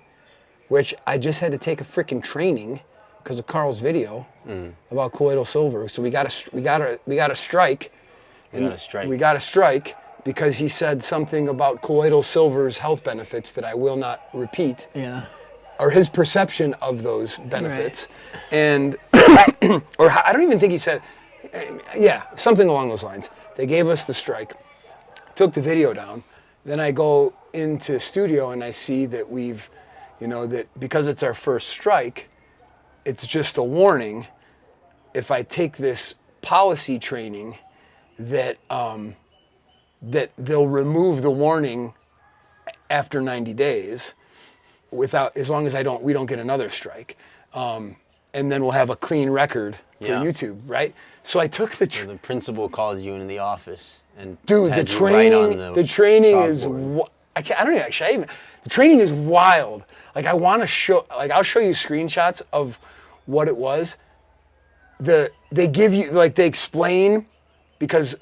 which I just had to take a freaking training because of Carl's video about colloidal silver. So we got a strike. We got a strike because he said something about colloidal silver's health benefits that I will not repeat. Yeah. Or his perception of those benefits. Right. And, or I don't even think he said, something along those lines. They gave us the strike, took the video down. Then I go into studio and I see that that because it's our first strike, it's just a warning. If I take this policy training, that they'll remove the warning after 90 days. As long as we don't get another strike, and then we'll have a clean record for YouTube, right? So I took the principal called you into the office and the training is the training is wild. Like I want to show, I'll show you screenshots of what it was. They give you they explain because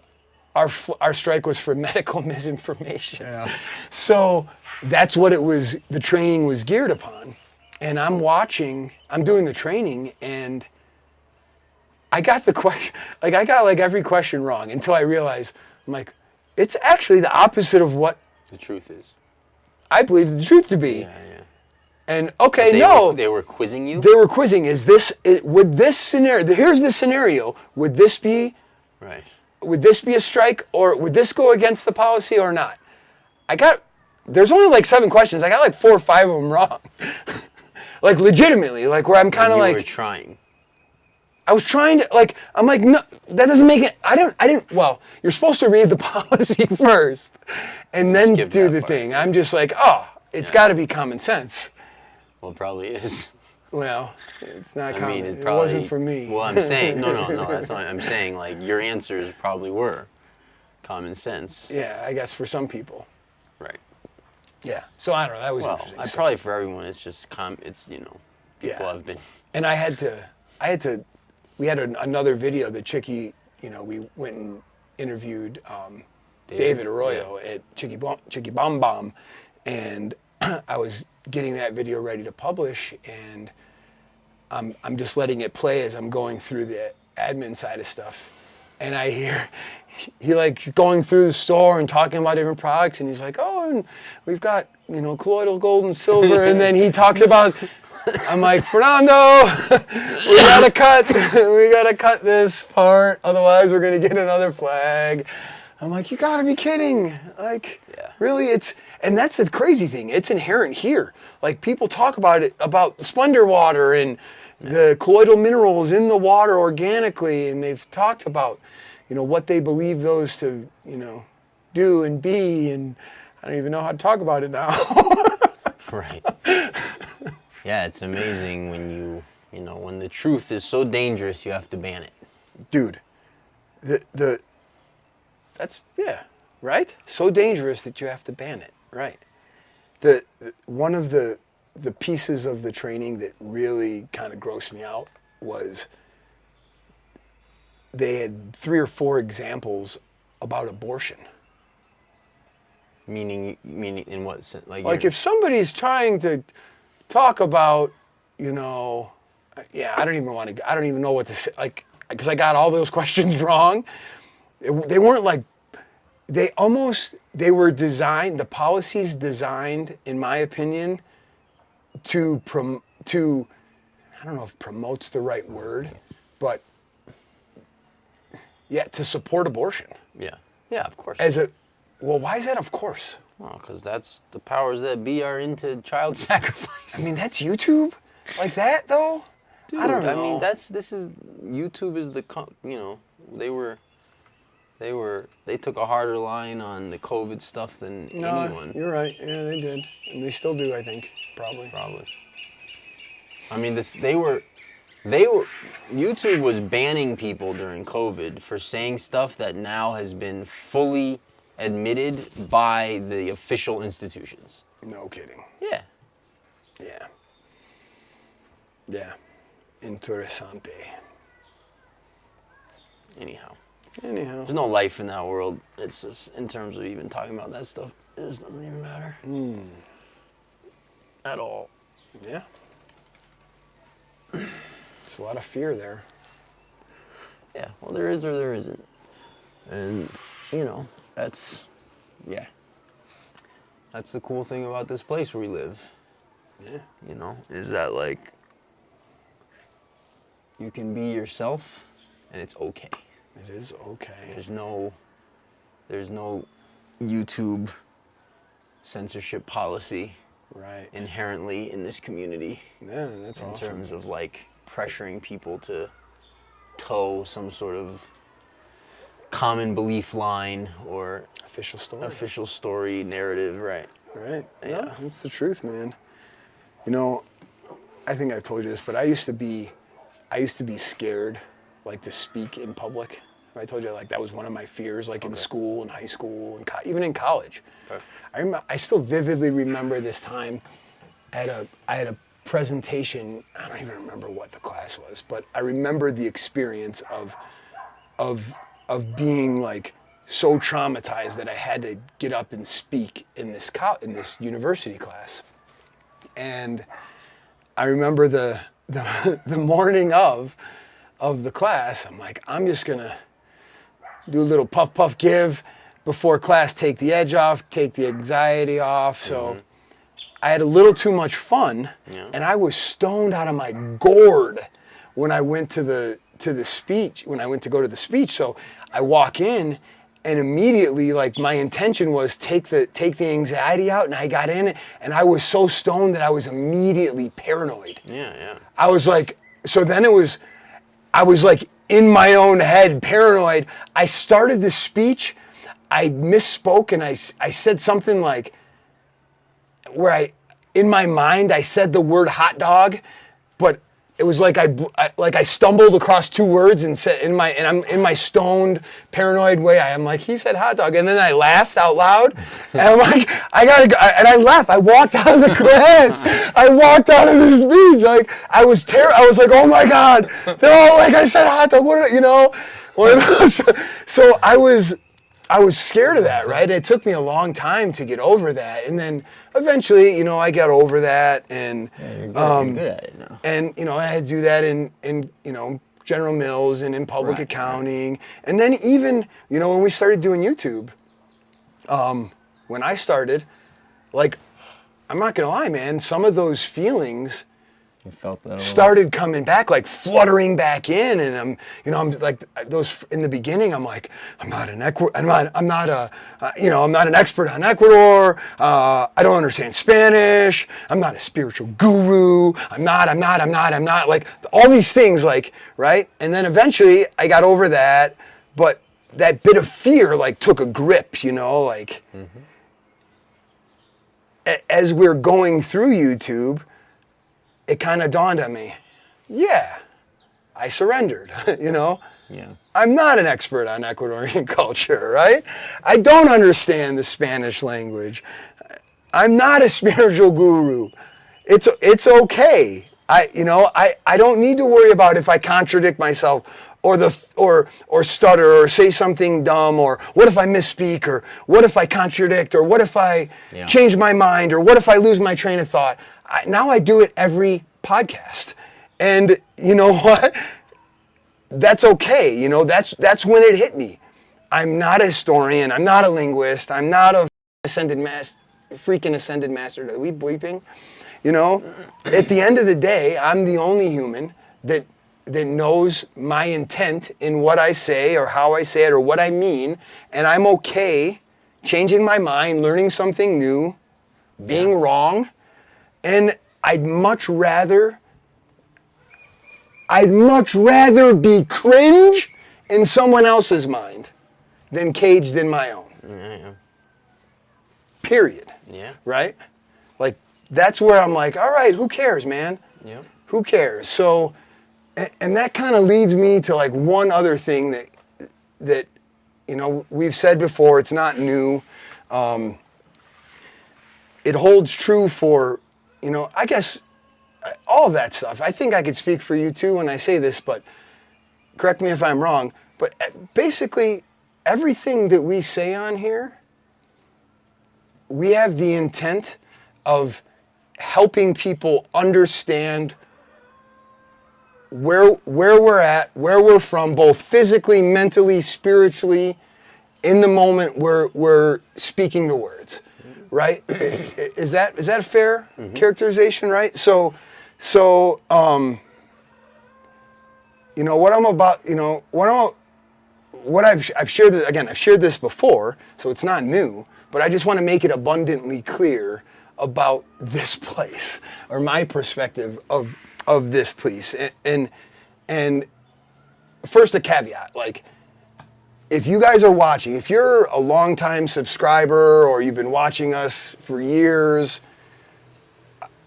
our strike was for medical misinformation. Yeah. So that's what it was, the training was geared upon. And I'm doing the training, and I got the question, I got every question wrong until I realized, I'm like, it's actually the opposite of what the truth is. I believe the truth to be. Yeah. And they were quizzing you? They were quizzing, would this scenario, here's the scenario, would this be a strike, or would this go against the policy or not? There's only 7 questions. I got 4 or 5 of them wrong. Legitimately, where I'm kind of You were trying. I was trying to, I'm like, no, that doesn't make it, well, you're supposed to read the policy first and then do the thing. I'm just it's got to be common sense. Well, it probably is. Well, it's not common. I mean, it wasn't for me. Well, I'm saying, no, that's not, I'm saying, your answers probably were common sense. Yeah, I guess for some people. Right. Yeah. So I don't know. That was Well, interesting. I So- probably for everyone, it's just it's people Yeah. have been. And I had to, we had another video that Chicky, you know, we went and interviewed David Arroyo at Chicky Bom Bom, and I was getting that video ready to publish, and I'm just letting it play as I'm going through the admin side of stuff, and I hear he like going through the store and talking about different products, and he's like, oh, and we've got, you know, colloidal gold and silver, and then he talks about. I'm like, Fernando, we gotta cut this part, otherwise we're gonna get another flag. I'm like, you gotta be kidding. Like, really, and that's the crazy thing. It's inherent here. Like, people talk about it, about Splendor water and the colloidal minerals in the water organically, and they've talked about, you know, what they believe those to, you know, do and be, and I don't even know how to talk about it now. Right. Yeah, it's amazing when you know, when the truth is so dangerous, you have to ban it. Dude, that's, yeah, right? So dangerous that you have to ban it, right? One of the pieces of the training that really kind of grossed me out was they had 3 or 4 examples about abortion. Meaning in what sense? Like if somebody's trying to talk about, you know, I don't even know what to say, like, because I got all those questions wrong. They weren't like, they were designed, the policies designed, in my opinion, to, I don't know if promote's the right word, but yeah, to support abortion. Yeah, of course. Well, why is that of course? Well, because that's the powers that be are into child sacrifice. I mean, that's YouTube? Like that, though? Dude, I don't know. I mean, YouTube is you know, they took a harder line on the COVID stuff than anyone. You're right. Yeah, they did. And they still do, I think, probably. I mean, YouTube was banning people during COVID for saying stuff that now has been fully admitted by the official institutions. No kidding. Yeah. Yeah. Yeah. Interessante. Anyhow. Anyhow. There's no life in that world. It's just, in terms of even talking about that stuff, it just doesn't even matter. At all. Yeah. There's a lot of fear there. Yeah, well, there is or there isn't. And, you know, that's the cool thing about this place where we live. Yeah. You know, is that, like, you can be yourself and it's okay. It is okay. There's no YouTube censorship policy inherently in this community. Yeah, that's awesome. In terms of, like, pressuring people to toe some sort of common belief line or official story narrative, right? Right. Yeah. No, that's the truth, man. You know, I think I've told you this, but I used to be scared, like, to speak in public. I told you, like, that was one of my fears, like in school and high school and even in college. Okay. I still vividly remember this time. I had a presentation. I don't even remember what the class was, but I remember the experience of being, like, so traumatized that I had to get up and speak in this university class. And I remember the morning of the class, I'm like, I'm just gonna do a little puff puff give before class, take the edge off, take the anxiety off. So I had a little too much fun, and I was stoned out of my gourd when I went to the speech, when I went to go to the speech. So I walk in, and immediately, like, my intention was take the anxiety out, and I got in, and I was so stoned that I was immediately paranoid. Yeah. I was like, so then I was like in my own head, paranoid. I started the speech, I misspoke, and I said something like, in my mind, I said the word hot dog, but it was like I stumbled across two words and said I'm in my stoned paranoid way. I'm like, he said hot dog, and then I laughed out loud, and I'm like, I gotta go, and I left. I walked out of the class. I walked out of the speech. Like I was like, oh my God, they're all like, I said hot dog. What you know? So I was scared of that, right? It took me a long time to get over that, and then eventually, I got over that, and You're good at it now. and I had to do that in General Mills and in public accounting, and then even when we started doing YouTube, when I started, like, I'm not gonna lie, man, some of those feelings You felt that. started coming back, like fluttering back in, and I'm like those in the beginning. I'm like, I'm not an expert on Ecuador. I don't understand Spanish. I'm not a spiritual guru. I'm not like all these things, like, right? And then eventually I got over that, but that bit of fear like took a grip, like as we're going through YouTube. It kind of dawned on me, yeah, I surrendered, Yeah. I'm not an expert on Ecuadorian culture, right? I don't understand the Spanish language. I'm not a spiritual guru. It's okay. I don't need to worry about if I contradict myself or stutter or say something dumb, or what if I misspeak, or what if I contradict, or what if I change my mind, or what if I lose my train of thought. Now I do it every podcast, and you know what? That's okay. That's when it hit me. I'm not a historian. I'm not a linguist. I'm not a freaking ascended master. Are we bleeping? At the end of the day, I'm the only human that knows my intent in what I say or how I say it or what I mean, and I'm okay changing my mind, learning something new, being wrong. And I'd much rather be cringe in someone else's mind than caged in my own. Yeah. Period. Yeah. Right? Like, that's where I'm like, all right, who cares, man? Yeah. Who cares? So, and that kind of leads me to like one other thing that we've said before. It's not new. It holds true for, I guess, all of that stuff. I think I could speak for you too when I say this, but correct me if I'm wrong. But basically, everything that we say on here, we have the intent of helping people understand where we're at, where we're from, both physically, mentally, spiritually, in the moment where we're speaking the words, right? Is that a fair characterization, right? So what I'm about, what I've shared this, again, I've shared this before, so it's not new, but I just want to make it abundantly clear about this place, or my perspective of this place. And first, a caveat, like, if you guys are watching, if you're a longtime subscriber or you've been watching us for years,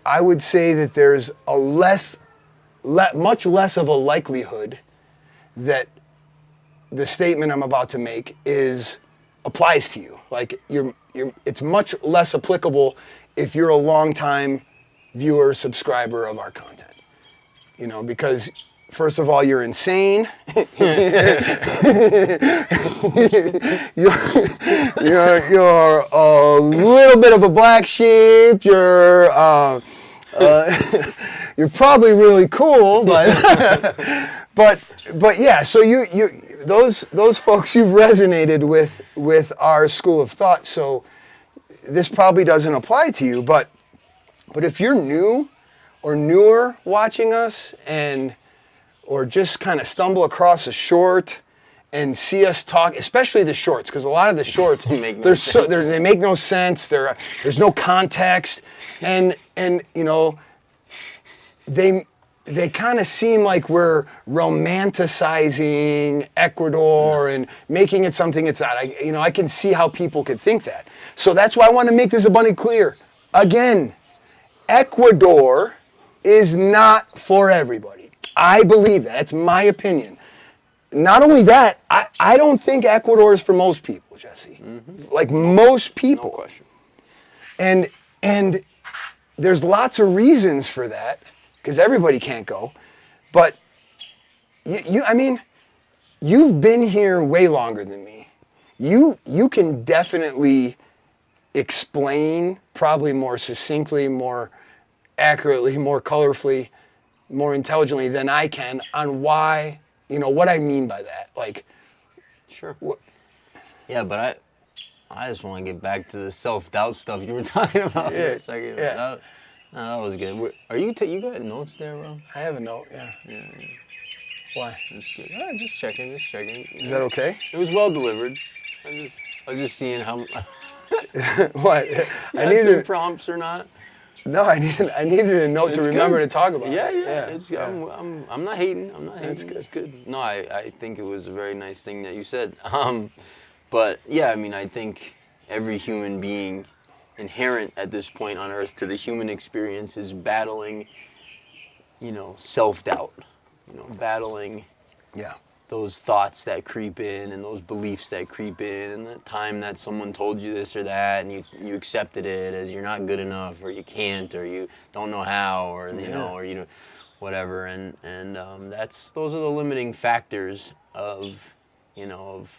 I would say that there's much less of a likelihood that the statement I'm about to make applies to you. Like, it's much less applicable if you're a longtime viewer, subscriber of our content. Because first of all, you're insane. You're a little bit of a black sheep. You're probably really cool, but yeah. So those folks, you've resonated with our school of thought. So this probably doesn't apply to you, but if you're new or newer watching us, or just kind of stumble across a short and see us talk, especially the shorts, because a lot of the shorts they make no sense. There's no context, and they kind of seem like we're romanticizing Ecuador and making it something it's not. I can see how people could think that. So that's why I want to make this abundantly clear. Again, Ecuador is not for everybody. I believe that. That's my opinion. Not only that, I don't think Ecuador is for most people, Jesse. Like most people. No question. And there's lots of reasons for that, because everybody can't go. But I mean, you've been here way longer than me. You can definitely explain, probably more succinctly, more accurately, more colorfully, more intelligently than I can on why, what I mean by that. Like, Sure. Yeah, but I just want to get back to the self-doubt stuff you were talking about for a second. Yeah. That was good. Are you you got notes there, bro? I have a note, yeah. Why? That's good. Just checking. Is that okay? It was well delivered. I was just seeing how What? I needed needed prompts or not. No, I needed a note to remember to talk about. Yeah. It. It's, I'm not hating. That's good. It's good. No, I think it was a very nice thing that you said. But yeah, I mean, I think every human being inherent at this point on Earth to the human experience is battling, self-doubt, battling those thoughts that creep in and those beliefs that creep in, and the time that someone told you this or that and you accepted it as you're not good enough, or you can't, or you don't know how, or or whatever, and those are the limiting factors of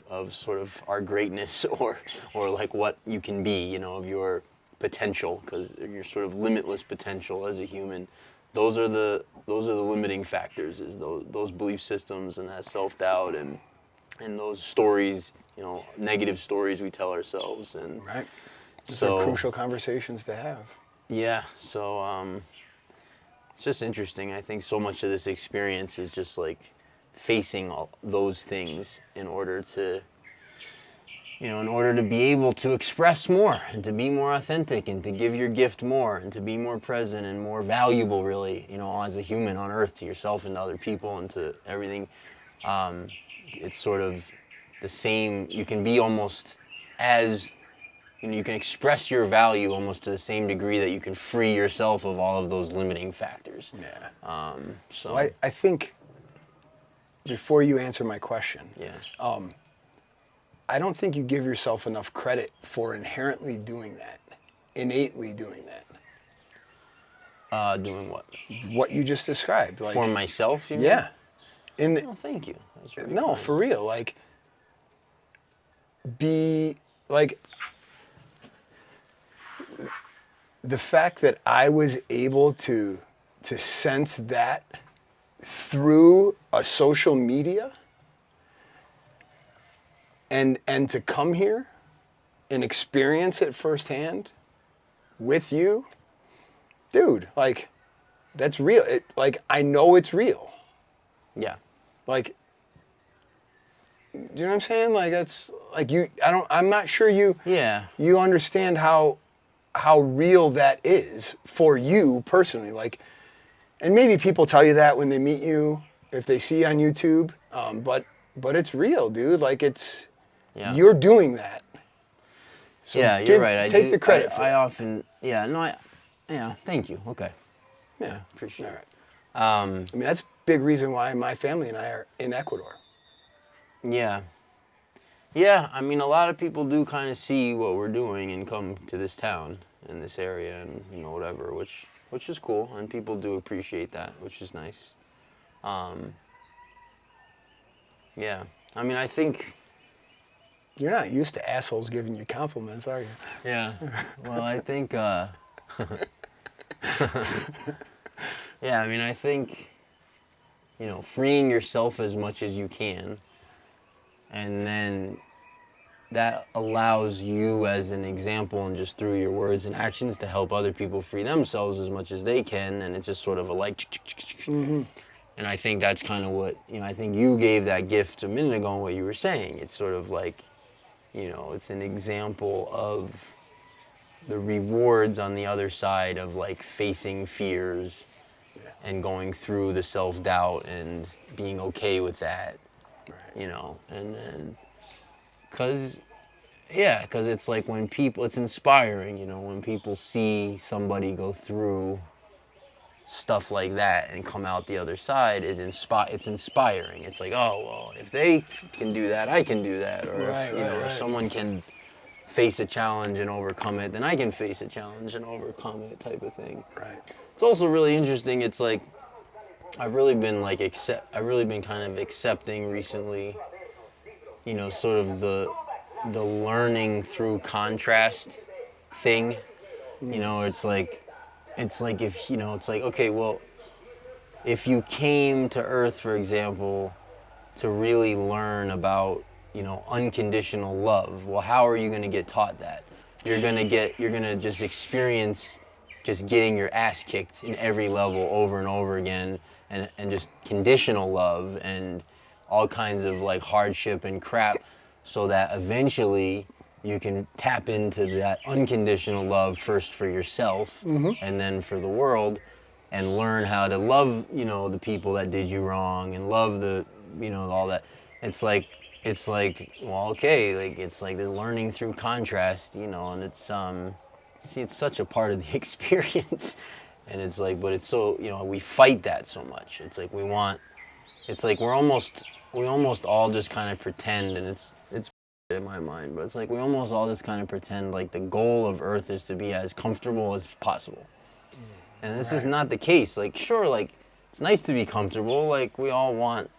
of sort of our greatness or like what you can be, of your potential, because your sort of limitless potential as a human. Those are the limiting factors, is those belief systems and that self-doubt and those stories, negative stories we tell ourselves. And right. Those are crucial conversations to have. Yeah. So it's just interesting. I think so much of this experience is just like facing all those things in order to be able to express more and to be more authentic and to give your gift more and to be more present and more valuable, really, as a human on Earth, to yourself and to other people and to everything. It's sort of the same. You can be almost as, you can express your value almost to the same degree that you can free yourself of all of those limiting factors. Yeah. So Well, I think before you answer my question, I don't think you give yourself enough credit for inherently doing that, innately doing that. Doing what? What you just described. Like, for myself, you mean? Yeah. Oh, thank you. That's really No, kind. for real. Like, be like, the fact that I was able to sense that through a social media and to come here and experience it firsthand with you, dude, like, that's real. I know it's real. Yeah. Like, do you know what I'm saying? Like, that's like I'm not sure you understand how real that is for you personally. Like, and maybe people tell you that when they meet you, if they see you on YouTube, but it's real, dude. Like, you're doing that. So you're right. Take the credit for that. I often, thank you. Okay. Yeah, appreciate it. I mean, that's a big reason why my family and I are in Ecuador. Yeah. Yeah, I mean, a lot of people do kind of see what we're doing and come to this town in this area and, whatever, which is cool. And people do appreciate that, which is nice. Yeah. I mean, I think... You're not used to assholes giving you compliments, are you? Yeah. Well, I think... Yeah, I mean, I think, freeing yourself as much as you can, and then that allows you as an example and just through your words and actions to help other people free themselves as much as they can, and it's just sort of a like... Mm-hmm. And I think that's kind of what, I think you gave that gift a minute ago in what you were saying. It's sort of like, it's an example of the rewards on the other side of like facing fears and going through the self-doubt and being okay with that, and then, because it's like when people, it's inspiring, when people see somebody go through stuff like that and come out the other side, it's inspiring. It's like, oh, well, if they can do that, I can do that. Or if someone can face a challenge and overcome it, then I can face a challenge and overcome it, type of thing. Right. It's also really interesting. It's like I've really been kind of accepting recently, sort of the learning through contrast thing. It's like if it's like, okay, well, if you came to Earth, for example, to really learn about unconditional love, well, how are you going to get taught that? You're going to just experience just getting your ass kicked in every level over and over again, and just conditional love and all kinds of like hardship and crap, so that eventually you can tap into that unconditional love first for yourself, and then for the world, and learn how to love, the people that did you wrong, and love the, all that. It's like, well, okay, like it's like the learning through contrast, and it's it's such a part of the experience, and it's like, but it's so, we fight that so much. It's like we almost all just kind of pretend, and it's in my mind, but it's like we almost all just kind of pretend like the goal of Earth is to be as comfortable as possible. And this is not the case. Like, sure, like, it's nice to be comfortable. Like, we all want,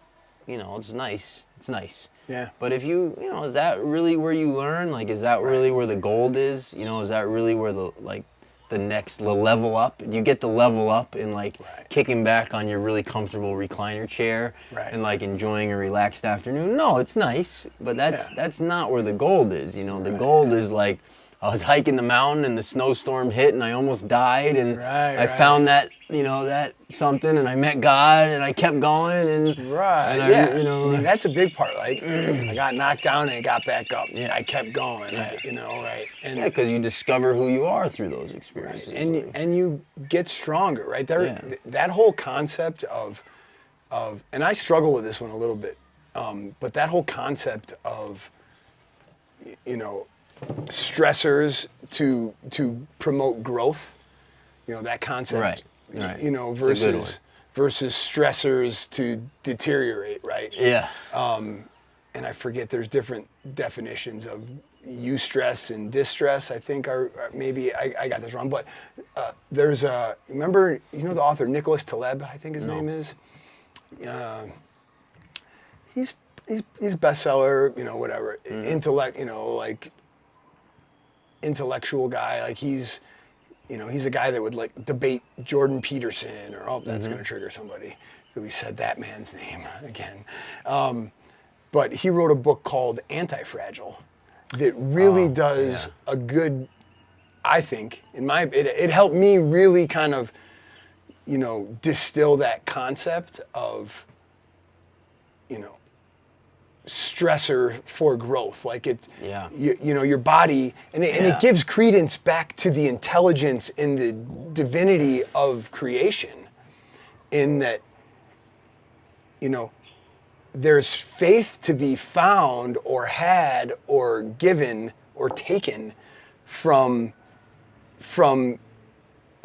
it's nice. It's nice. Yeah. But if is that really where you learn? Like, is that really where the gold is? Is that really where the next level up? Do you get to level up in like kicking back on your really comfortable recliner chair and like enjoying a relaxed afternoon? No, it's nice, but that's not where the gold is. The gold is like, I was hiking the mountain and the snowstorm hit and I almost died, and I found that that something, and I met God, and I kept going, and I mean, that's a big part. Like I got knocked down and I got back up. I kept going. And because you discover who you are through those experiences, and you get stronger, right? That whole concept of and I struggle with this one a little bit, but that whole concept of stressors to promote growth, that concept, versus stressors to deteriorate, right? Yeah. And I forget, there's different definitions of eustress and distress, I think, are maybe I got this wrong, but there's remember, the author Nicholas Taleb, I think his name is. He's bestseller, whatever, like intellectual guy, like he's a guy that would like debate Jordan Peterson, or that's going to trigger somebody, so we said that man's name again, but he wrote a book called Antifragile that really does a good, I think, it helped me really kind of distill that concept of stressor for growth, like it's your body, and it gives credence back to the intelligence and the divinity of creation, in that there's faith to be found or had or given or taken from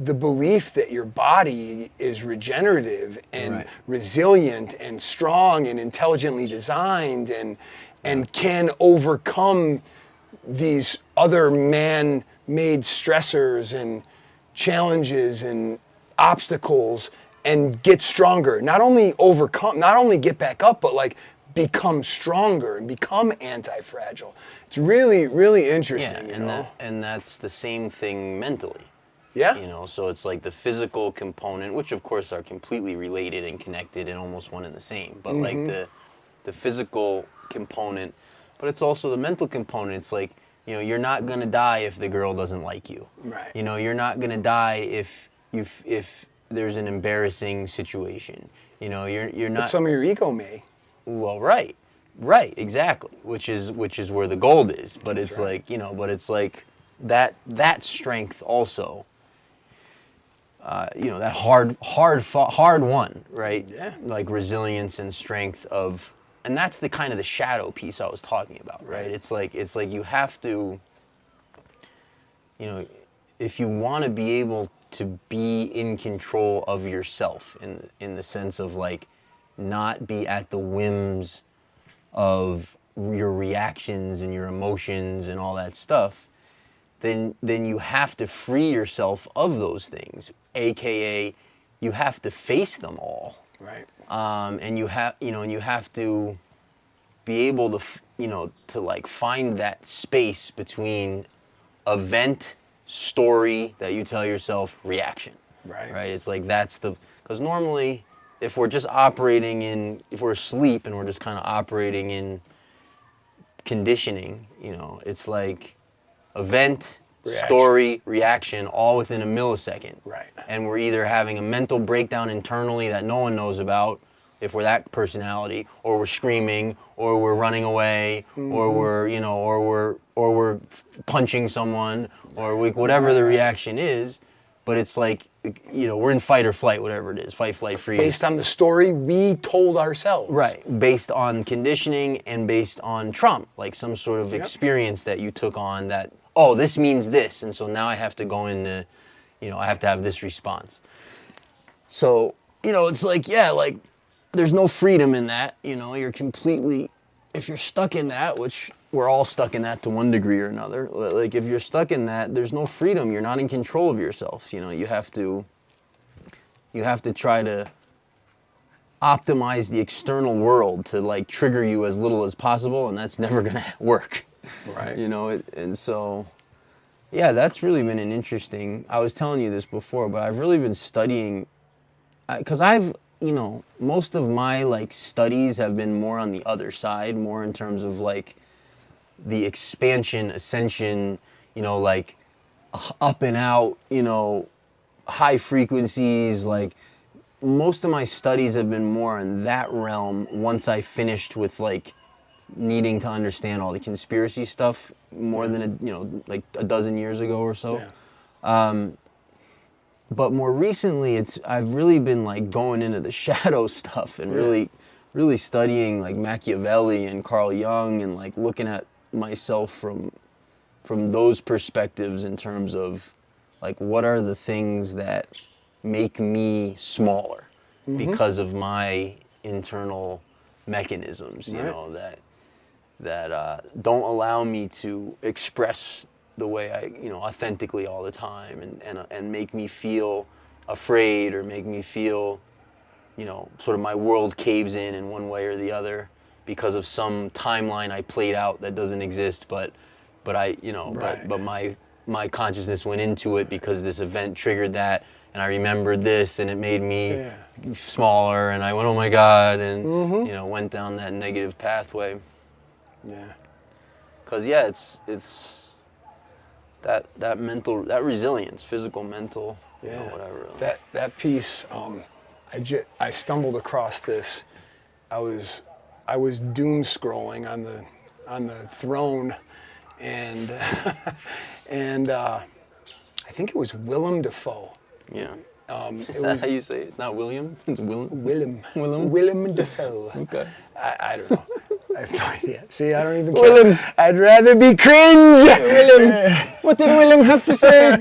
the belief that your body is regenerative and resilient and strong and intelligently designed and can overcome these other man-made stressors and challenges and obstacles and get stronger. Not only get back up, but like become stronger and become anti-fragile. It's really, really interesting. And that's the same thing mentally. Yeah. So it's like the physical component, which of course are completely related and connected and almost one and the same, but like the physical component, but it's also the mental component. It's like, you're not going to die if the girl doesn't like you. Right. You're not going to die if there's an embarrassing situation. You're not. But some of your ego may. Well, right, exactly. Which is where the gold is. But it's like, but it's like that strength also. That hard one, right? Yeah. Like resilience and strength of, and that's the kind of the shadow piece I was talking about, right? It's like you have to, if you want to be able be in control of yourself in the sense of like not be at the whims of your reactions and your emotions and all that stuff, then you have to free yourself of those things, aka you have to face them all. Right. And you have to be able to to like find that space between event, story that you tell yourself, reaction. Right. It's like because normally if we're asleep and we're just kind of operating in conditioning, it's like event, story, reaction, all within a millisecond. Right. And we're either having a mental breakdown internally that no one knows about, if we're that personality, or we're screaming, or we're running away, or we're punching someone, or whatever the reaction is. But it's like, we're in fight or flight, whatever it is, fight, flight, freeze. Based on the story we told ourselves. Right, based on conditioning and based on trauma, like some sort of experience that you took on that, oh, this means this, and so now I have to go into, I have to have this response. So, it's like, like, there's no freedom in that, you're completely, if you're stuck in that, which we're all stuck in that to one degree or another, like if you're stuck in that, there's no freedom, you're not in control of yourself, you have to try to optimize the external world to like trigger you as little as possible, and that's never gonna work. Right. And so, yeah, that's really been an interesting, I was telling you this before, but I've really been studying, because I've, most of my like studies have been more on the other side, more in terms of like the expansion, ascension, like up and out, high frequencies, like most of my studies have been more in that realm once I finished with like needing to understand all the conspiracy stuff more than like a dozen years ago or so. Yeah. But more recently, I've really been like going into the shadow stuff and really studying like Machiavelli and Carl Jung and like looking at myself from those perspectives in terms of like what are the things that make me smaller because of my internal mechanisms, that don't allow me to express the way I, authentically all the time, and make me feel afraid or make me feel, sort of my world caves in one way or the other because of some timeline I played out that doesn't exist, but I, but my consciousness went into it because this event triggered that, and I remembered this, and it made me smaller, and I went, oh my God, and went down that negative pathway. Yeah. Because it's that mental, that resilience, physical, mental, whatever. That piece, I stumbled across this. I was doom scrolling on the throne, and and I think it was Willem Dafoe. Yeah. Is that how you say it? It's not William? It's Willem? Willem Dafoe. Okay. I don't know. I have no idea. See, I don't even care. Willem. I'd rather be cringe. Willem. What did Willem have to say?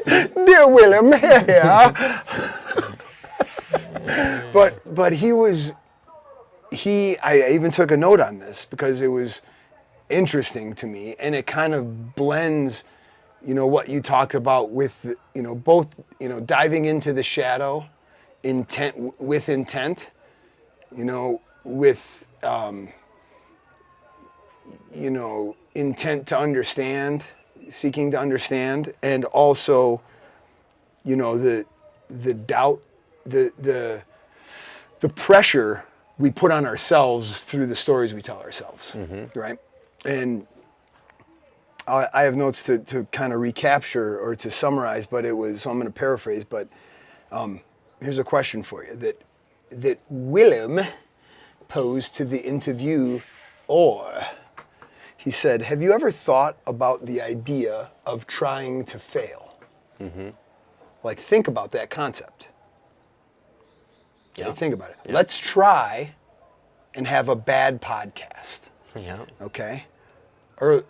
Dear Willem, yeah. But I even took a note on this because it was interesting to me, and it kind of blends, what you talked about with, both, diving into the shadow, with intent, with, intent to understand, seeking to understand, and also, the doubt, the pressure we put on ourselves through the stories we tell ourselves, right? And I have notes to kind of recapture or to summarize, but so I'm going to paraphrase, but here's a question for you that Willem posed to the interviewer. He said, have you ever thought about the idea of trying to fail? Like, think about that concept. Yeah. Think about it. Yeah. Let's try and have a bad podcast. Yeah. Okay? Or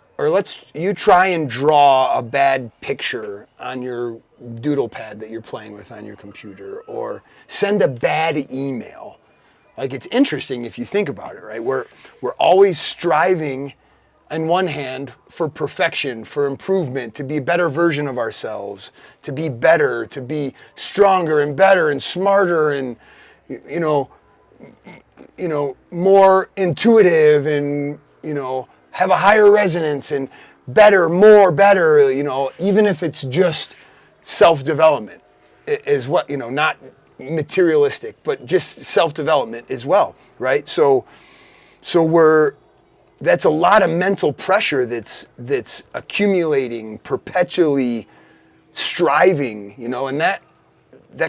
you try and draw a bad picture on your doodle pad that you're playing with on your computer, or send a bad email. Like, it's interesting if you think about it, right? We're always striving on one hand for perfection, for improvement, to be a better version of ourselves, to be better, to be stronger and better and smarter and, more intuitive and, have a higher resonance and better, more better, even if it's just self-development is what, not materialistic, but just self-development as well, right? So that's a lot of mental pressure that's accumulating, perpetually striving, and that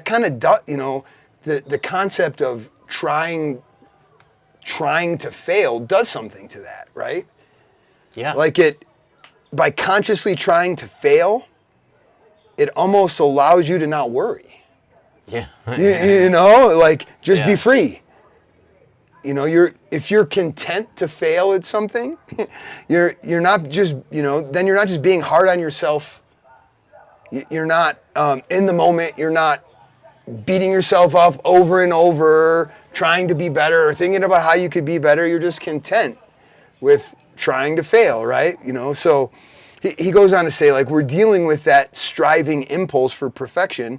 kind of, the concept of trying to fail does something to that, right? Yeah. Like, by consciously trying to fail, it almost allows you to not worry. Yeah. Just be Yeah. free. If you're content to fail at something, you're not just, then you're not just being hard on yourself. You're not in the moment. You're not beating yourself up over and over, trying to be better or thinking about how you could be better. You're just content with trying to fail, right? So he goes on to say, like, we're dealing with that striving impulse for perfection,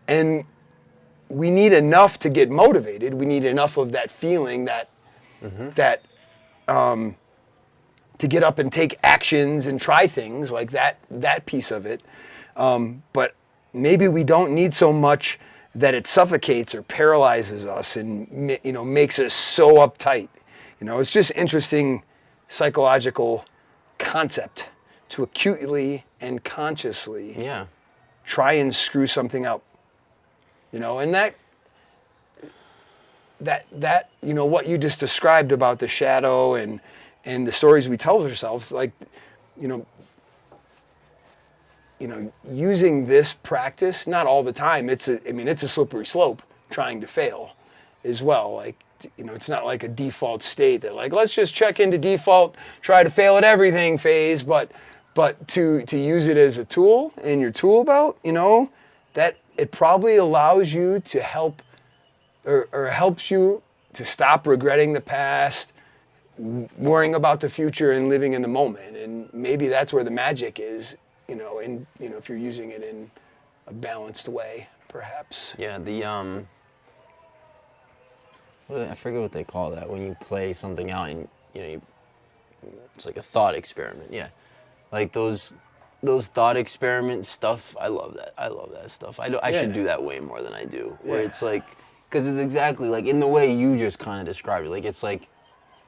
and we need enough to get motivated. We need enough of that feeling that to get up and take actions and try things like that piece of it. But maybe we don't need so much that it suffocates or paralyzes us and makes us so uptight. It's just interesting psychological concept to acutely and consciously try and screw something up. And that what you just described about the shadow and the stories we tell ourselves, like, using this practice, not all the time. It's a slippery slope trying to fail as well. Like, it's not like a default state that, like, let's just check into default, try to fail at everything phase, but to use it as a tool in your tool belt, that it probably allows you to help or helps you to stop regretting the past, worrying about the future, and living in the moment. And maybe that's where the magic is, if you're using it in a balanced way, perhaps. Yeah, I forget what they call that when you play something out and it's like a thought experiment. Yeah, like those thought experiment stuff. I love that. I love that stuff. I should do that way more than I do. Where it's like, because it's exactly like in the way you just kind of described it. Like, it's like,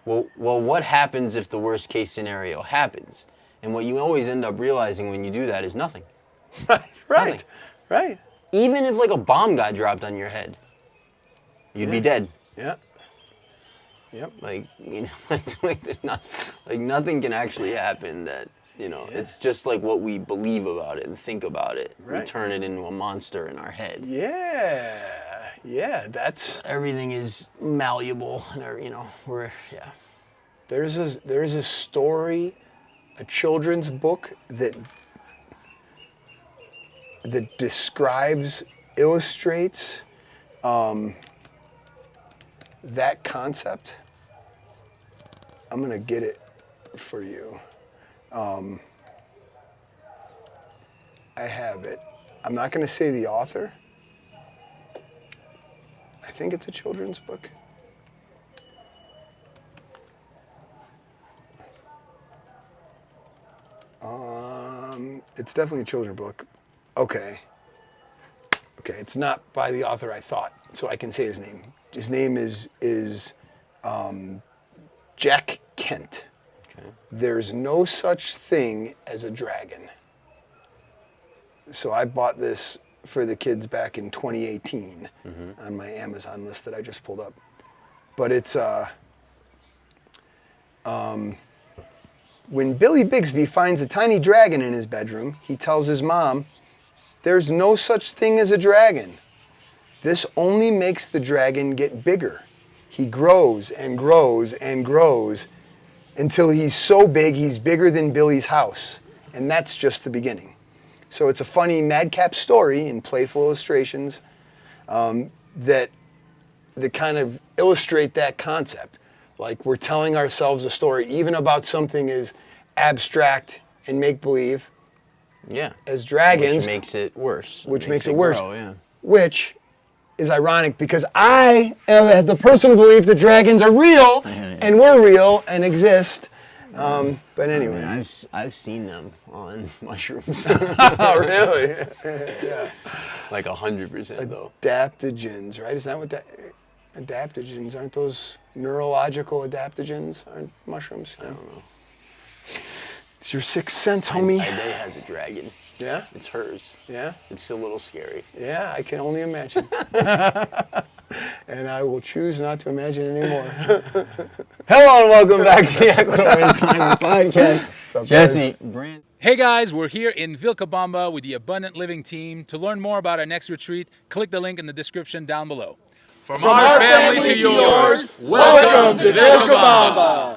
well, what happens if the worst case scenario happens? And what you always end up realizing when you do that is nothing. Right. Even if, like, a bomb got dropped on your head, you'd be dead. Yeah. Yep. Like, there's not, like, nothing can actually happen that, it's just like what we believe about it and think about it. Right. We turn it into a monster in our head. Yeah, that's... Everything is malleable, and, There's a story, a children's book that describes, illustrates that concept. I'm going to get it for you. I have it. I'm not going to say the author. I think it's a children's book. It's definitely a children's book. Okay, it's not by the author I thought, so I can say his name. His name is Jack Kent. Okay. There's no such thing as a dragon. So I bought this for the kids back in 2018 on my Amazon list that I just pulled up. But it's when Billy Bixby finds a tiny dragon in his bedroom, he tells his mom, "There's no such thing as a dragon. This only makes the dragon get bigger. He grows and grows and grows until he's so big, he's bigger than Billy's house. And that's just the beginning. So it's a funny madcap story in playful illustrations that kind of illustrate that concept. Like we're telling ourselves a story, even about something as abstract and make-believe as dragons. Which makes it worse. Which makes it worse. Grow, yeah. Which is ironic because I have the personal belief that dragons are real and we're real and exist. But anyway. I mean, I've seen them on mushrooms. Oh, really? Yeah. Like 100% though. Adaptogens, right? Is that what adaptogens, aren't those neurological adaptogens? Aren't mushrooms? I don't know. It's your sixth sense, homie. Ida has a dragon. Yeah? It's hers. Yeah? It's a little scary. Yeah, I can only imagine. And I will choose not to imagine anymore. Hello and welcome back to the Ecuadorian Science Podcast. What's up, Jesse, guys? Brand. Hey guys, we're here in Vilcabamba with the Abundant Living team. To learn more about our next retreat, click the link in the description down below. From our family to yours, welcome to Vilcabamba.